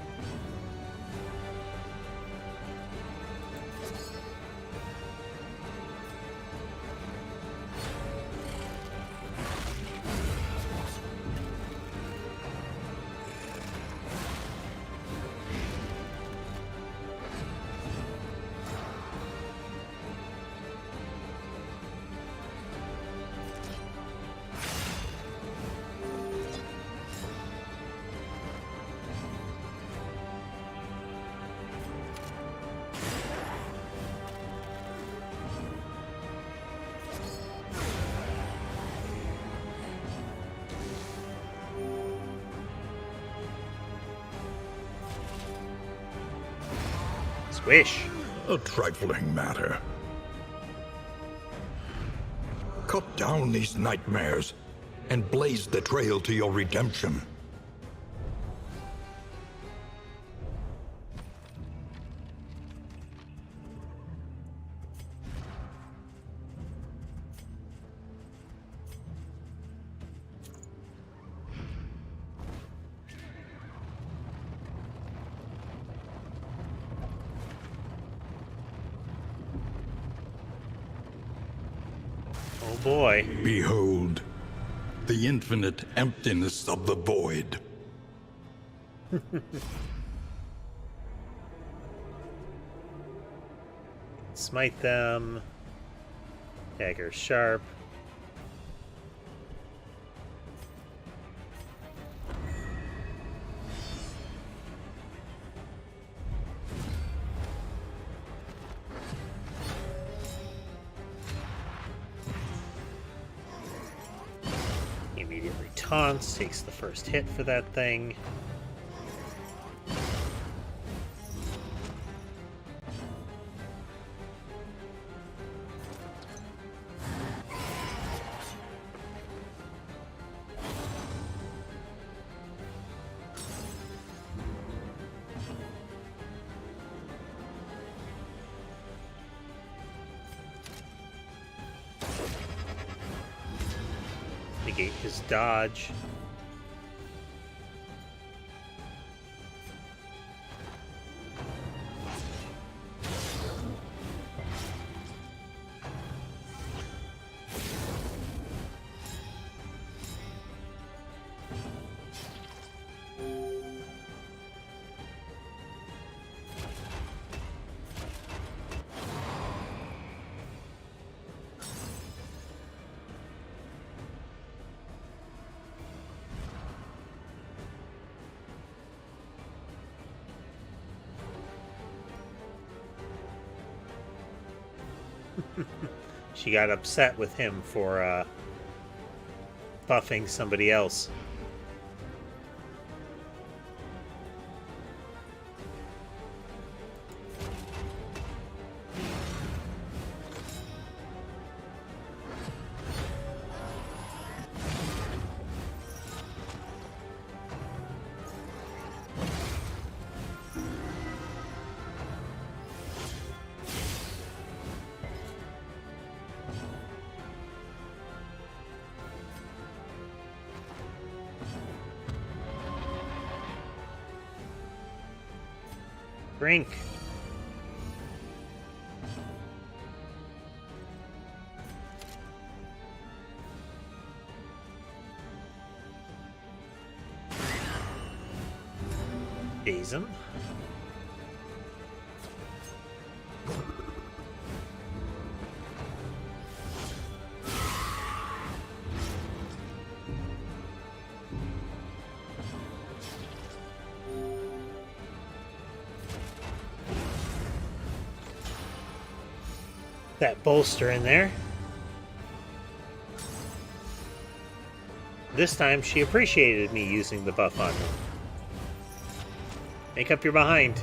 Swish. A trifling matter. Cut down these nightmares and blaze the trail to your redemption. Oh boy. Behold, the infinite emptiness of the void. Smite them. Dagger sharp. Immediately taunts, takes the first hit for that thing. Negate his dodge. She got upset with him for buffing somebody else. Drink. Daze him. That bolster in there. This time she appreciated me using the buff on her. Make up your behind.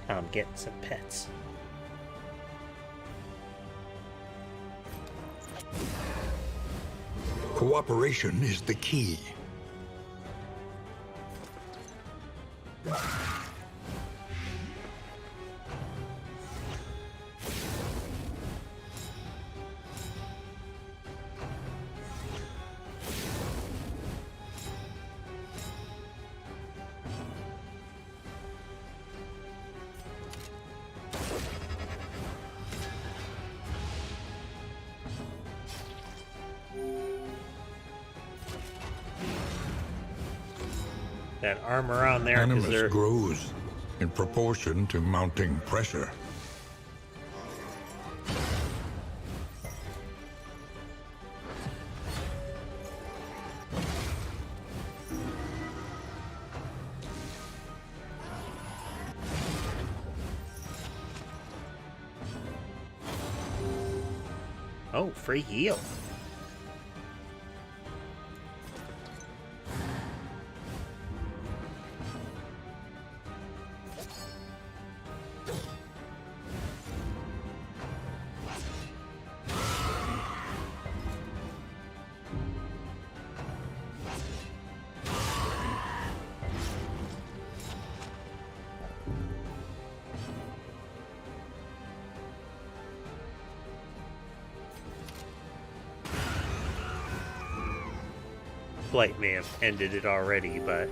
I'm getting some pets. Cooperation is the key. that armor on there. Animus grows in proportion to mounting pressure. Oh, free heal. Blight may have ended it already, but...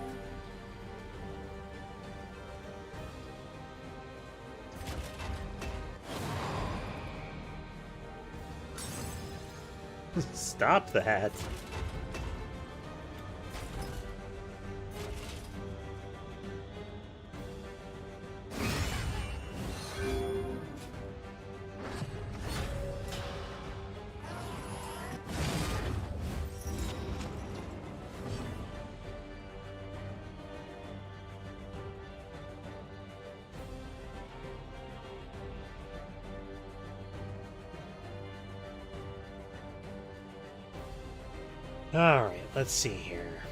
Stop that. Alright, let's see here.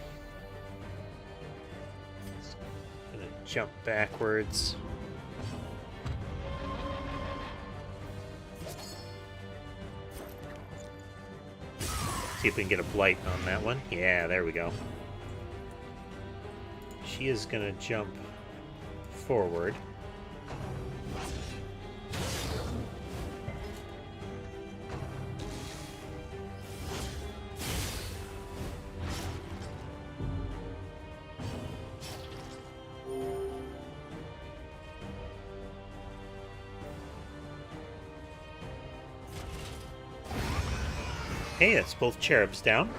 Gonna jump backwards. See if we can get a blight on that one. Yeah, there we go. She is gonna jump forward. Hey, that's both cherubs down.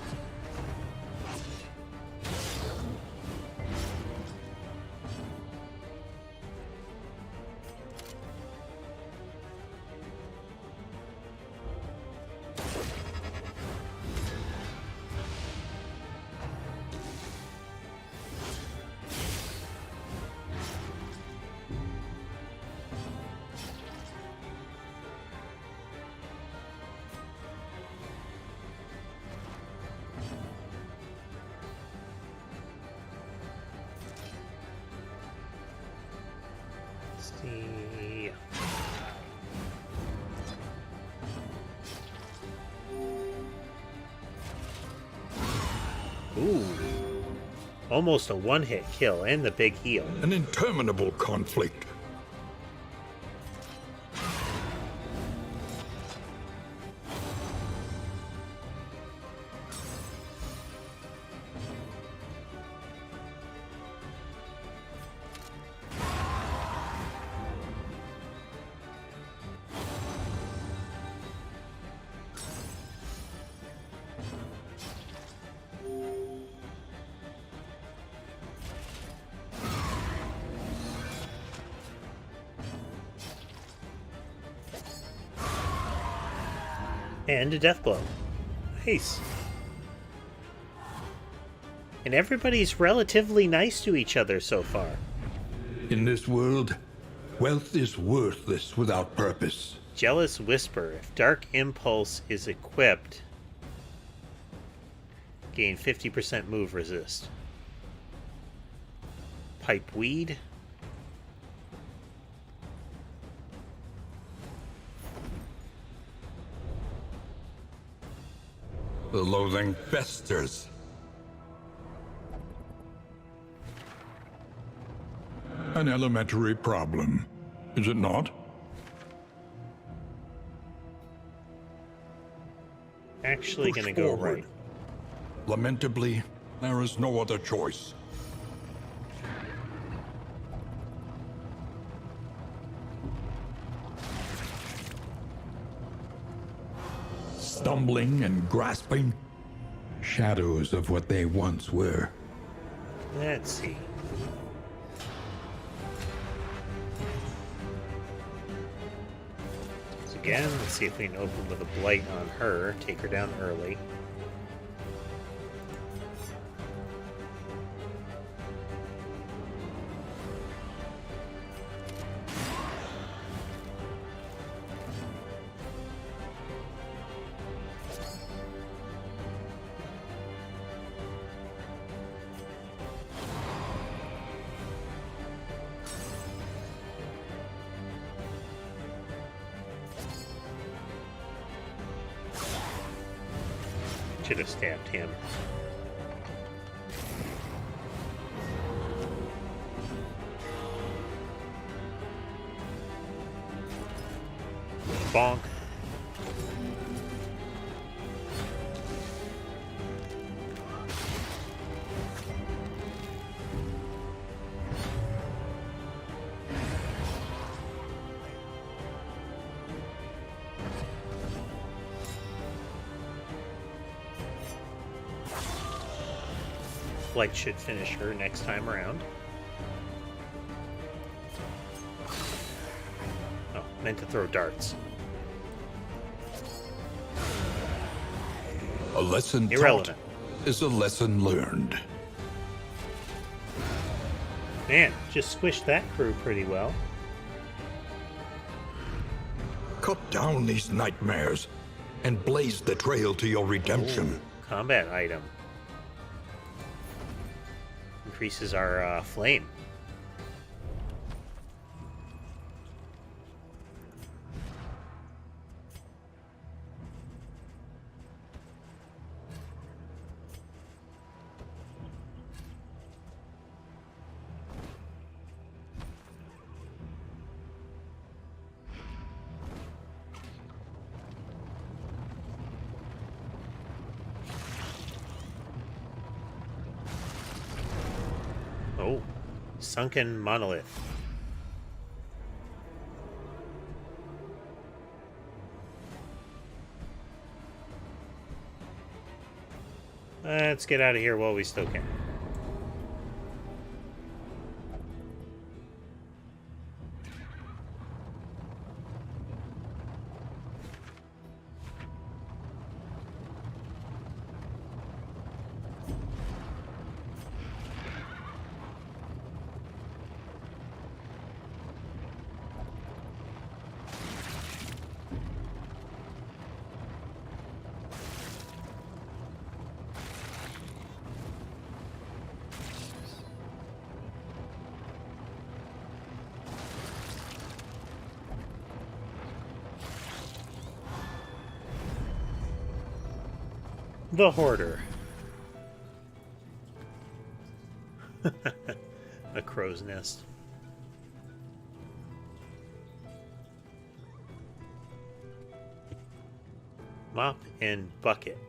See. Ooh. Almost a one-hit kill and the big heal. An interminable conflict. And a death blow. Nice. And everybody's relatively nice to each other so far. In this world, wealth is worthless without purpose. Jealous Whisper. If Dark Impulse is equipped, gain 50% move resist. Pipe Weed. The loathing festers. An elementary problem, is it not? Actually Push gonna go forward. right. Lamentably, there is no other choice. Stumbling and grasping, shadows of what they once were. Let's see. So again, let's see if we can open with a blight on her. Take her down early. Should have stabbed him. Bonk. Blight should finish her next time around. Oh, meant to throw darts. A lesson Irrelevant. taught is a lesson learned. Man, just squished that crew pretty well. Cut down these nightmares and blaze the trail to your redemption. Ooh, combat item. Increases our flame. Oh, sunken monolith. Let's get out of here while we still can. The Hoarder. A crow's nest. Mop and bucket.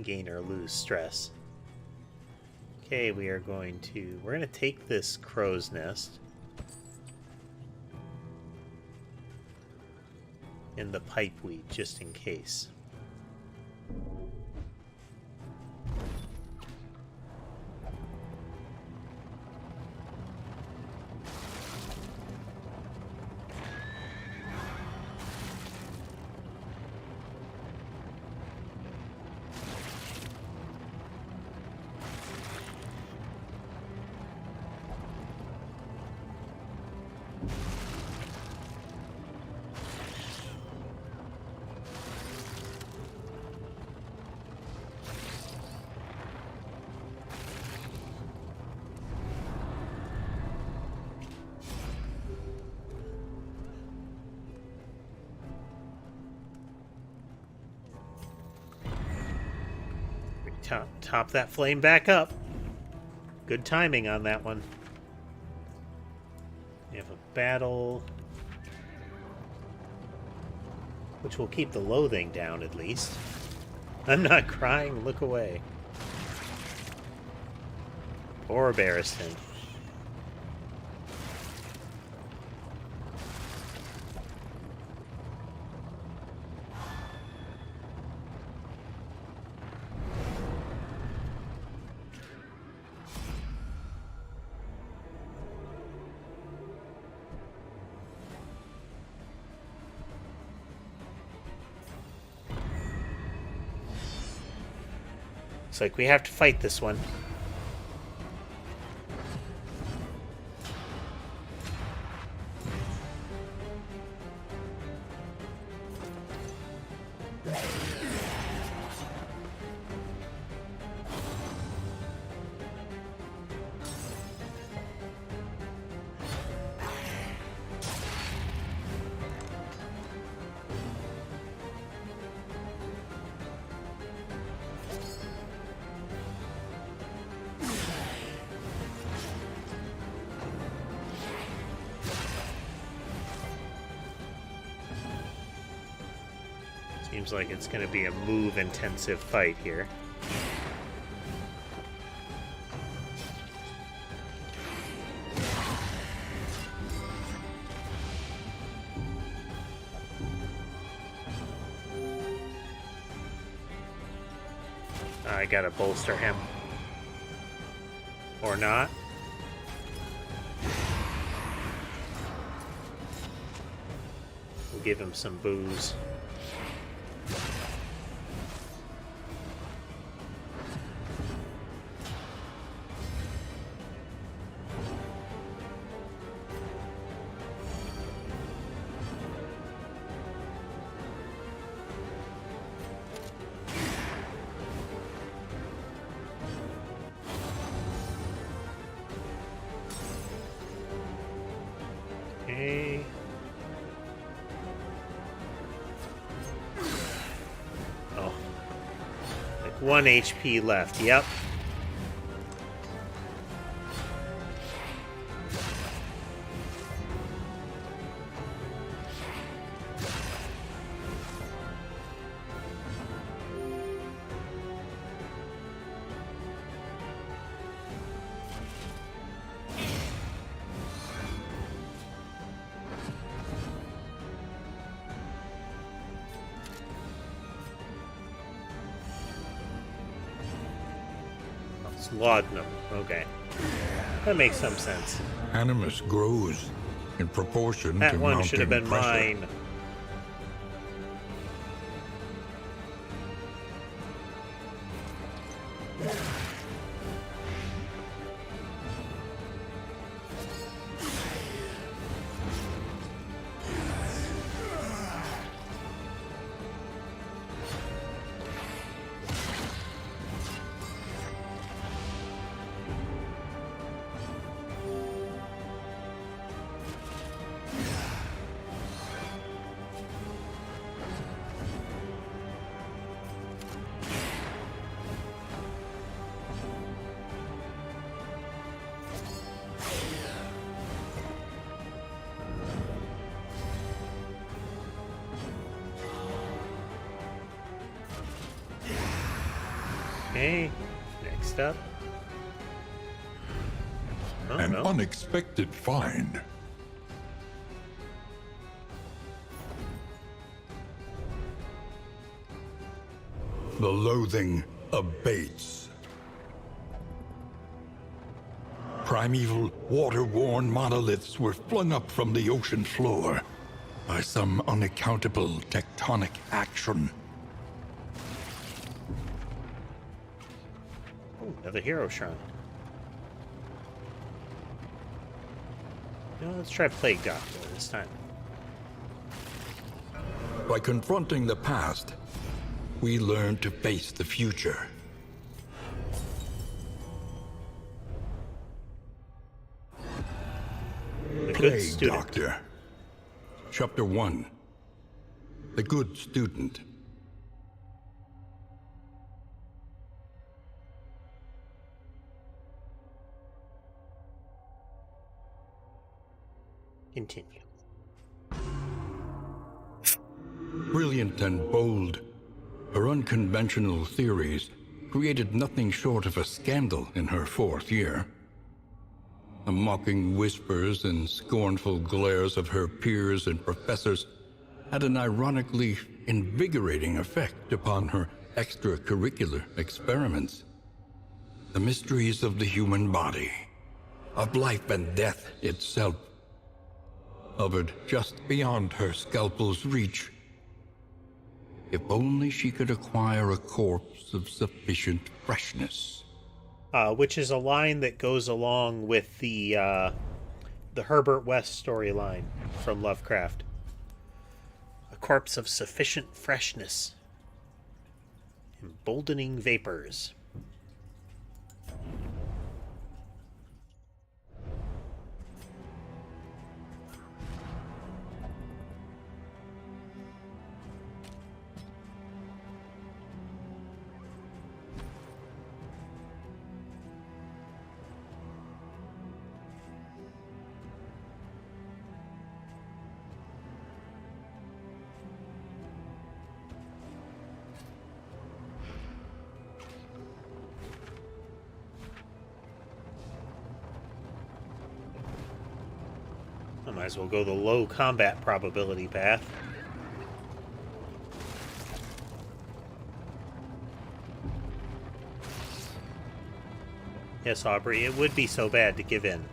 Gain or lose stress. Okay, we're going to take this crow's nest and the pipeweed just in case. Top that flame back up. Good timing on that one. We have a battle, which will keep the loathing down at least. I'm not crying, look away. Poor Barristan. Looks like we have to fight this one. Seems like it's going to be a move-intensive fight here. I gotta bolster him. Or not. We'll give him some booze. Okay. Oh. Like 1 HP left, yep. Laudanum. Okay. That makes some sense. Animus grows in proportion That to one should have mounting been pressure. mine. Okay, next up. Oh, An no. unexpected find. The loathing abates. Primeval, water-worn monoliths were flung up from the ocean floor by some unaccountable tectonic action. Oh, another hero shrine. You know, let's try Plague Doctor this time. By confronting the past, we learn to face the future. The good Plague student. Doctor. Chapter 1. The Good Student. Continue. Brilliant and bold, her unconventional theories created nothing short of a scandal in her 4th year. The mocking whispers and scornful glares of her peers and professors had an ironically invigorating effect upon her extracurricular experiments. The mysteries of the human body, of life and death itself, hovered just beyond her scalpel's reach. If only she could acquire a corpse of sufficient freshness. Which is a line that goes along with the Herbert West storyline from Lovecraft. A corpse of sufficient freshness. Emboldening vapors. I might as well go the low combat probability path. Yes, Aubrey, it would be so bad to give in.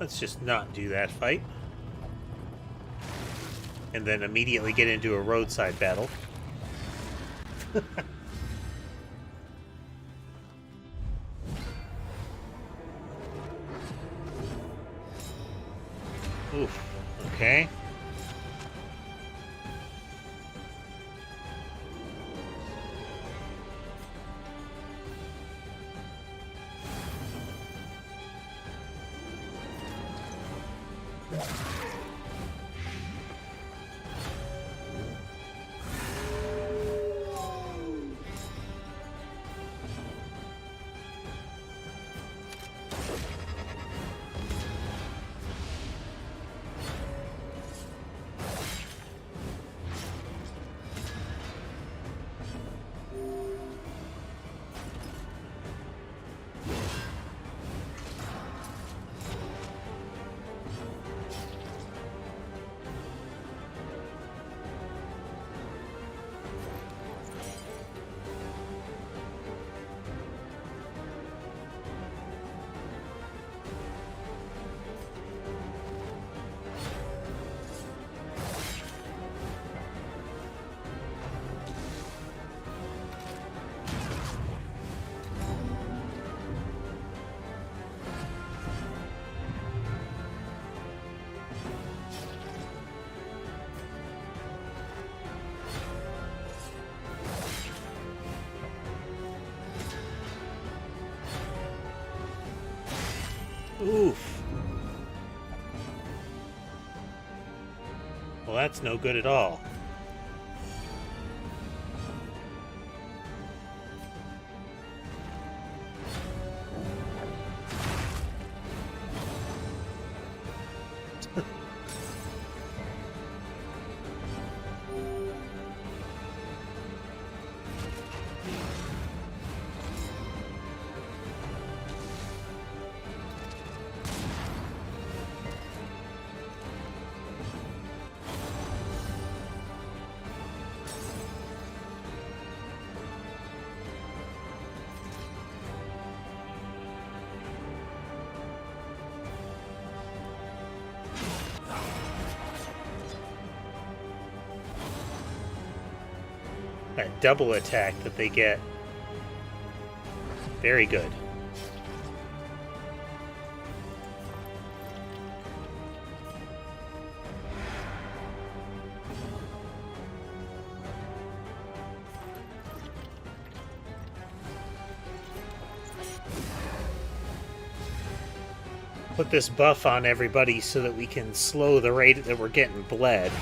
Let's just not do that fight. And then immediately get into a roadside battle. Oof. Okay. Oof. Well, that's no good at all. That double attack that they get. Very good. Put this buff on everybody so that we can slow the rate that we're getting bled.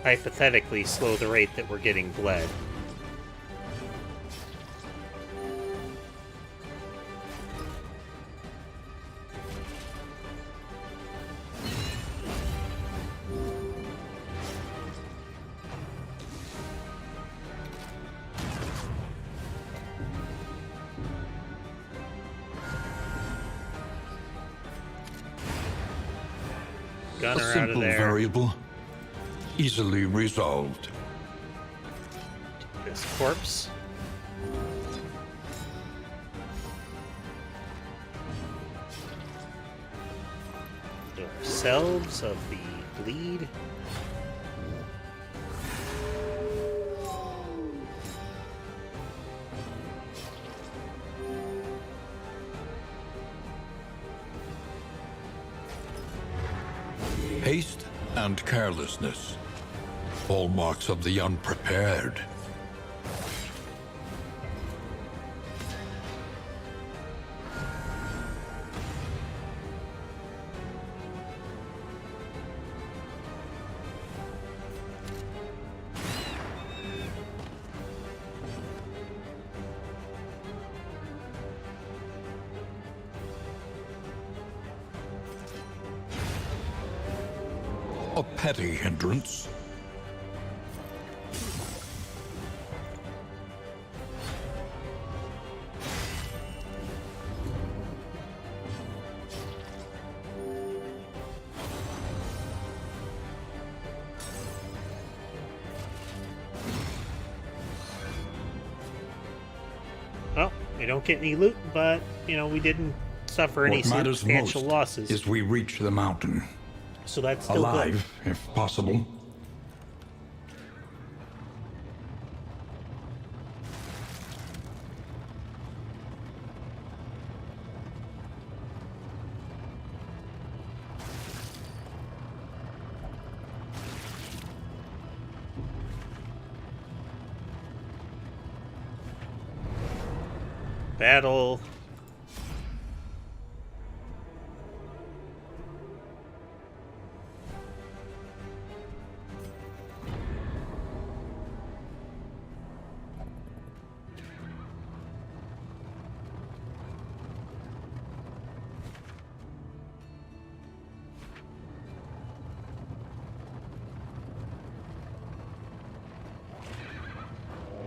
hypothetically slow the rate that we're getting bled. Gunner A out of simple there. variable, easily resolved. This corpse. Rid ourselves of the bleed. Haste and carelessness, hallmarks of the unprepared. A petty hindrance. Well, we don't get any loot, but, you know, we didn't suffer any What matters substantial most losses. is we reach the mountain. So that's still Alive, if possible. good. Battle.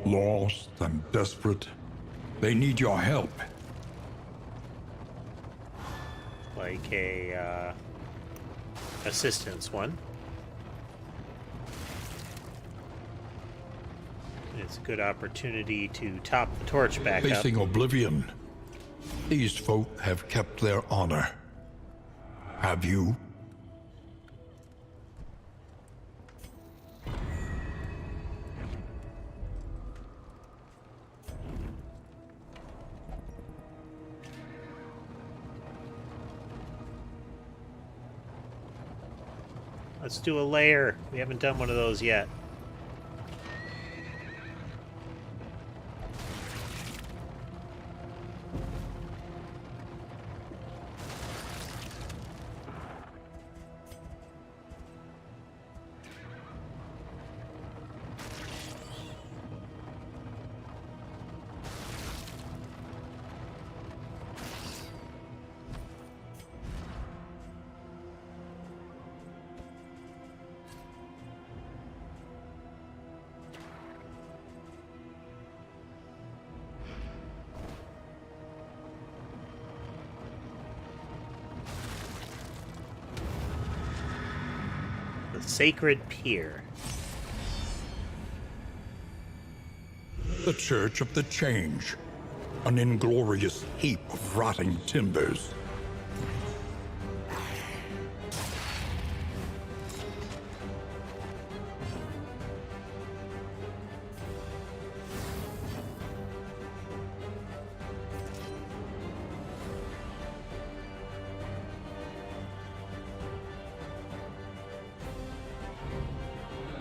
Lost and desperate. They need your help. Like a assistance one. It's a good opportunity to top the torch back Facing up. oblivion. These folk have kept their honor. Have you? Let's do a layer. We haven't done one of those yet. The Sacred Pier. The Church of the Change. An inglorious heap of rotting timbers.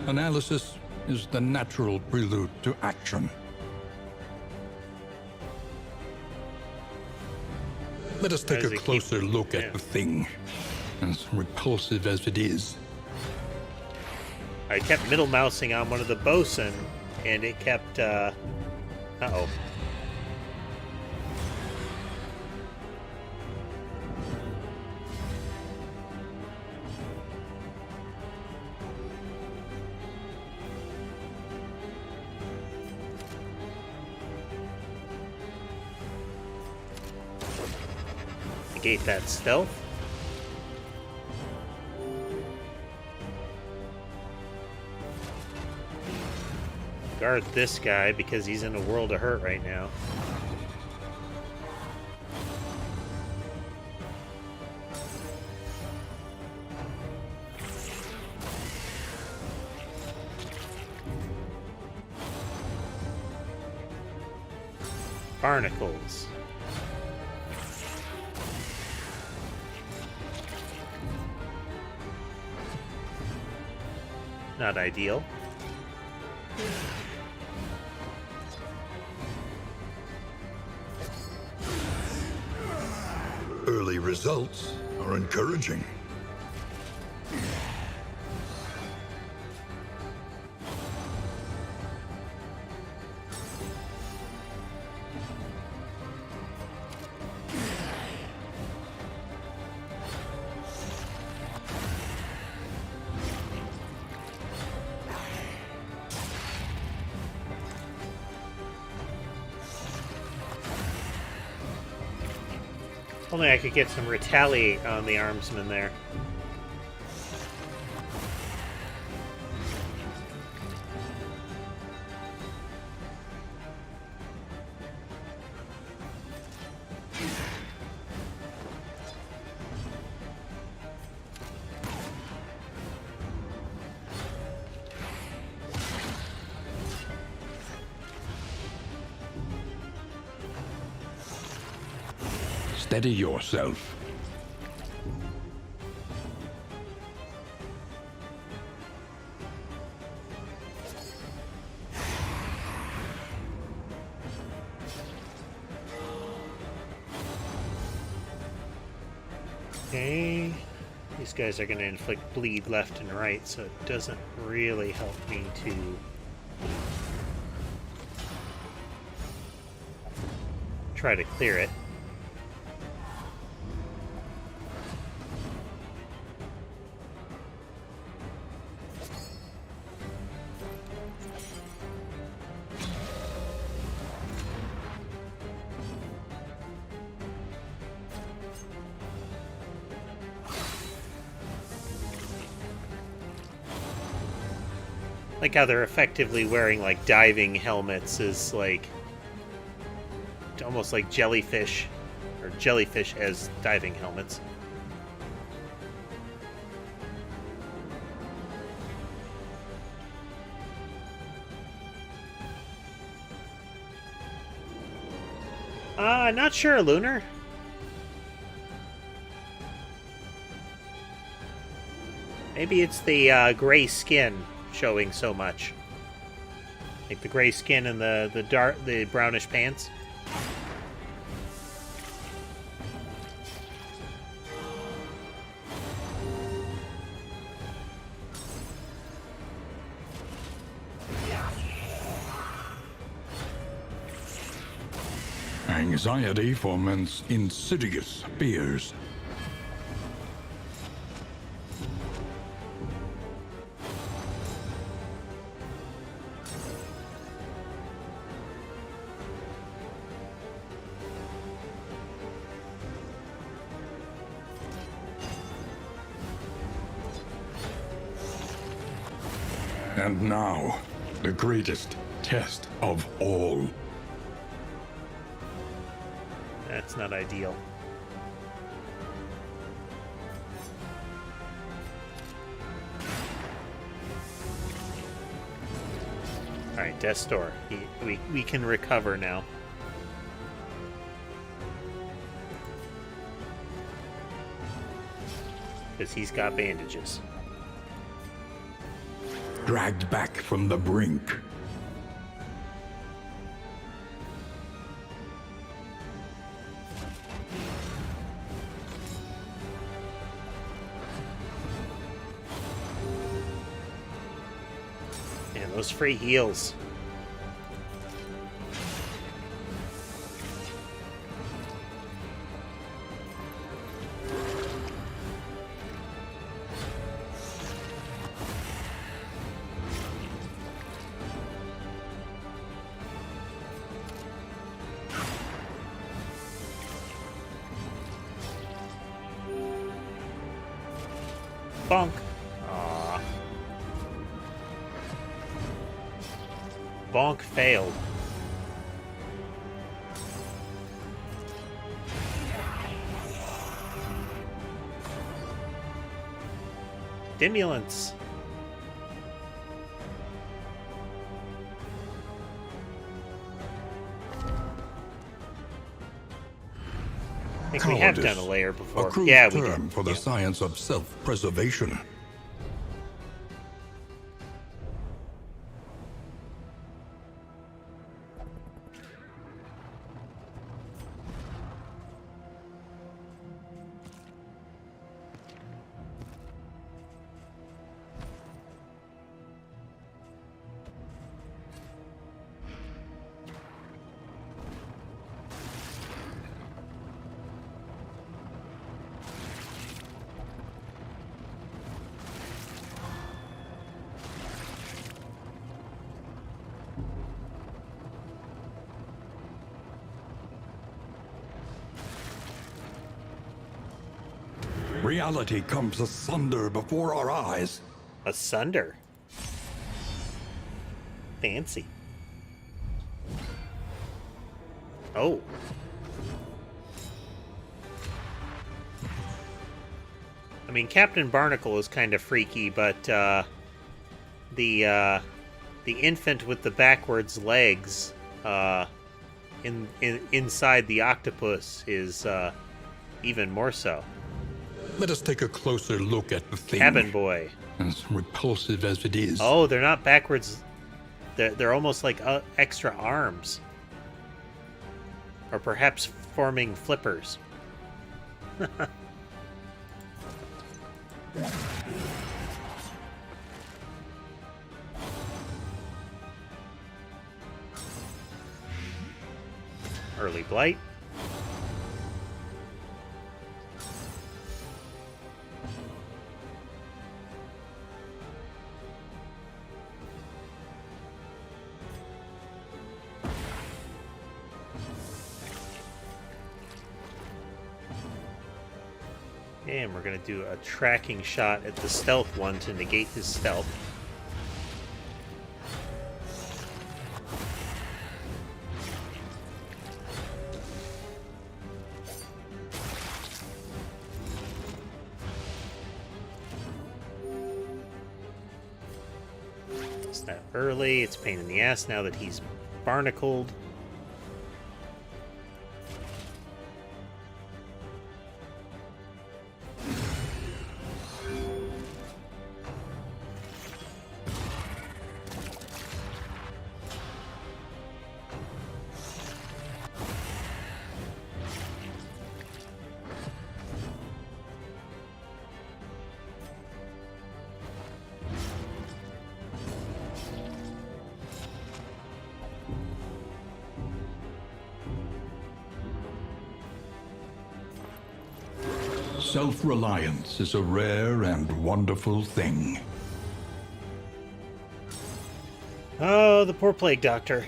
Analysis is the natural prelude to action. Let us take As a it closer keeps- look yeah. at the thing, as repulsive as it is. I kept middle mousing on one of the bosun, and it kept, uh-oh. Negate that stealth. Guard this guy because he's in a world of hurt right now. Barnacles. Not ideal. Early results are encouraging. Only I could get some retaliate on the armsman there. Steady yourself. Okay. These guys are going to inflict bleed left and right, so it doesn't really help me to try to clear it. Like how they're effectively wearing like diving helmets is like almost like jellyfish, or jellyfish as diving helmets. Not sure, Lunar. Maybe it's the gray skin showing so much, like the gray skin and the brownish pants. Anxiety foments insidious fears. And now, the greatest test of all. That's not ideal. Alright, Death's Door. We can recover now. Because he's got bandages. Dragged back from the brink. Man, those free heals. Bonk. Aww. Bonk failed. Stimulants. I think we have done a layer before. A crude Yeah, we term did. for the Yeah. science of self-preservation. Reality comes asunder before our eyes. Asunder. Fancy. Oh. I mean, Captain Barnacle is kind of freaky, but the infant with the backwards legs inside the octopus is even more so. Let us take a closer look at the thing. Cabin boy. As repulsive as it is. Oh, they're not backwards. They're almost like extra arms. Or perhaps forming flippers. Early blight. And we're going to do a tracking shot at the stealth one to negate his stealth. Snap early. It's a pain in the ass now that he's barnacled. Self-reliance is a rare and wonderful thing. Oh, the poor plague doctor.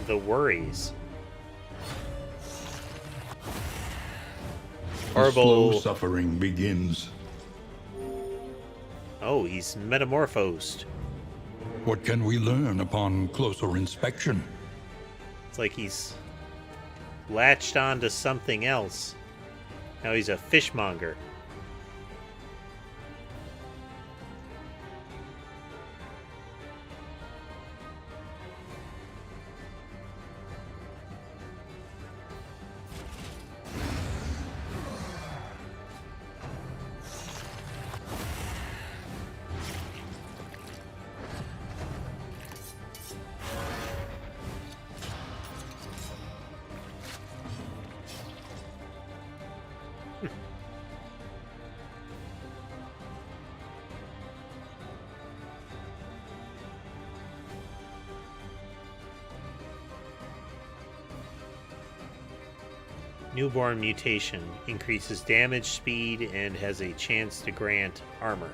The worries. The slow Horrible. suffering begins. Oh, he's metamorphosed. What can we learn upon closer inspection? It's like he's latched onto something else. Now he's a fishmonger. Newborn mutation increases damage, speed, and has a chance to grant armor.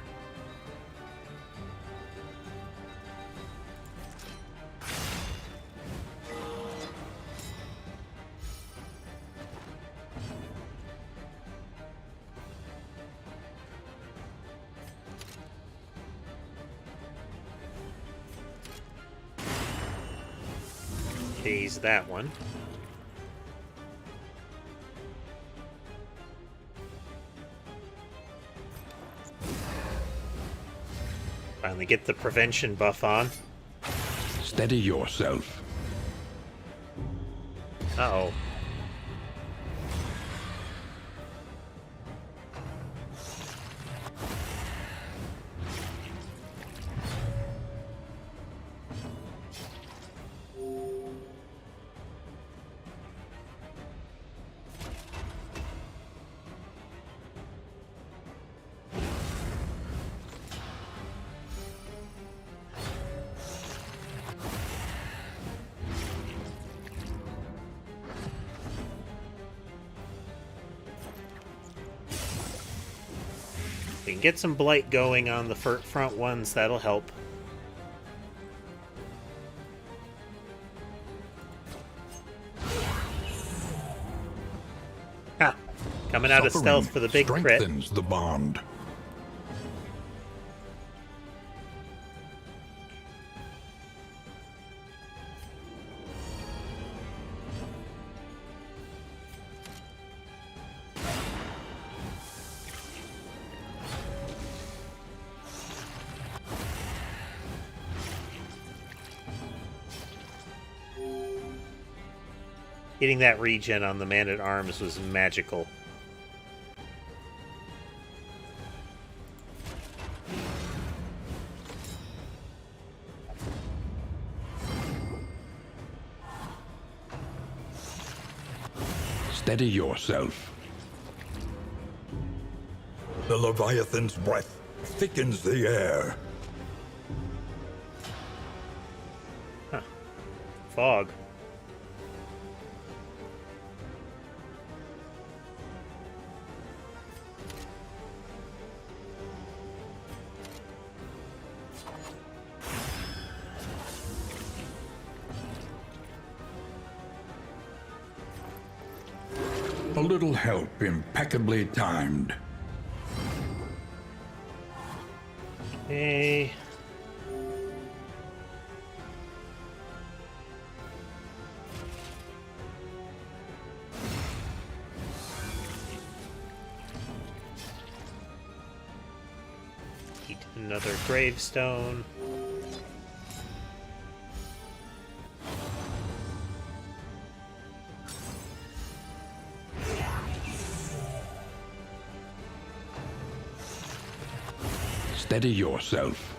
Phase that one. Finally get the prevention buff on. Steady yourself. Uh-oh. We can get some blight going on the front ones, that'll help. Ha! Coming out of stealth for the big crit. Strengthens the bond. Getting that regen on the Man-at-Arms was magical. Steady yourself. The Leviathan's breath thickens the air. Huh. Fog. A little help impeccably timed. Hey. Eat another gravestone. Steady yourself.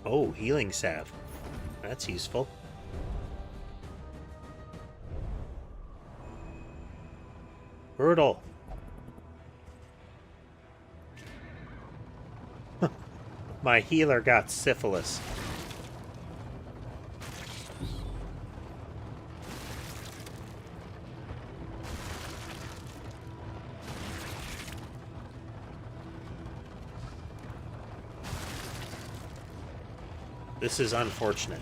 Oh, healing salve. That's useful. Brutal. My healer got syphilis. This is unfortunate.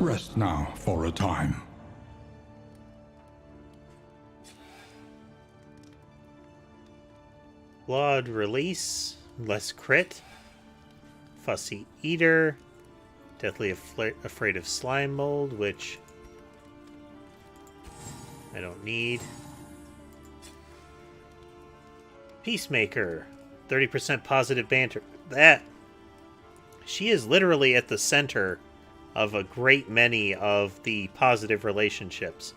Rest now for a time. Blood release, less crit, fussy eater, deathly afraid of slime mold, which I don't need. Peacemaker, 30% positive banter. That she is literally at the center of a great many of the positive relationships.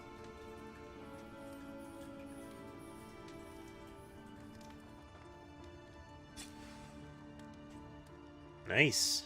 Nice.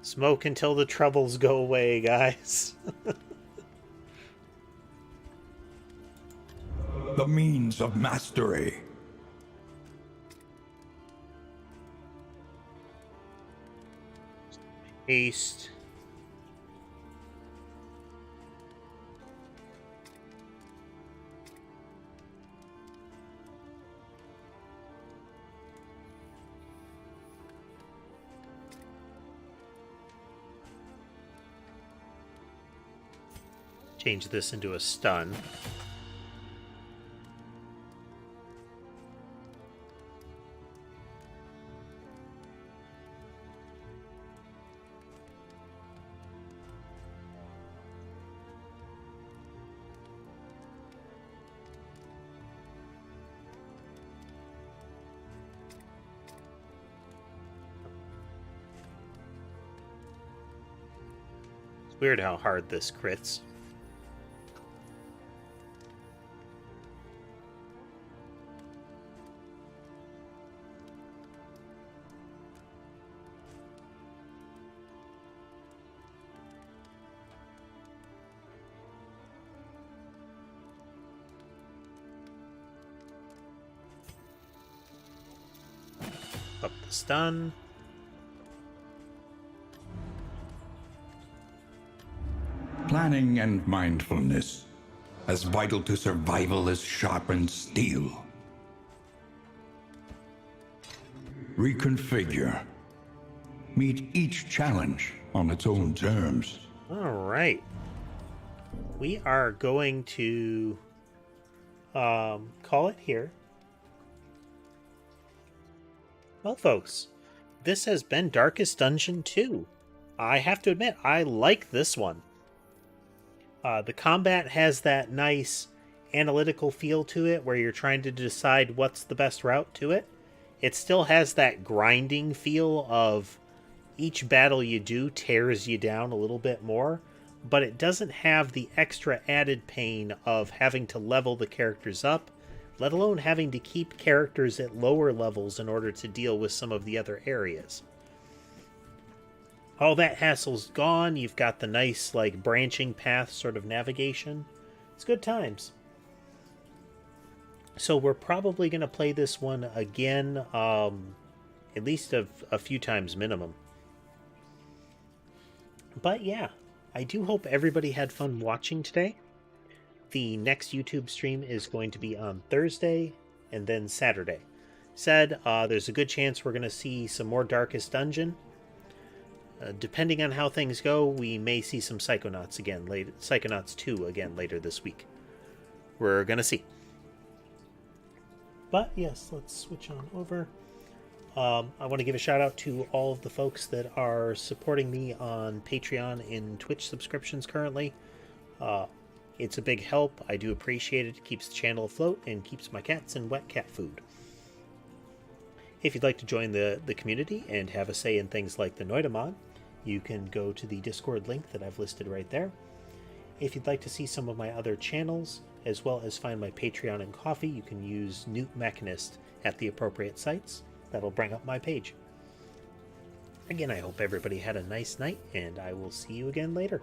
Smoke until the troubles go away, guys. The means of mastery. Haste. Change this into a stun. It's weird how hard this crits. Up the stun. Planning and mindfulness, as vital to survival as sharpened steel. Reconfigure. Meet each challenge on its own terms. All right. We are going to call it here. Well, folks, this has been Darkest Dungeon 2. I have to admit, I like this one. The combat has that nice analytical feel to it where you're trying to decide what's the best route to it. It still has that grinding feel of each battle you do tears you down a little bit more, but it doesn't have the extra added pain of having to level the characters up, let alone having to keep characters at lower levels in order to deal with some of the other areas. All that hassle's gone. You've got the nice, like, branching path sort of navigation. It's good times. So we're probably going to play this one again, at least a few times minimum. But yeah, I do hope everybody had fun watching today. The next YouTube stream is going to be on Thursday and then Saturday. There's a good chance we're going to see some more Darkest Dungeon. Depending on how things go, we may see some Psychonauts again later. Psychonauts 2 again later this week. We're going to see. But yes, let's switch on over. I want to give a shout out to all of the folks that are supporting me on Patreon and Twitch subscriptions currently. It's a big help. I do appreciate it. It keeps the channel afloat and keeps my cats in wet cat food. If you'd like to join the community and have a say in things like the Noidamon, you can go to the Discord link that I've listed right there. If you'd like to see some of my other channels, as well as find my Patreon and Coffee, you can use Newt Mechanist at the appropriate sites. That'll bring up my page. Again, I hope everybody had a nice night, and I will see you again later.